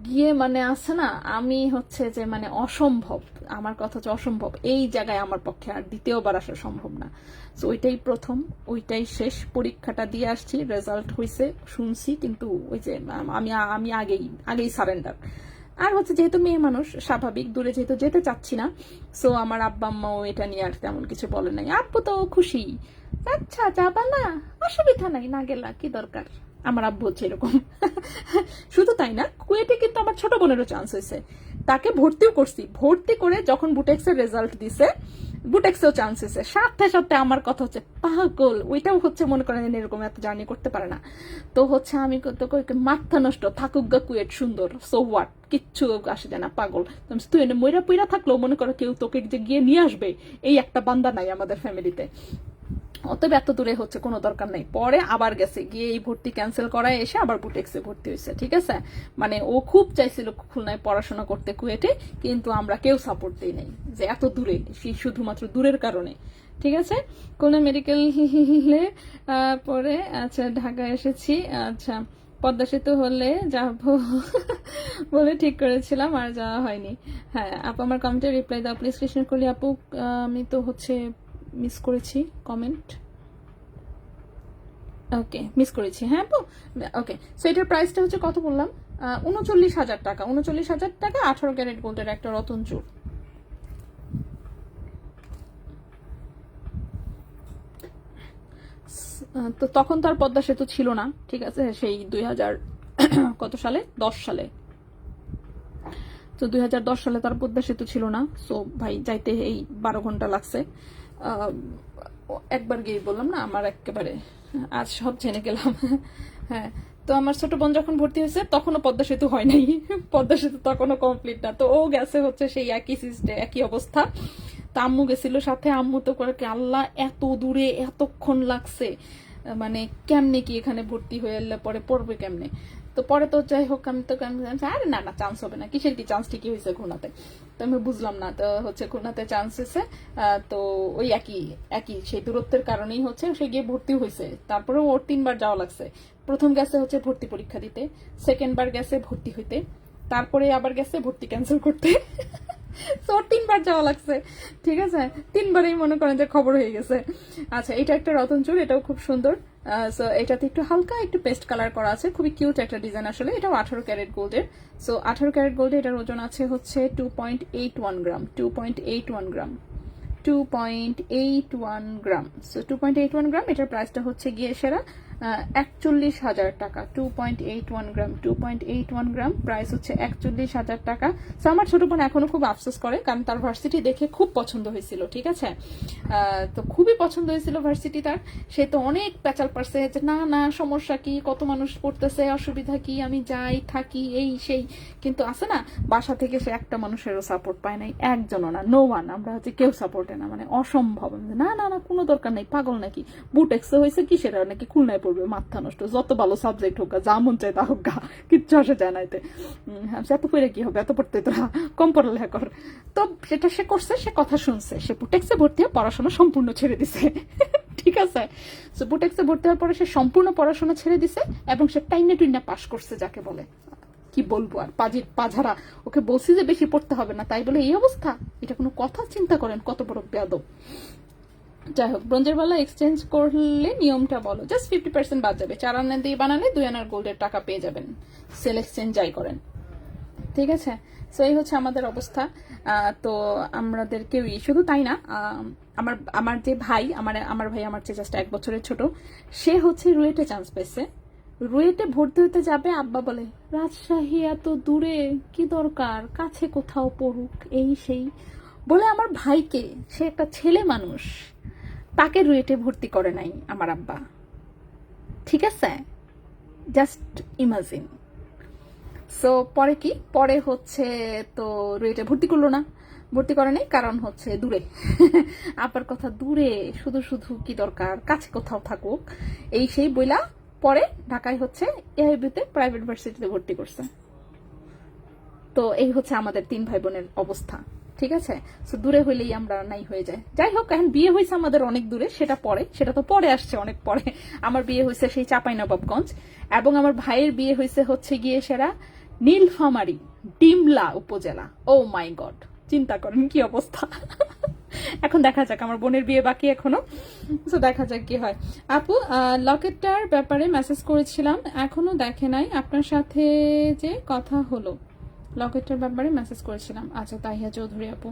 গিয়ে মানে আছে না, আমি হচ্ছে যে মানে অসম্ভব, আমার কথা হচ্ছে অসম্ভব, এই জায়গায় আমার পক্ষে আর দ্বিতীয়বার আসা সম্ভব না। সো ওইটাই প্রথম, ওইটাই শেষ। পরীক্ষাটা দিয়ে আসছি, রেজাল্ট হয়েছে শুনছি, কিন্তু ওই যে আমি আগেই সারেন্ডার। আর হচ্ছে যেহেতু মেয়ে মানুষ, স্বাভাবিক, দূরে যেহেতু যেতে চাচ্ছি না, সো আমার আব্বা আম্মাও এটা নিয়ে আর তেমন কিছু বলে নাই। আব্বু তো খুশি, আচ্ছা যাবা না, অসুবিধা নাই, না গেলা কি দরকার। আমার আব্বু হচ্ছে এরকম। শুধু তাই না, কুয়েটে কিন্তু আমার ছোট বোনেরও চান্স হয়েছে, তাকে ভর্তিও করছি, ভর্তি করে যখন বুটেক্সের রেজাল্ট দিছে, বুটেক্সেও চান্স হয়েছে। সাথে সাথে আমার কথা হচ্ছে পাগল, ওইটাও হচ্ছে মনে করেন এরকম এত জার্নি করতে পারে না। তো হচ্ছে আমি তো মাথা নষ্ট, থাকুক গা কুয়েট সুন্দর, সো হোয়াট, কিচ্ছু আসে যায় না, পাগল। তুই এনে ময়রা পইরা থাকলেও মনে করো কেউ তোকে যে গিয়ে নিয়ে আসবে, এই একটা বান্দা নাই আমাদের ফ্যামিলিতে। অতএব এত দূরে হচ্ছে কোনো দরকার নাই। পরে আবার গেছে, গিয়ে এই ভর্তি ক্যান্সেল করায় এসে আবার বুটেক্সে ভর্তি হয়েছে, ঠিক আছে। মানে ও খুব চাইছিল খুলনায় পড়াশোনা করতে কুয়েটে, কিন্তু আমরা কেউ সাপোর্ট দিই নাই, যে এত দূরে, শুধুমাত্র দূরের কারণে, ঠিক আছে। খুলনা মেডিকেলে পরে আচ্ছা ঢাকায় এসেছি, আচ্ছা পদ্মা সেতু হলে যাবো বলে ঠিক করেছিলাম, আর যাওয়া হয়নি। হ্যাঁ আপু, আমার কমেন্টে রিপ্লাই দাও প্লিজ। কৃষ্ণ করলি আপু, আমি তো হচ্ছে মিস করেছি কমেন্ট। ওকে, মিস করেছি। হ্যাঁ আপু, ওকে। সো এটার প্রাইসটা হচ্ছে কত বললাম? 39,000 টাকা। 39,000 টাকা 18 ক্যারেট গোল্ডের একটা রতন চুর। তো তখন তো আর পদ্মা সেতু ছিল না, ঠিক আছে, সেই 2000 কত সালে, 10 সালে। তো 2010 সালে তার পদ্মা সেতু ছিল না। সো ভাই যাইতে এই 12 ঘন্টা লাগছে। একবার গিয়ে বললাম না, আমার একেবারে আজ সব জেনে গেলাম। হ্যাঁ, তো আমার ছোট বোন যখন ভর্তি হয়েছে তখনও পদ্মা সেতু হয় নাই, পদ্মা সেতু তখনও কমপ্লিট না। তো ও গেছে হচ্ছে সেই একই সিস্টে, একই অবস্থা। তা আম্মু গেছিল সাথে। আম্মু তো করে কি, আল্লাহ এত দূরে এতক্ষণ লাগছে, মানে কেমনে কি এখানে ভর্তি হয়ে এলে পরে পড়বে কেমনে। তো পরে তো যাই হোক, আমি তো আরে না না, চান্স হবে না, কিসের কি চান্স, ঠিকই হয়েছে খুলনাতে। তো আমি বুঝলাম না, তো হচ্ছে খুলনাতে চান্স হয়েছে। তো ওই একই একই সেই দূরত্বের কারণেই হচ্ছে সে গিয়ে ভর্তি হয়েছে। তারপরে ওর 3 বার যাওয়া লাগছে। প্রথম গেছে হচ্ছে ভর্তি পরীক্ষা দিতে, সেকেন্ড বার গেছে ভর্তি হইতে, তারপরে আবার গেছে ভর্তি ক্যান্সেল করতে। তো 3 বার যাওয়া লাগছে, ঠিক আছে। 3 বারেই মনে করেন যে খবর হয়ে গেছে। আচ্ছা, এটা একটা রতন চুর, এটাও খুব সুন্দর। সো এটাতে একটু হালকা একটু পেস্ট কালার করা আছে, খুবই কিউট একটা ডিজাইন আসলে। এটাও 18 ক্যারেট গোল্ডের। সো 18 ক্যারেট গোল্ডে এটার ওজন আছে হচ্ছে 2.81 গ্রাম। 2.81 গ্রাম, 2.81 গ্রাম। সো 2.81 গ্রাম, এটার প্রাইসটা হচ্ছে গিয়ে সেরা 41,000 টাকা। 2.81 গ্রাম, 2.81 গ্রাম, প্রাইস হচ্ছে 41,000 টাকা। সো আমার ছোট বোন এখনো খুব আফসোস করে, কারণ তার ভার্সিটি দেখে খুব পছন্দ হয়েছিল, ঠিক আছে। তো খুবই পছন্দ হয়েছিল ভার্সিটি তার। সে তো অনেক প্যাচাল পারছে যে না না, সমস্যা কি, কত মানুষ পড়তেছে, অসুবিধা কি, আমি যাই থাকি এই সেই। কিন্তু আছে না, বাসা থেকে সে একটা মানুষেরও সাপোর্ট পায় নাই, একজনও না, নো ওয়ান। আমরা হচ্ছে কেউ সাপোর্টে না, মানে অসম্ভব। না না না, কোনো দরকার নেই, পাগল নাকি, বুটেক্সে হয়েছে কি সেটা নাকি খুলনায় পড়বে, মাথা নষ্ট, যত ভালো সাবজেক্ট হোক, যা মন চায় তা হোক, কিচ্ছু আসে যায় না এতে। এত পড়ে কি হবে, এত পড়তে তোরা কম পড়ালেখা কর। তো সেটা সে করছে, সে কথা শুনছে, সে বুটেক্সে ভর্তি হয়ে পড়াশোনা সম্পূর্ণ ছেড়ে দিছে, ঠিক আছে। সো বুটেক্সে ভর্তি হওয়ার পরে সে সম্পূর্ণ পড়াশোনা ছেড়ে দিছে এবং সে টাইনে টুইনে পাশ করছে, যাকে বলে। কি বলবো আর, পাঝারা। ওকে বলছি যে বেশি পড়তে হবে না, তাই বলে এই অবস্থা, এটা কোনো কথা? চিন্তা করেন কত বড় বেয়াদব। যাই হোক, ব্রোঞ্জের বেলা এক্সচেঞ্জ করলে নিয়মটা বলো। জাস্ট 50% বাদ যাবে। 4 আনা দিয়ে বানালে 2 আনার গোল্ডের টাকা পেয়ে যাবেন, সেল এক্সচেঞ্জ যাই করেন, ঠিক আছে। সো এই হচ্ছে আমাদের অবস্থা। তো আমাদের কেউই, শুধু তাই না, আমার যে ভাই, আমার ভাই আমার চেয়ে জাস্ট 1 বছরের ছোট, সে হচ্ছে রুয়েটে চান্স পেয়েছে। রুয়েটে ভর্তি হতে যাবে, আব্বা বলে রাজশাহী এত দূরে, কি দরকার, কাছে কোথাও পড়ুক, এই সেই বলে আমার ভাইকে, সে একটা ছেলে মানুষ, তাকে রুয়েটে ভর্তি করে নাই আমার আব্বা, ঠিক আছে। Just imagine. সো পরে কি, পরে হচ্ছে তো রুয়েটে ভর্তি করলো না, ভর্তি করে নাই, কারণ হচ্ছে দূরে। আপার কথা দূরে, শুধু শুধু কি দরকার, কাছে কোথাও থাকুক, এই সেই বইলা পরে ঢাকায় হচ্ছে এআইবিতে প্রাইভেট ভার্সিটিতে ভর্তি করছে। তো এই হচ্ছে আমাদের 3 ভাই বোনের অবস্থা, ঠিক আছে। সো দূরে হইলেই আমরা নাই হয়ে যায়। যাই হোক, এখন বিয়ে হয়েছে আমাদের অনেক দূরে, সেটা পরে, সেটা তো পরে আসছে, অনেক পরে। আমার বিয়ে হয়েছে সেই চাঁপাইনবাবগঞ্জ, এবং আমার ভাইয়ের বিয়ে হয়েছে হচ্ছে গিয়ে সেরা নীলফামারী, ডিমলা উপজেলা। ও মাই গড, চিন্তা করেন কি অবস্থা। এখন দেখা যাক, আমার বোনের বিয়ে বাকি এখনো, তো দেখা যাক কি হয়। আপু, লকেটটার ব্যাপারে মেসেজ করেছিলাম, এখনো দেখে নাই, আপনার সাথে যে কথা হলো, লকেটটার ব্যাপারে মেসেজ করেছিলাম। আচ্ছা, তাহিয়া চৌধুরী আপু,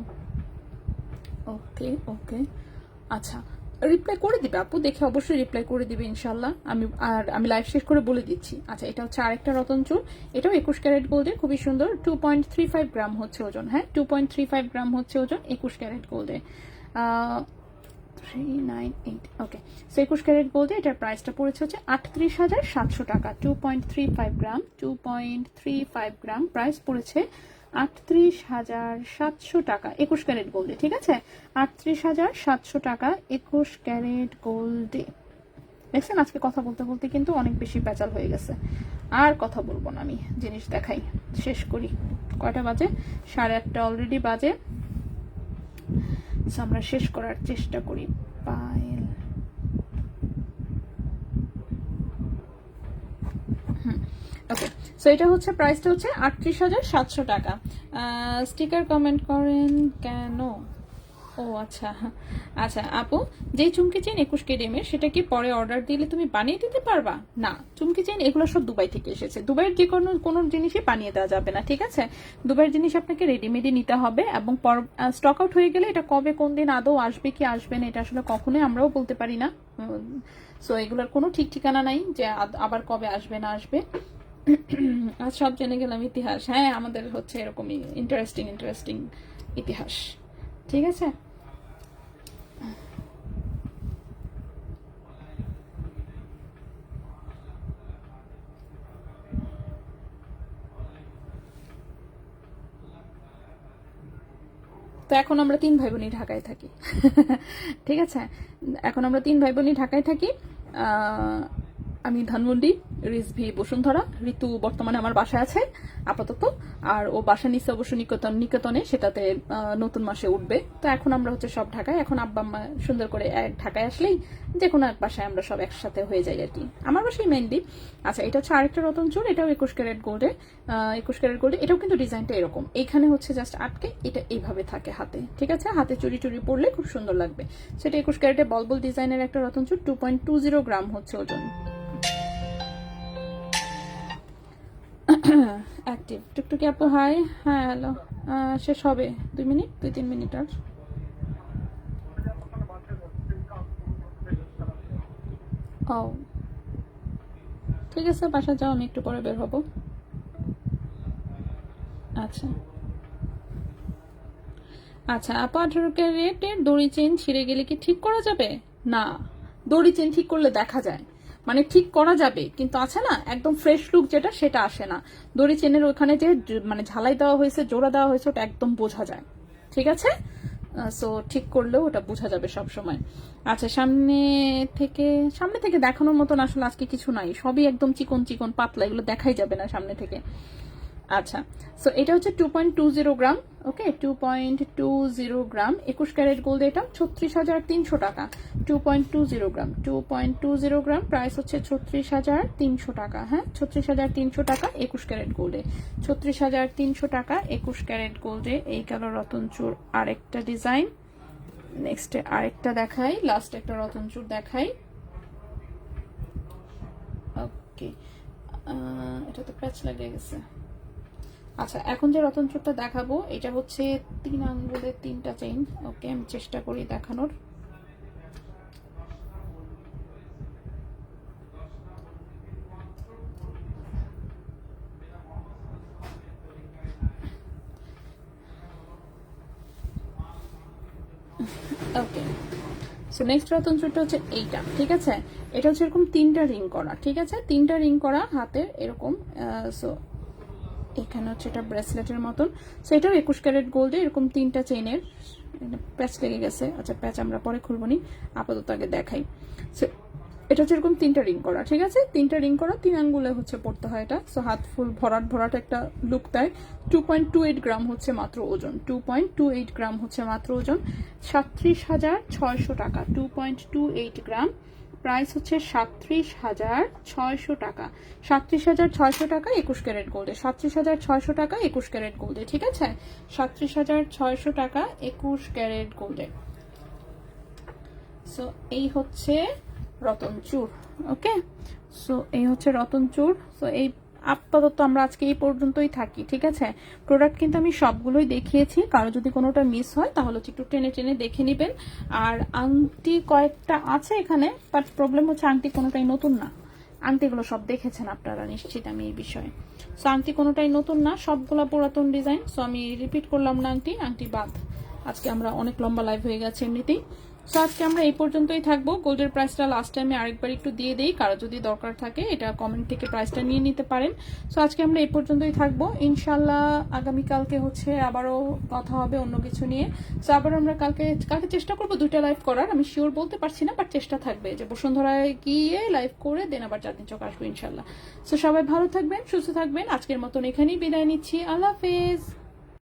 ওকে ওকে, আচ্ছা, রিপ্লাই করে দিবে আপু, দেখে অবশ্যই রিপ্লাই করে দিবে ইনশাল্লাহ। আমি লাইভ শেষ করে বলে দিচ্ছি। আচ্ছা, এটা হচ্ছে আরেকটা রতন চুর, এটাও 21 ক্যারেট গোল্ডের, খুবই সুন্দর। 2.35 গ্রাম হচ্ছে ওজন, হ্যাঁ 2.35 গ্রাম হচ্ছে ওজন, 21 ক্যারেট গোল্ডে। 398, ওকে। সো 21 ক্যারেট গোল্ডে এটার প্রাইসটা পড়েছে হচ্ছে 38,700 টাকা। 2.35 গ্রাম, 2.35 গ্রাম, প্রাইস পড়েছে 38,700 টাকা 21 ক্যারেট গোল্ডে, ঠিক আছে। 38,700 টাকা 21 ক্যারেট গোল্ডে। দেখছেন, আজকে কথা বলতে বলতে কিন্তু অনেক বেশি প্যাচাল হয়ে গেছে, আর কথা বলবো না, আমি জিনিস দেখাই, শেষ করি। কয়টা বাজে? 8:30 অলরেডি বাজে। আমরা শেষ করার চেষ্টা করি। পায়েল, ওকে। সো এটা হচ্ছে প্রাইসটা হচ্ছে 38,700 টাকা। স্টিকার কমেন্ট করেন কেন? ও আচ্ছা, আচ্ছা আপু, যেই চুমকি চেন 21 কেডিএমের সেটা কি পরে অর্ডার দিলে তুমি বানিয়ে দিতে পারবা? না, চুমকি চেন এগুলো সব দুবাই থেকে এসেছে। দুবাইয়ের যে কোনো কোনো জিনিসই বানিয়ে দেওয়া যাবে না, ঠিক আছে? দুবাইয়ের জিনিস আপনাকে রেডিমেডই নিতে হবে, এবং স্টক আউট হয়ে গেলে এটা কবে কোন দিন আদৌ আসবে কি আসবে না এটা আসলে কখনোই আমরাও বলতে পারি না। সো এগুলোর কোনো ঠিক ঠিকানা নাই যে আবার কবে আসবে না আসবে। আজ সব জেনে গেলাম ইতিহাস। হ্যাঁ, আমাদের হচ্ছে এরকমই ইন্টারেস্টিং ইন্টারেস্টিং ইতিহাস, ঠিক আছে? তো এখন আমরা 3 ভাই বোনই ঢাকায় থাকি। ঠিক আছে, এখন আমরা 3 ভাই বোনই ঢাকায় থাকি। আমি ধানমন্ডি, রিজভি বসুন্ধরা, ঋতু বর্তমানে আমার বাসায় আছে আপাতত, আর ও বাসা নিচ্ছে অবশ্য নিকেতনে, সেটাতে নতুন মাসে উঠবে। তো এখন আমরা হচ্ছে সব ঢাকায়। এখন আব্বা আম্মা সুন্দর করে ঢাকায় আসলেই যে কোনো এক বাসায় আমরা সব একসাথে হয়ে যাই আর কি, আমার বাসায় মেইনলি। আচ্ছা, এটা হচ্ছে আরেকটা রতন চুর, এটাও 21 ক্যারেট গোল্ডে। 21 ক্যারেট গোল্ডে, এটাও কিন্তু ডিজাইনটা এরকম, এইখানে হচ্ছে জাস্ট আটকে, এটা এইভাবে থাকে হাতে, ঠিক আছে? হাতে চুরি টুরি পরলে খুব সুন্দর লাগবে। সেটা 21 ক্যারেটে বলবল ডিজাইনের একটা রতন চুর, 2.20 গ্রাম হচ্ছে ওজন। অ্যাক্টিভ টুকটুকি আপু হাই। হ্যাঁ হ্যালো, শেষ হবে 2 মিনিট, 2-3 মিনিট আর। ও ঠিক আছে, বাসা যাও, আমি একটু পরে বের হব। আচ্ছা আচ্ছা আপু, 18 ক্যারেটের দড়ি চেন ছিঁড়ে গেলে কি ঠিক করা যাবে? না, দড়ি চেন ঠিক করলে দেখা যায়, মানে ঠিক করা যাবে, কিন্তু আছে না একদম ফ্রেশ লুক যেটা, সেটা আসে না। দড়ি চেনের ওখানে যে মানে ঝালাই দেওয়া হয়েছে, জোড়া দেওয়া হয়েছে, ওটা একদম বোঝা যায়, ঠিক আছে? সো ঠিক করলেও ওটা বোঝা যাবে সব সময়। আচ্ছা, সামনে থেকে দেখানোর মতন আসলে আজকে কিছু নাই, সবই একদম চিকন চিকন পাতলা, এগুলো দেখাই যাবে না সামনে থেকে। আচ্ছা, সো এটা হচ্ছে 2.20 গ্রাম। ওকে, 2.20 গ্রাম 21 ক্যারেট গোল্ড, এটা 36,300 টাকা। 2.20 গ্রাম, 2.20 গ্রাম, প্রাইস হচ্ছে 36,300 টাকা। হ্যাঁ, 36,300 টাকা 21 ক্যারেট গোল্ডে, 36,300 টাকা 21 ক্যারেট গোল্ডে। এই গেল রতনচুর আরেকটা ডিজাইন। নেক্সট আরেকটা দেখাই, লাস্ট একটা রতনচুর দেখাই। ওকে, এটা তো প্যাচ লাগিয়ে গেছে। আচ্ছা, এখন যে রতনচুরটা দেখাবো এটা হচ্ছে 3 আঙ্গুলের 3টা চেইন। ওকে, আমি চেষ্টা করি দেখানোর। ওকে, সো নেক্সট রতনচুরটা হচ্ছে এইটা, ঠিক আছে? এটা হচ্ছে এরকম 3টা রিং করা, ঠিক আছে? 3টা রিং করা হাতে এরকম। সো এখানে হচ্ছে এটা ব্রেসলেটের মতন। সো এটাও 21 ক্যারেট গোল্ডে, এরকম 3টা চেইনের। প্যাচ লেগে গেছে, আচ্ছা প্যাচ আমরা পরে খুলবো নি, আপাতত আগে দেখাই। সো এটা হচ্ছে এরকম 3টা রিং করা, ঠিক আছে? 3টা রিং করা, 3 আঙ্গুলে হচ্ছে পড়তে হয় এটা। সো হাত ফুল ভরাট একটা লুক দেয়। 2.28 গ্রাম হচ্ছে মাত্র ওজন, 2.28 গ্রাম হচ্ছে মাত্র ওজন। 37,600 টাকা, 2.28 গ্রাম, প্রাইস হচ্ছে 37,600 টাকা। 37,600 টাকা 21 ক্যারেট গোল্ডে, 37,600 টাকা 21 ক্যারেট গোল্ডে, ঠিক আছে? 37,600 টাকা 21 ক্যারেট গোল্ডে। সো এই হচ্ছে রতনচুর। ওকে, সো এই হচ্ছে রতনচুর। সো এই আপাতত আমরা আজকে এই পর্যন্তই থাকি, ঠিক আছে? প্রোডাক্ট কিন্তু আমি সবগুলোই দেখিয়েছি, কারো যদি কোনোটা মিস হয় তাহলে হচ্ছে একটু টেনে টেনে দেখে নেবেন। আর আংটি কয়েকটা আছে এখানে, বাট প্রবলেম হচ্ছে আংটি কোনোটাই নতুন না। আংটিগুলো সব দেখেছেন আপনারা নিশ্চিত আমি এই বিষয়ে। সো আংটি কোনোটাই নতুন না, সবগুলো পুরাতন ডিজাইন। সো আমি রিপিট করলাম না, আংটি বাদ। আজকে আমরা অনেক লম্বা লাইভ হয়ে গেছে এমনিতেই। সো আজকে আমরা এই পর্যন্তই থাকবো। গোল্ডের প্রাইসটা লাস্ট টাইমে আরেকবার একটু দিয়ে দেই, কারো যদি দরকার থাকে এটা কমেন্ট থেকে প্রাইসটা নিয়ে নিতে পারেন। সো আজকে আমরা এই পর্যন্তই থাকবো, ইনশাল্লাহ আগামীকালকে হচ্ছে আবারও কথা হবে অন্য কিছু নিয়ে। সো আবার আমরা কালকে চেষ্টা করবো 2টা লাইভ করার, আমি শিওর বলতে পারছি না, বাট চেষ্টা থাকবে যে বসুন্ধরায় গিয়ে লাইভ করে দেন আবার চাঁদনি চক আসবো ইনশাল্লাহ। সো সবাই ভালো থাকবেন, সুস্থ থাকবেন, আজকের মতন এখানেই বিদায় নিচ্ছি, আল্লাহ হাফেজ।